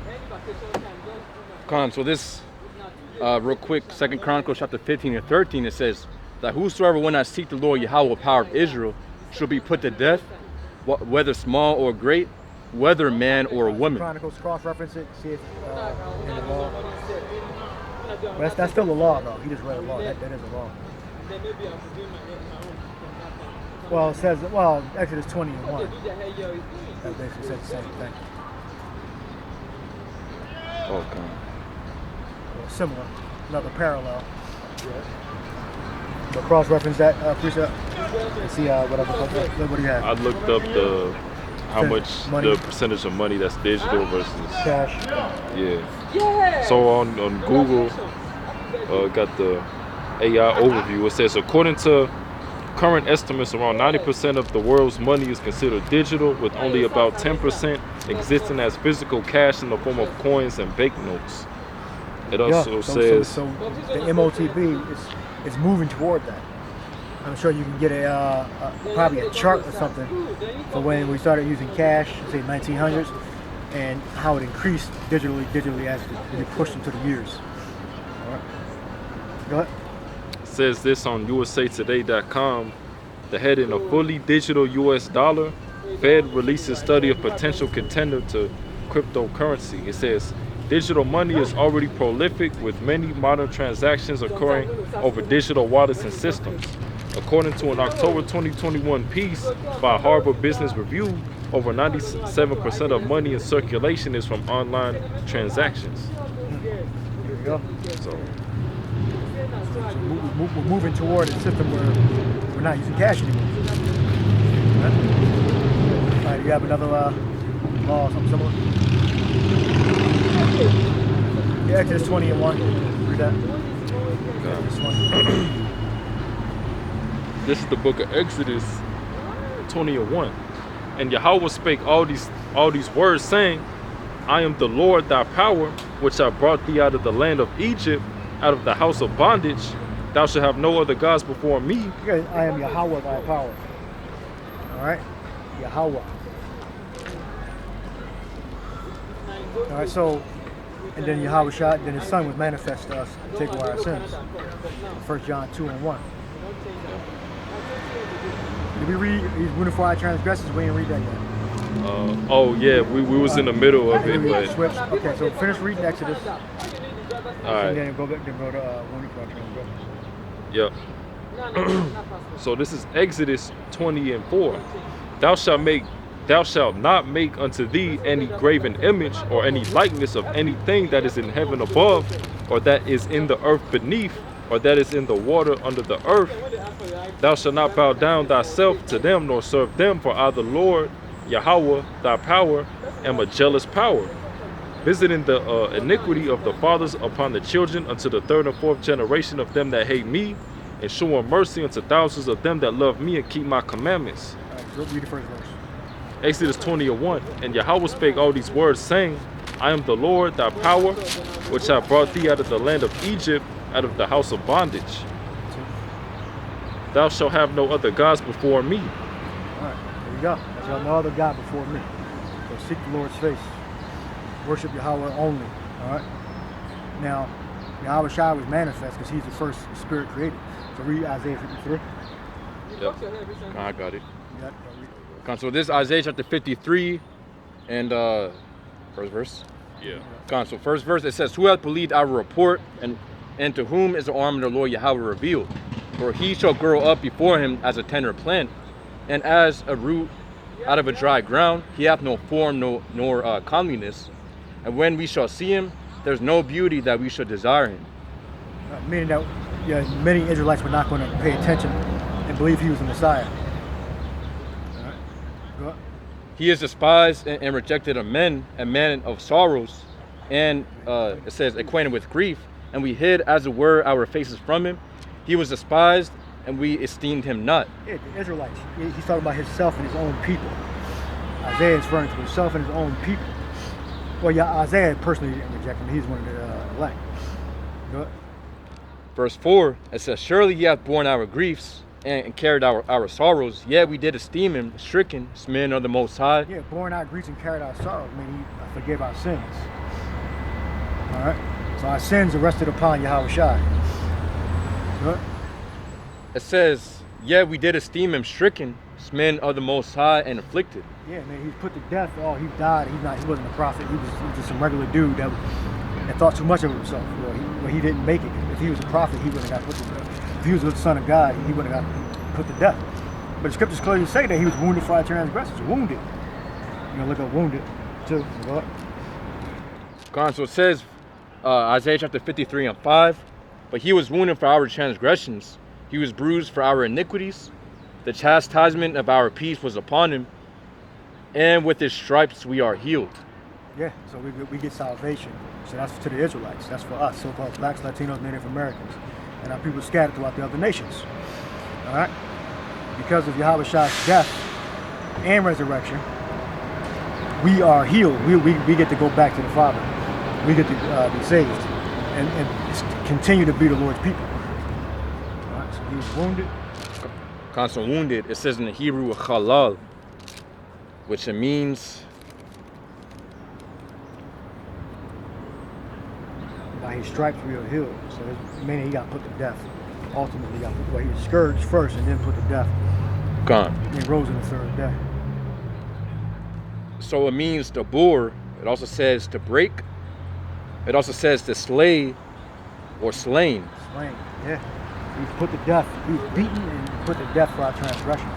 any vacation time, just do my Con, so this, real quick, 2 Chronicles chapter 15-13, it says that whosoever will not seek the Lord Yahweh with power of Israel shall be put to death, whether small or great, whether man or woman. Chronicles, cross-reference it, see if in the law. But that's still the law, though. He just read the law. That is the law. then maybe I'll be doing my own from that time. Well, it says, Exodus 20:1. That basically says the same thing. Okay. Well, similar, another parallel. But cross-reference that, precept. And see what do you have? I looked up how much money. the percentage of money that's digital versus Cash. yeah. So on Google, got the AI overview. It says according to current estimates, around 90% of the world's money is considered digital, with only about 10% existing as physical cash in the form of coins and banknotes. It also says so the MOTB is moving toward that. I'm sure you can get probably a chart or something for when we started using cash, say 1900s, and how it increased digitally as it pushed into the years. All right. Go ahead. says this on usatoday.com. The heading, a fully digital US dollar, Fed releases study of potential contender to cryptocurrency. It says digital money is already prolific, with many modern transactions occurring over digital wallets and systems. According to an October 2021 piece by Harvard Business Review, over 97% of money in circulation is from online transactions. go. So We're moving toward a system where we're not using cash anymore. All right, do you have another law or something similar? Yeah, Exodus 20:1. Read that. Exodus 20. this is the book of Exodus 20:1. And Yahweh spake all these words, saying, I am the Lord thy power, which I brought thee out of the land of Egypt, out of the house of bondage. Thou shalt have no other gods before me. Because I am Yahweh thy power. All right, Yahweh. All right, so, and then Yahweh shot, then his son was manifest to us to take away our sins. 1 John 2:1. Did we read, he's wounded for our transgressions? We didn't read that yet. Oh yeah, we was in the middle of it, but Switch. Okay, so finish reading Exodus, all and right, then go back, then go to wounded for our transgressions. yep. So this is Exodus 20:4. Thou shalt not make unto thee any graven image or any likeness of anything that is in heaven above, or that is in the earth beneath, or that is in the water under the earth. Thou shalt not bow down thyself to them, nor serve them, for I the Lord Yahweh thy power am a jealous power, visiting the iniquity of the fathers upon the children unto the third and fourth generation of them that hate me, and showing mercy unto thousands of them that love me and keep my commandments. All right, so read the first verse. Exodus 20:1. And Yahweh spake all these words, saying, I am the Lord thy power, which I brought thee out of the land of Egypt, out of the house of bondage. Thou shalt have no other gods before me. All right, there you go. There shall no other God before me. So seek the Lord's face. Worship Yahweh only. All right. Now, Yahweh Shai was manifest because he's the first spirit created. So read Isaiah 53. Yep. I got it. Yeah, So this is Isaiah chapter 53 and first verse. Yeah. So first verse, it says, who hath believed our report, and to whom is the arm of the Lord Yahweh revealed? For he shall grow up before him as a tender plant, and as a root out of a dry ground. He hath no form nor comeliness. And when we shall see him, there's no beauty that we should desire him. meaning that many Israelites were not going to pay attention and believe he was the Messiah. All right. Go on. He is despised and rejected of men, a man of sorrows, and it says acquainted with grief. And we hid, as it were, our faces from him. He was despised, and we esteemed him not. Yeah, the Israelites. He's talking about himself and his own people. Isaiah is referring to himself and his own people. Well, yeah, Isaiah personally didn't reject him. He's one of the elect. Go ahead. Verse 4, it says, surely he hath borne our griefs and carried our sorrows. Yet we did esteem him stricken, smitten of the Most High. Yeah, borne our griefs and carried our sorrows. I mean, he forgave our sins. All right. So our sins are rested upon Yahweh Shai. Go ahead. It says, yet we did esteem him stricken, smitten of the Most High, and afflicted. Yeah, man, he's put to death. Oh, he died. He wasn't a prophet. He was just some regular dude that thought too much of himself. Well, he didn't make it. If he was a prophet, he wouldn't have got put to death. If he was the son of God, he wouldn't have got put to death. But the scriptures clearly say that he was wounded for our transgressions. Wounded. You know, look up wounded too. Go ahead. So it says, Isaiah chapter 53 and 5, but he was wounded for our transgressions. He was bruised for our iniquities. The chastisement of our peace was upon him, and with his stripes we are healed. Yeah, so we get salvation. So that's to the Israelites. That's for us, so-called blacks, Latinos, Native Americans, and our people scattered throughout the other nations. All right? Because of Yahweh Shai's death and resurrection, we are healed. We get to go back to the Father. We get to be saved and continue to be the Lord's people. All right, so he was wounded. So wounded, it says in the Hebrew, halal, which it means by his stripes we are healed. So meaning he got put to death. Ultimately, he was scourged first and then put to death. gone. And he rose on the third day. So it means to bore. It also says to break. It also says to slay or slain. Slain, yeah. He was put to death. He was beaten and put to death for our transgressions.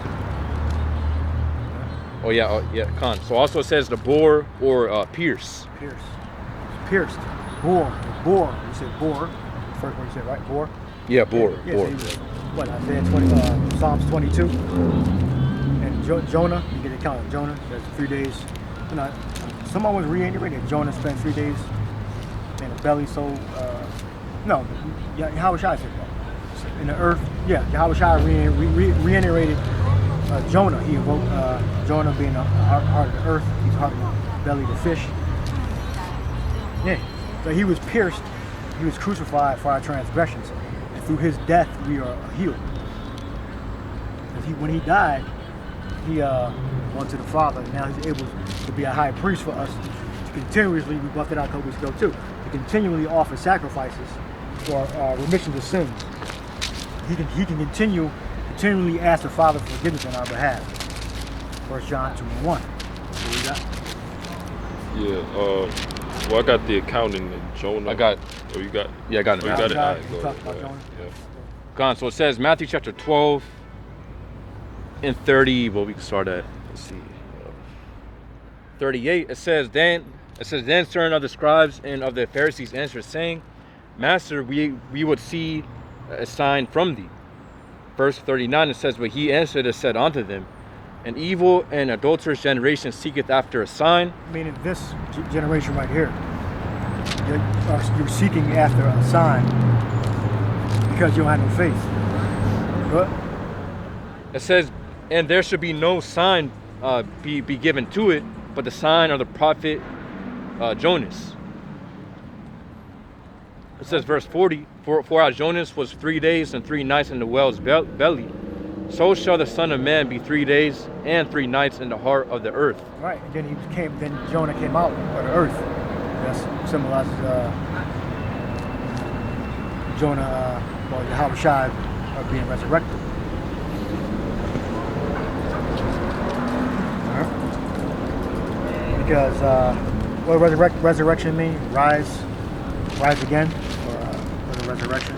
Oh yeah, Khan. So also it says to bore or pierce. Pierced. He was pierced. Bor. You said Bor. First one you said, right? Bor. Yeah, Bor. Yeah, Bor. so he was, what, Isaiah 20, Psalms 22. And Jonah, you get the count of Jonah. There's 3 days. You know, someone was reiterating that Jonah spent 3 days in the belly. So, no, Yahweh Shai said that. In the earth, yeah, Yahweh Shai reiterated Jonah. He evoked Jonah being the heart of the earth. He's the heart of the belly of the fish. Yeah, so he was pierced. He was crucified for our transgressions. And through his death, we are healed. Because when he died, he went to the Father. Now he's able to be a high priest for us to continuously, we buffed it out a couple weeks ago too, to continually offer sacrifices for remission of sins. He can continually ask the Father for forgiveness on our behalf. 1 John 2:1. What we got? Yeah, well, I got the account in Jonah. I got. Oh, you got? Yeah, I got it. Oh, you got it? All right, You go talked ahead, about go ahead. Jonah? Yeah. Gone. So it says Matthew chapter 12 and 30. Well, we can start at, let's see, 38. It says then certain of the scribes and of the Pharisees answered, saying, Master, we would see a sign from thee. Verse 39, it says, but he answered and said unto them, an evil and adulterous generation seeketh after a sign. Meaning this generation right here. You're seeking after a sign because you don't have no faith. What? It says, and there should be no sign be given to it, but the sign of the prophet Jonas. It says, verse 40, for as Jonas was 3 days and 3 nights in the whale's belly, so shall the Son of Man be 3 days and 3 nights in the heart of the earth. Right, and then Jonah came out of the earth. That symbolizes Jonah, well, Yahweh Shai being resurrected. Because what does resurrection mean? Rise again, or the resurrection?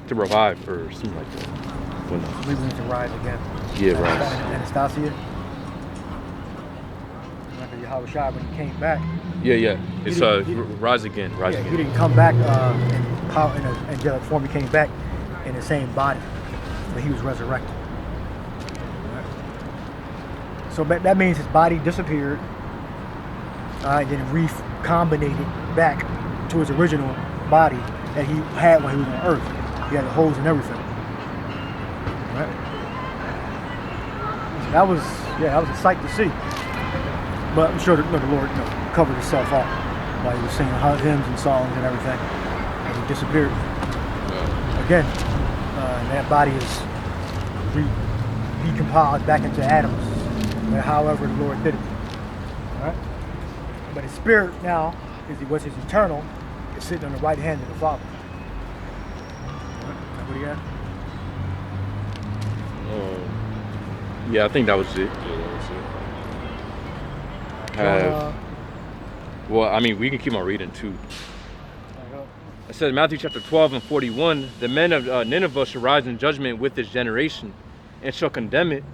To revive or something like that. I believe we need to rise again. Yeah, rise. Anastasia. Remember Yahweh Shai when he came back. Yeah. It's rise again. He didn't come back in power in an angelic form. He came back in the same body, but he was resurrected. Right? So that means his body disappeared, and then recombinated back to his original body that he had when he was on Earth. He had the holes and everything. Right? So that was a sight to see. But I'm sure the Lord covered himself up while he was singing hymns and songs and everything, and he disappeared. Again, and that body is recompiled back into atoms, however the Lord did it. All right? But his spirit now, which is eternal, is sitting on the right hand of the Father. All right? What do you got? Yeah, I think that was it. Yeah, that was it. Well, I mean, we can keep on reading too. It says Matthew chapter 12 and 41, the men of Nineveh shall rise in judgment with this generation and shall condemn it,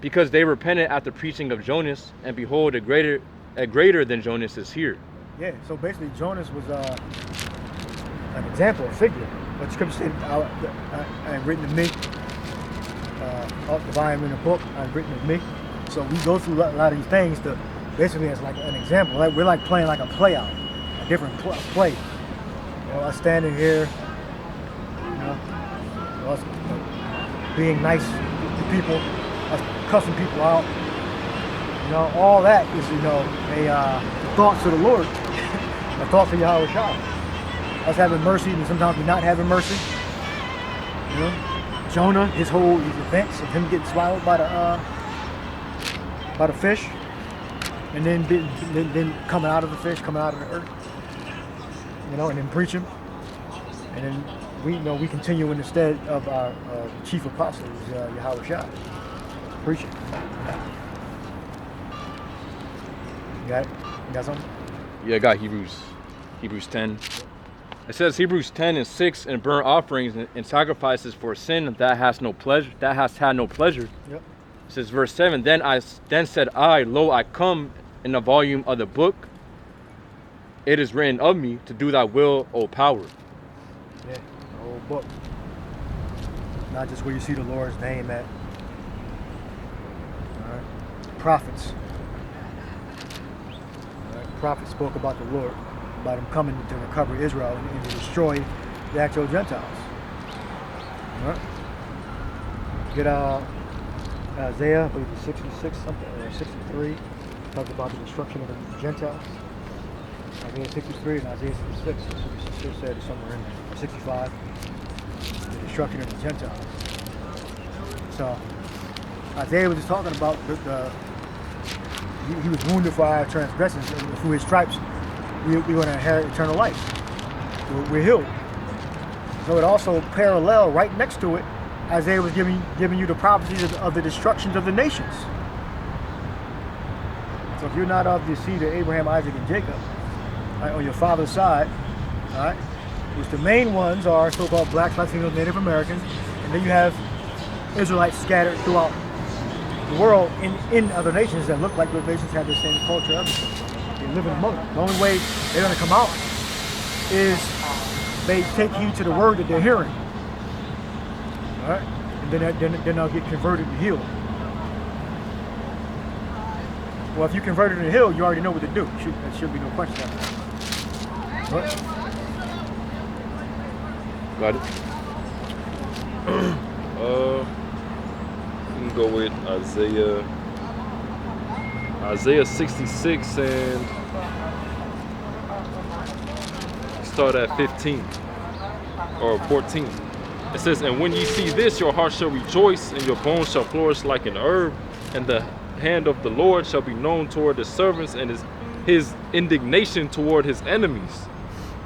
because they repented at the preaching of Jonas, and behold, a greater than Jonas is here. Yeah, so basically Jonas was an example, a figure. But scripture said, I have written of me, if I am in a book, I have written of me. So we go through a lot of these things to basically as like an example. Like we're like playing like a play out, a different play. You know, us standing here, us being nice to people, us cussing people out. All that is, a thoughts of the Lord, the thoughts of Yahweh Shai. Us having mercy and sometimes we not having mercy. Jonah, his events of him getting swallowed by the fish, and then coming out of the fish, coming out of the earth, and then preaching, and then we continue in the stead of our chief apostle, Yahweh Shai, preaching. You got it? You got something? Yeah, I got Hebrews 10. It says Hebrews 10 and 6, and burnt offerings and sacrifices for sin that has had no pleasure. Yep. It says verse 7, then said I, lo, I come in the volume of the book. it is written of me to do thy will, O power. Yeah, the whole book. Not just where you see the Lord's name at. All right. Prophets. All right. Prophets spoke about the Lord, about him coming to recover Israel and to destroy the actual Gentiles. All right. Get Isaiah, I believe it's 66 something or 63. Talks about the destruction of the Gentiles. Isaiah 63 and Isaiah 66. Still said it somewhere in there. 65. The destruction of the Gentiles. So Isaiah was just talking about he was wounded for our transgressions, and through his stripes we're going to inherit eternal life. We're healed. So it also parallel right next to it. Isaiah was giving you the prophecies of the destructions of the nations. So if you're not of the seed of Abraham, Isaac, and Jacob, right, on your father's side, all right, which the main ones are so-called blacks, Latinos, Native Americans, and then you have Israelites scattered throughout the world in other nations that look like those nations have the same culture, everything. They live in among them. The only way they're going to come out is they take heed to the word that they're hearing. All right? And then they'll get converted and healed. Well, if you converted and healed, you already know what to do. There should be no question after that. What? Got it. We can go with Isaiah 66 and start at 15 or 14. It says, and when ye see this, your heart shall rejoice, and your bones shall flourish like an herb, and the hand of the Lord shall be known toward his servants, and his indignation toward his enemies.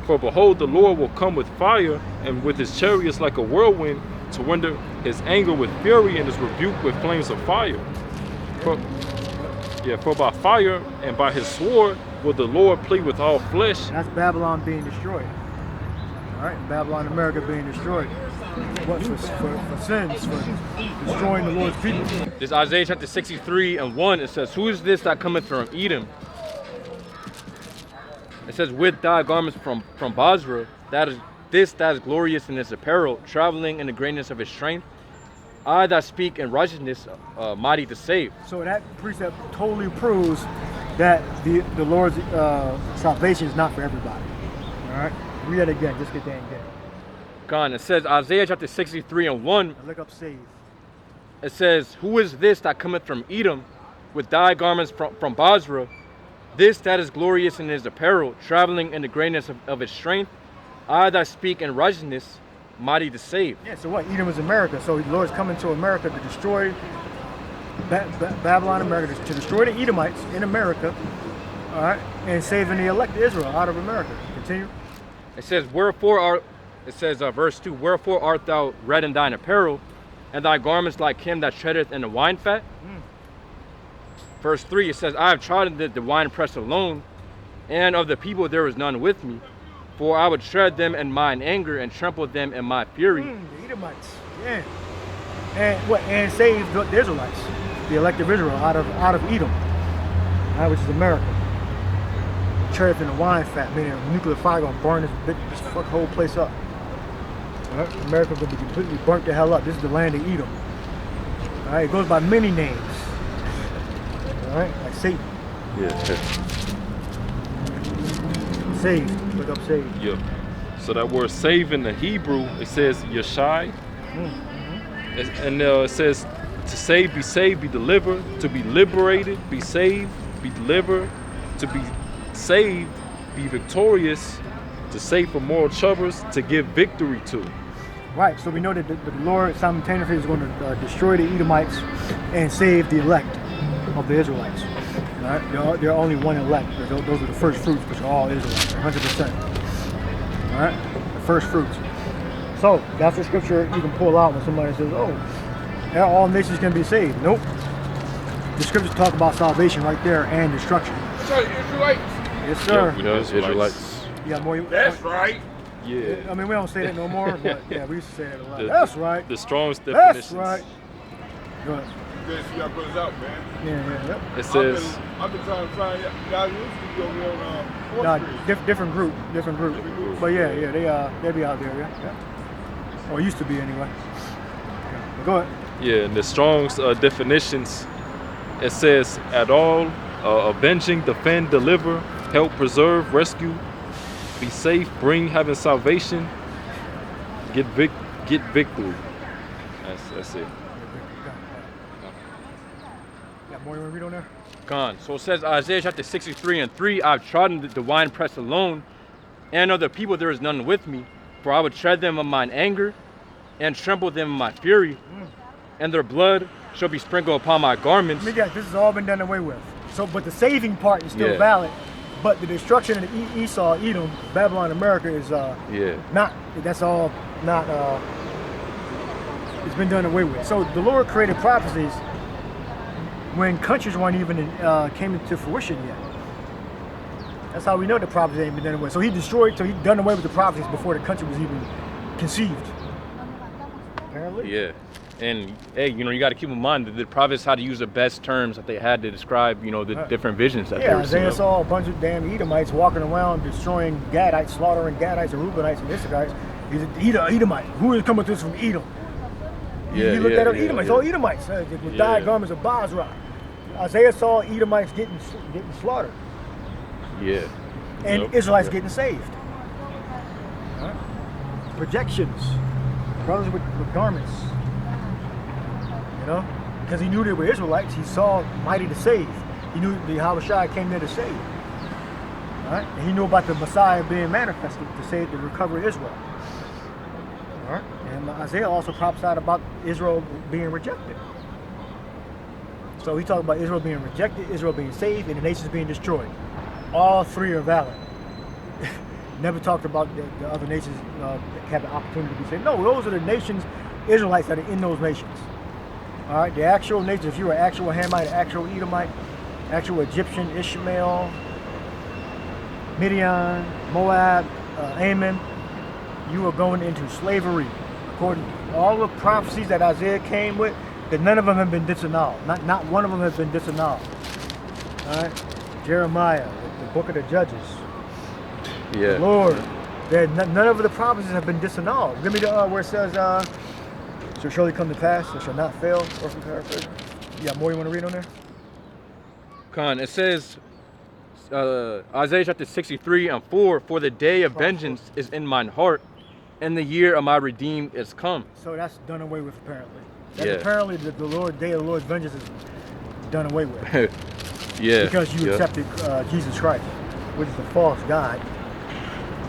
For behold, the Lord will come with fire, and with his chariots like a whirlwind, to render his anger with fury, and his rebuke with flames of fire. For by fire and by his sword will the Lord plead with all flesh. And that's Babylon being destroyed. All right, Babylon, America being destroyed. What, for sins, for destroying the Lord's people. This Isaiah chapter 63 and 1, it says, who is this that cometh from Edom? It says, with thy garments from Basra, that is glorious in his apparel, traveling in the greatness of his strength. I that speak in righteousness, mighty to save. So that precept totally proves that the Lord's salvation is not for everybody. All right, read that again. Just get that and get it. It says Isaiah chapter 63 and 1. Now look up save. It says, who is this that cometh from Edom, with thy garments from Basra? This that is glorious in his apparel, traveling in the greatness of his strength. I that speak in righteousness, mighty to save. Yeah, so what? Edom is America. So the Lord's coming to America to destroy Babylon, America, to destroy the Edomites in America, all right, and saving the elect Israel out of America. Continue. It says, verse 2, wherefore art thou red in thine apparel, and thy garments like him that treadeth in the wine fat? Verse 3, it says, I have trodden the wine press alone, and of the people there was none with me. For I would shred them in mine anger and trample them in my fury. The Edomites, yeah. And save the Israelites, the elect of Israel, out of Edom, which is America. Treadeth in the wine fat, meaning nuclear fire gonna burn this whole place up. Right? America gonna be completely burnt the hell up. This is the land of Edom. All right, it goes by many names. All right, like Satan. Yeah. Saved. Look up saved. Yeah. So that word save in the Hebrew, it says yashai. And it says to save, be delivered, to be liberated, be saved, be delivered, to be saved, be victorious, to save from moral troubles, to give victory to. Right, so we know that the Lord simultaneously is going to destroy the Edomites and save the elect of the Israelites. Right? There are only one elect. Those are the first fruits, which are all Israelites, 100%. All right, the first fruits. So that's the scripture you can pull out when somebody says, "Oh, all nations can be saved." Nope. The scriptures talk about salvation right there and destruction. That's right, Israelites. Yes, sir. Yeah, Israelites. You got more? That's right. Yeah. I mean, we don't say that no more, but yeah, we used to say that a lot. That's right. The Strong's definitions. That's right. Go ahead. Good to see y'all brothers out, man. Yeah. Yep. It says, I've been trying to find y'all used to be over here on Nah, 4th Street. different group. But yeah, they be out there, yeah. Or used to be anyway. Yeah. But go ahead. yeah, in the Strong's definitions, it says, at all, avenging, defend, deliver, help, preserve, rescue, be safe, bring, having salvation, get victory. That's it. Got more you want to read on there? Gone. So it says Isaiah chapter 63 and 3, I've trodden the winepress alone, and of the people there is none with me, for I would tread them in mine anger, and trample them in my fury, and their blood shall be sprinkled upon my garments. Let me guess, this has all been done away with. So, but the saving part is still Yeah. valid. But the destruction of Esau, Edom, Babylon, America is not. That's all not. It's been done away with. So the Lord created prophecies when countries weren't even came into fruition yet. That's how we know the prophecies ain't been done away. So he done away with the prophecies before the country was even conceived. Apparently. Yeah. And hey, you got to keep in mind that the prophets had to use the best terms that they had to describe, the different visions that they Yeah, were seeing. Isaiah saw a bunch of damn Edomites walking around destroying Gadites, slaughtering Gadites and Reubenites and Issacharites. He's an Edomite. Who is coming to us from Edom? He looked at Edomites, all Edomites with dyed garments of Basra. Isaiah saw Edomites getting slaughtered. Yeah. And Israelites getting saved. Right? Projections. Brothers with garments. Because he knew they were Israelites. He saw mighty to save. He knew the Yahushua came there to save. All right? And he knew about the Messiah being manifested to save, to recover Israel. All right? And Isaiah also prophesied about Israel being rejected. So he talked about Israel being rejected, Israel being saved, and the nations being destroyed. All three are valid. Never talked about the other nations that have the opportunity to be saved. No, those are the nations, Israelites that are in those nations. All right, the actual nations, if you were an actual Hamite, actual Edomite, actual Egyptian, Ishmael, Midian, Moab, Ammon, you are going into slavery. According to all the prophecies that Isaiah came with, that none of them have been disannulled. Not one of them has been disannulled. All right, Jeremiah, the book of the Judges. Yeah. Lord, none of the prophecies have been disannulled. Give me the where it says, shall surely come to pass, it shall not fail. Or from paraphrasing. You got more you want to read on there? Khan, it says, Isaiah chapter 63 and 4, for the day of vengeance is in mine heart, and the year of my redeemed is come. So that's done away with apparently. That's Yeah. apparently the day of the Lord's vengeance is done away with. Yeah. Because you accepted Jesus Christ, which is a false God.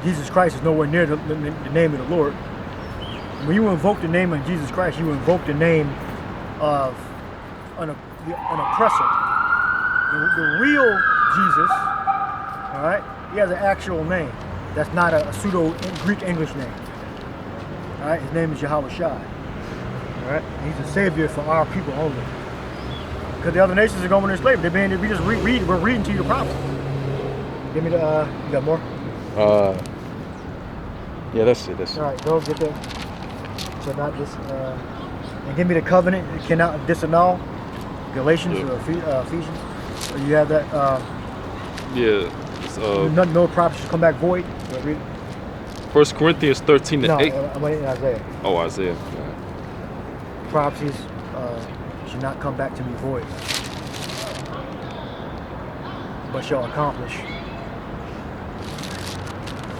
Jesus Christ is nowhere near the name of the Lord. When you invoke the name of Jesus Christ, you invoke the name of an oppressor. The real Jesus, all right, he has an actual name. That's not a pseudo Greek English name. All right, his name is Yahushua. All right, he's a savior for our people only. Because the other nations are going into slavery. We're reading to you the prophets. Give me the, you got more? Yeah, that's it. All right, go get that. Shall not and give me the covenant. It cannot disannul. Galatians or Ephesians. So you have that. It's, no prophet should come back void. Read it. 1 Corinthians 13 and 8. I'm in Isaiah. Oh, Isaiah. Prophecies should not come back to me void, but shall accomplish.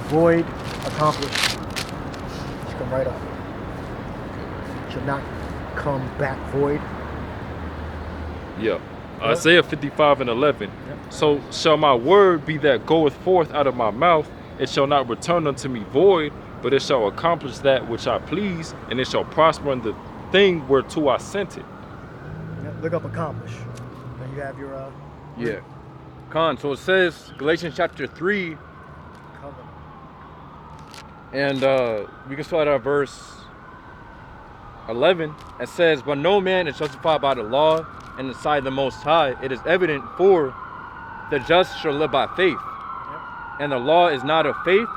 Void, accomplish. Just come right up. Should not come back void. Yeah. Isaiah 55 and 11. Yep. So shall my word be that goeth forth out of my mouth, it shall not return unto me void, but it shall accomplish that which I please, and it shall prosper in the thing whereto I sent it. Yep. Look up accomplish. Then you have your Yeah. Khan, so it says, Galatians chapter 3, covenant. and we can start at verse 11. It says, but no man is justified by the law in the sight of the Most High. It is evident, for the just shall live by faith. Yep. And the law is not of faith,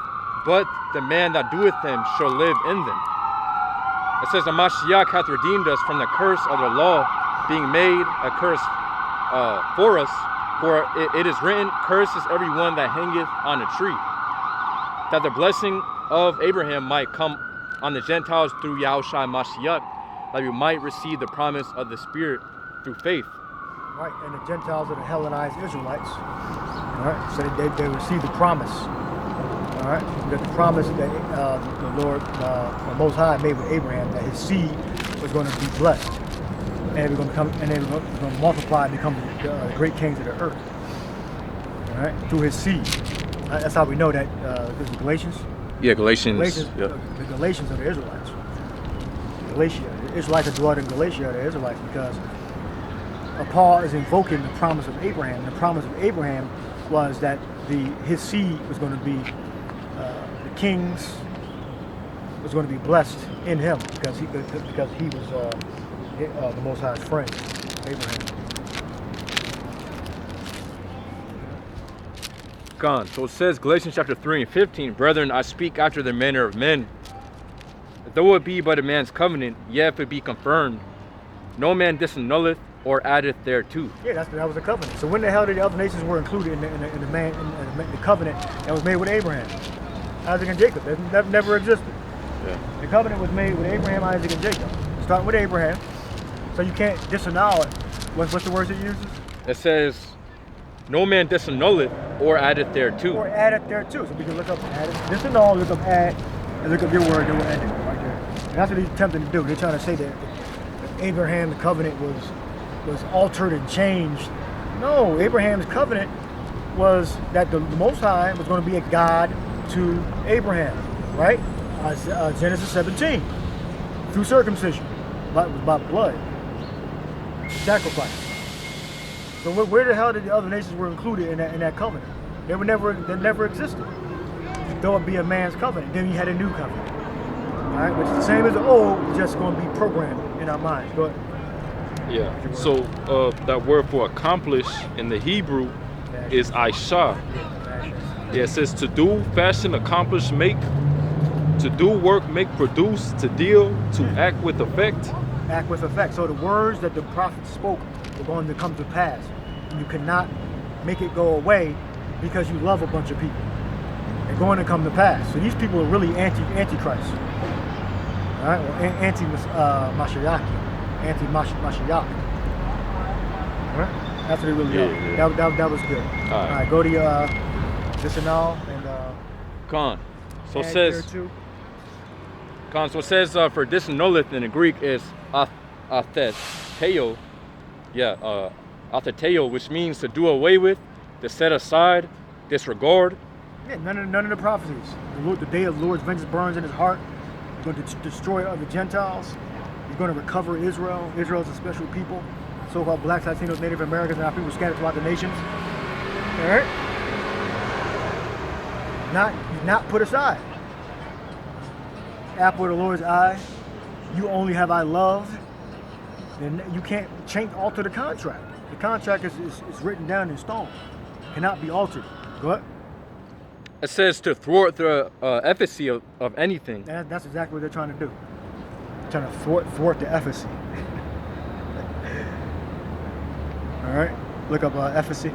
but the man that doeth them shall live in them. It says, the Mashiach hath redeemed us from the curse of the law, being made a curse for us, for it is written, curses everyone that hangeth on a tree, that the blessing of Abraham might come on the Gentiles through Yahushua Mashiach, that we might receive the promise of the Spirit through faith. Right, and the Gentiles are the Hellenized Israelites. All right, so they received the promise. All right, that the promise that the Lord, the Most High, made with Abraham, that his seed was going to be blessed, and they were going to come, and they were going to multiply and become the great kings of the earth. All right, through his seed. That's how we know that. This is Galatians. Yeah, Galatians. The Galatians are the Israelites. Galatia, the Israelites that dwelt in Galatia are the Israelites because Paul is invoking the promise of Abraham. The promise of Abraham was that his seed was going to be the kings was going to be blessed in him because he was the Most High's friend, Abraham. Gone. So it says, Galatians chapter 3 and 15, brethren, I speak after the manner of men. Though it be but a man's covenant, yet if it be confirmed, no man disannulleth or addeth thereto. Yeah, that was a covenant. So when the hell did the other nations were included in the covenant that was made with Abraham, Isaac, and Jacob? That never existed. Yeah. The covenant was made with Abraham, Isaac, and Jacob. Starting with Abraham, so you can't disannul it. What's the words it uses? It says, no man disannulleth or addeth thereto. Or added thereto. So we can look up added. Disannul, look up add, and look up your word that will end it right there. And that's what he's attempting to do. They're trying to say that Abraham, the covenant was altered and changed. No, Abraham's covenant was that the Most High was going to be a God to Abraham, right? Genesis 17, through circumcision, by blood, sacrifice. So where the hell did the other nations were included in that covenant? They never existed. Though it be a man's covenant, then you had a new covenant, all right? Which is the same as the old, just going to be programmed in our minds. Go ahead. Yeah. So that word for accomplish in the Hebrew is Aisha. Yeah, it says to do, fashion, accomplish, make, to do, work, make, produce, to deal, to act with effect. Act with effect. So the words that the prophet spoke are going to come to pass. And you cannot make it go away because you love a bunch of people. They're going to come to pass. So these people are really antichrist. All right, or anti-Mashiach. Anti-Mashiach. All right? That's what they really are. Yeah. That was good. All right. Go to disannul and Con. So it add says, thereto. Con. So it says for disannulleth in the Greek is atheteo. Yeah, atheteo, which means to do away with, to set aside, disregard. Yeah, none of the prophecies. The day of the Lord's vengeance burns in his heart. He's going to destroy other Gentiles. He's going to recover Israel. Israel is a special people. So-called blacks, Latinos, Native Americans, and our people scattered throughout the nations. All right? Not put aside. Apple of the Lord's eye. You only have I loved. Then you can't alter the contract. The contract is written down in stone. It cannot be altered. Go ahead. It says to thwart the efficacy of anything. That's exactly what they're trying to do. They're trying to thwart the efficacy. All right, look up efficacy.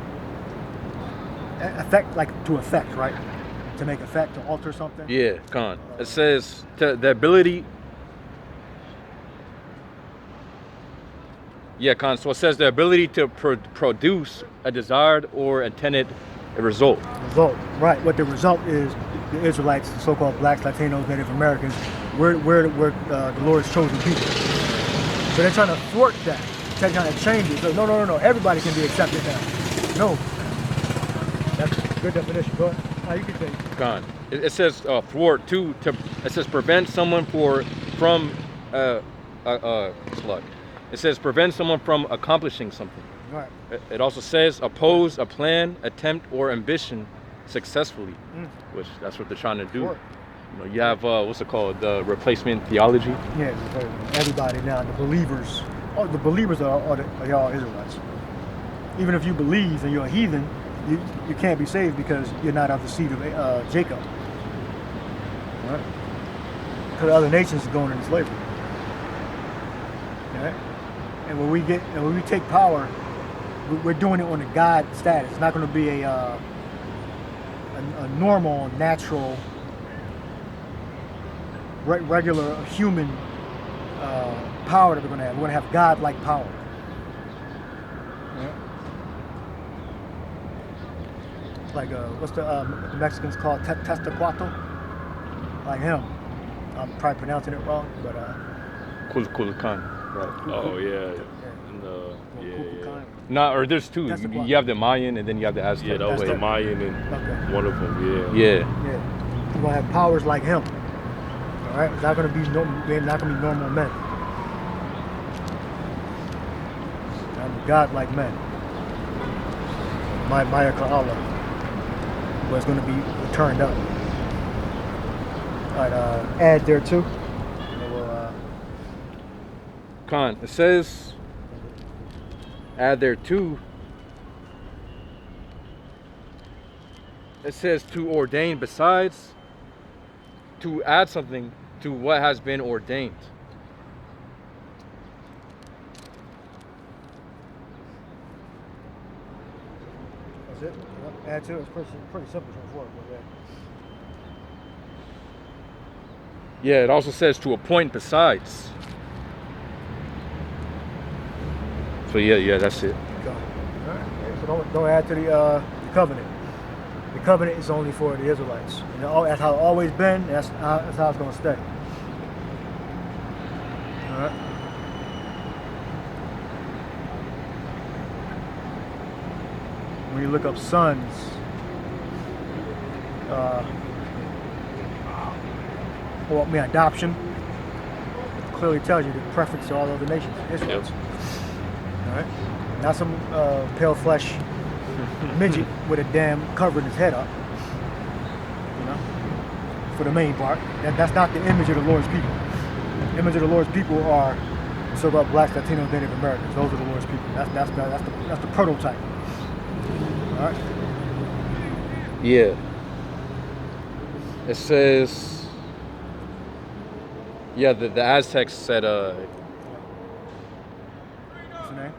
Effect, like to effect, right? To make effect, to alter something. Yeah, Con. It says the ability. Yeah, Con. So it says the ability to produce a desired or intended result. Result, right? What the result is, the Israelites, the so-called blacks, Latinos, Native Americans, we're the Lord's chosen people. So they're trying to thwart that. They're trying to change it. So no. Everybody can be accepted now. No. That's a good definition. Go ahead. Now you can take it. Con. It says thwart to. It says prevent someone from slug. It says prevent someone from accomplishing something. Right. It also says oppose a plan, attempt, or ambition successfully, which that's what they're trying to do. Sure. You know, you have what's it called, the replacement theology. Yeah, everybody now, the believers. Oh, the believers are y'all Israelites. Even if you believe and you're a heathen, you can't be saved because you're not of the seed of Jacob. All right? Because other nations are going into slavery. All right? And when we take power, we're doing it on a God status. It's not going to be a normal, natural, regular human power that we're going to have. We're going to have God-like power. Yeah. Like what's the Mexicans call testacuato? Like him. I'm probably pronouncing it wrong, but Kulkulkan. Right. Oh yeah. yeah. And Kukulkan. No, or there's two. Testacuatlo. You have the Mayan and then you have the Aztec. yeah, that was the Aztec. Mayan and Okay. one of them. Yeah. Yeah. Yeah, we're gonna have powers like him. All right, it's not gonna be they're not gonna be normal men. God like men. Maya Ka'ala, but it's gonna be turned up. All right, add there too. And we'll, Khan, it says add there too. It says to ordain besides, to add something to what has been ordained. that's it. Yep. Add to it. It's pretty simple, straightforward. But Yeah, it also says to appoint besides. So yeah, that's it. go. All right. Yeah, so don't add to the covenant. The covenant is only for the Israelites. And that's how it's always been. That's how it's going to stay. All right. When you look up sons, adoption, it clearly tells you the preference to all other nations, Israelites. All right. Not some pale flesh midget with a damn covering his head up. You know, for the main part. That's not the image of the Lord's people. The image of the Lord's people are so-called blacks, Latinos, Native Americans. Those are the Lord's people. That's the prototype. All right. Yeah. It says, yeah, the Aztecs said, What's the name?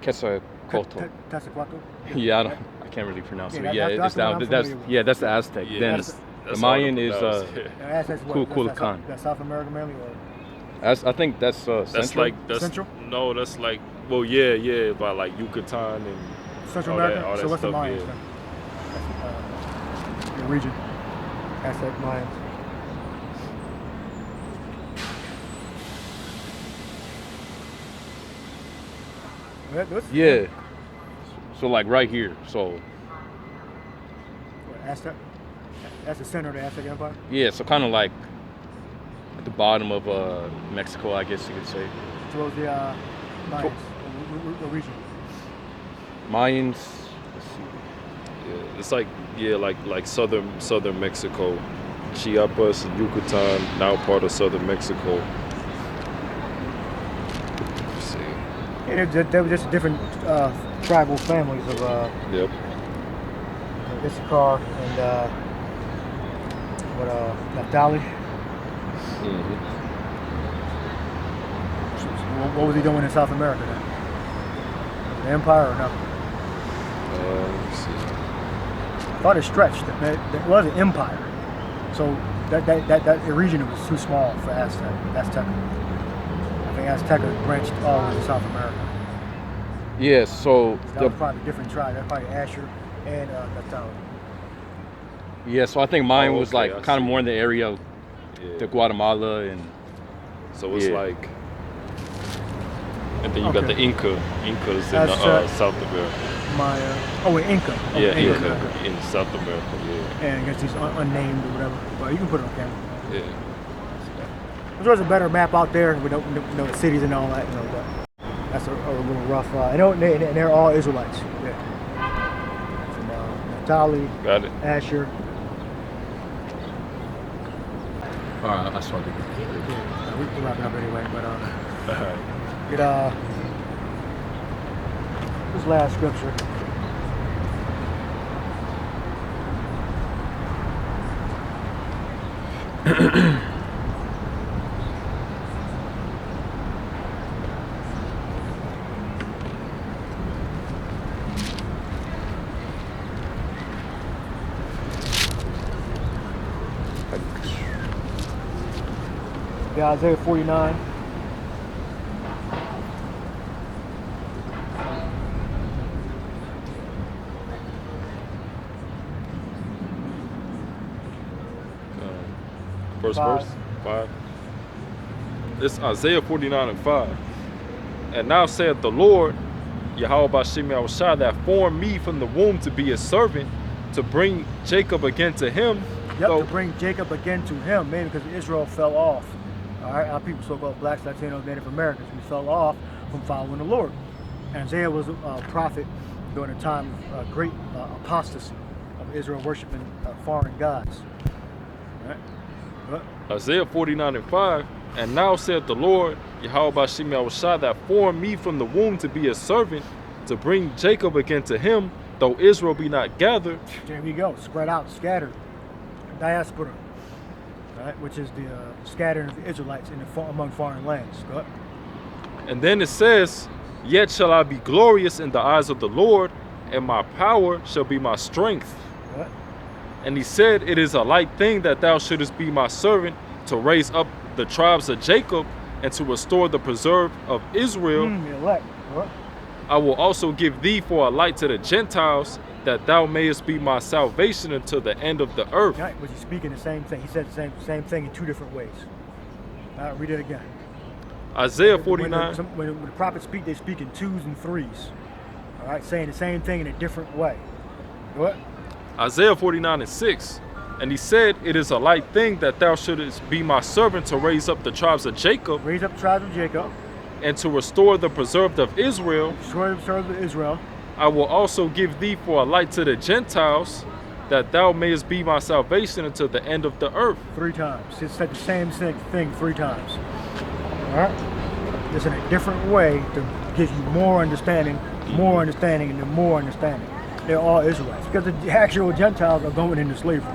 Quetzalcoatl. Testacuatl? Yeah, I can't really pronounce Yeah, it. Yeah, that's it's the one down. I'm That's familiar with. yeah, that's the Aztec. Yeah, Then that's the hard Mayan to is pronounce. That's what? Kukulkan. That's South America mainly, or I think that's That's Central. like Central? No, that's like yeah, by like Yucatan and Central all that- America? all that So what's the stuff, Mayans yeah. then? That's the region. Aztec Mayans. Yeah. So like right here. So Aztec? That's the center of the Aztec Empire? yeah, so kind of like at the bottom of Mexico, I guess you could say. Towards the Mayans, the region. Mayans. Let's see. yeah, it's like southern Mexico, Chiapas and Yucatan, now part of southern Mexico. Let's see. Yeah, they were just different tribal families of Yep. Issachar and Naphtali. Mm-hmm. What was he doing in South America then? The empire or no? Let's see. I thought it stretched. It was an empire. So that region was too small for Aztec. I think Azteca branched all into South America. Yeah, so That was probably a different tribe. That's probably Asher and Naphtali. yeah, so I think mine was okay, like I kind of see. more in the area of Yeah. the Guatemala and So it's Yeah. like, and then you got Okay. the Incas in That's, South America. Maya. Oh, wait, Inca. Oh, Yeah, Inca. Inca in South America. Yeah, And I guess he's unnamed or whatever. But you can put it on camera. yeah. There's a better map out there with the cities and all that. But that's a little rough. And they're all Israelites. Yeah. From Naphtali, Got it. Asher. all right, I saw it. Yeah, we're wrapping up anyway. But All right. get this last scripture. Okay, Isaiah 49. First Five. verse, 5. It's Isaiah 49 and 5. And now saith the Lord, Yahweh Bashim Yahushua, that formed me from the womb to be a servant, to bring Jacob again to him. Yep, though- to bring Jacob again to him, maybe because Israel fell off. All right, our people, so-called blacks, Latinos, Native Americans, we fell off from following the Lord. And Isaiah was a prophet during a time of great apostasy of Israel worshiping foreign gods. All right. But Isaiah 49 and 5. And now saith the Lord, Yahweh Bashim Yahushua, that formed me from the womb to be a servant, to bring Jacob again to him, though Israel be not gathered. there we go, spread out, scattered, diaspora, right, which is the scattering of the Israelites among foreign lands. Go ahead. And then it says, Yet shall I be glorious in the eyes of the Lord, and my power shall be my strength. Go ahead. And he said, It is a light thing that thou shouldest be my servant, to raise up the tribes of Jacob, and to restore the preserved of Israel. The elect. Go ahead. I will also give thee for a light to the Gentiles, that thou mayest be my salvation until the end of the earth. Right, was he speaking the same thing? He said the same thing in two different ways. Read it again. Isaiah When 49. when the prophets speak, they speak in twos and threes. All right, saying the same thing in a different way. What? Isaiah 49 and 6. And he said, It is a light thing that thou shouldest be my servant, to raise up the tribes of Jacob, Raise up the tribes of Jacob, and to restore the preserved of Israel. destroy the tribes of Israel. I will also give thee for a light to the Gentiles, that thou mayest be my salvation until the end of the earth. 3 times. It said the same thing 3 times. All right? Just in a different way to give you more understanding, and then more understanding. They're all Israelites because the actual Gentiles are going into slavery.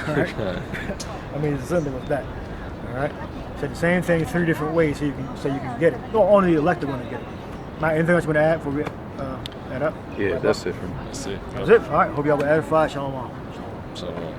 All right? I mean, it's as simple as that. All right? Said the same thing 3 different ways so you can get it. Well, only the elect are going to get it. Now, anything else you want to add before we add up? Yeah, that's it for me. That's it. That's it. All right. Hope y'all were edified. Shalom. Shalom.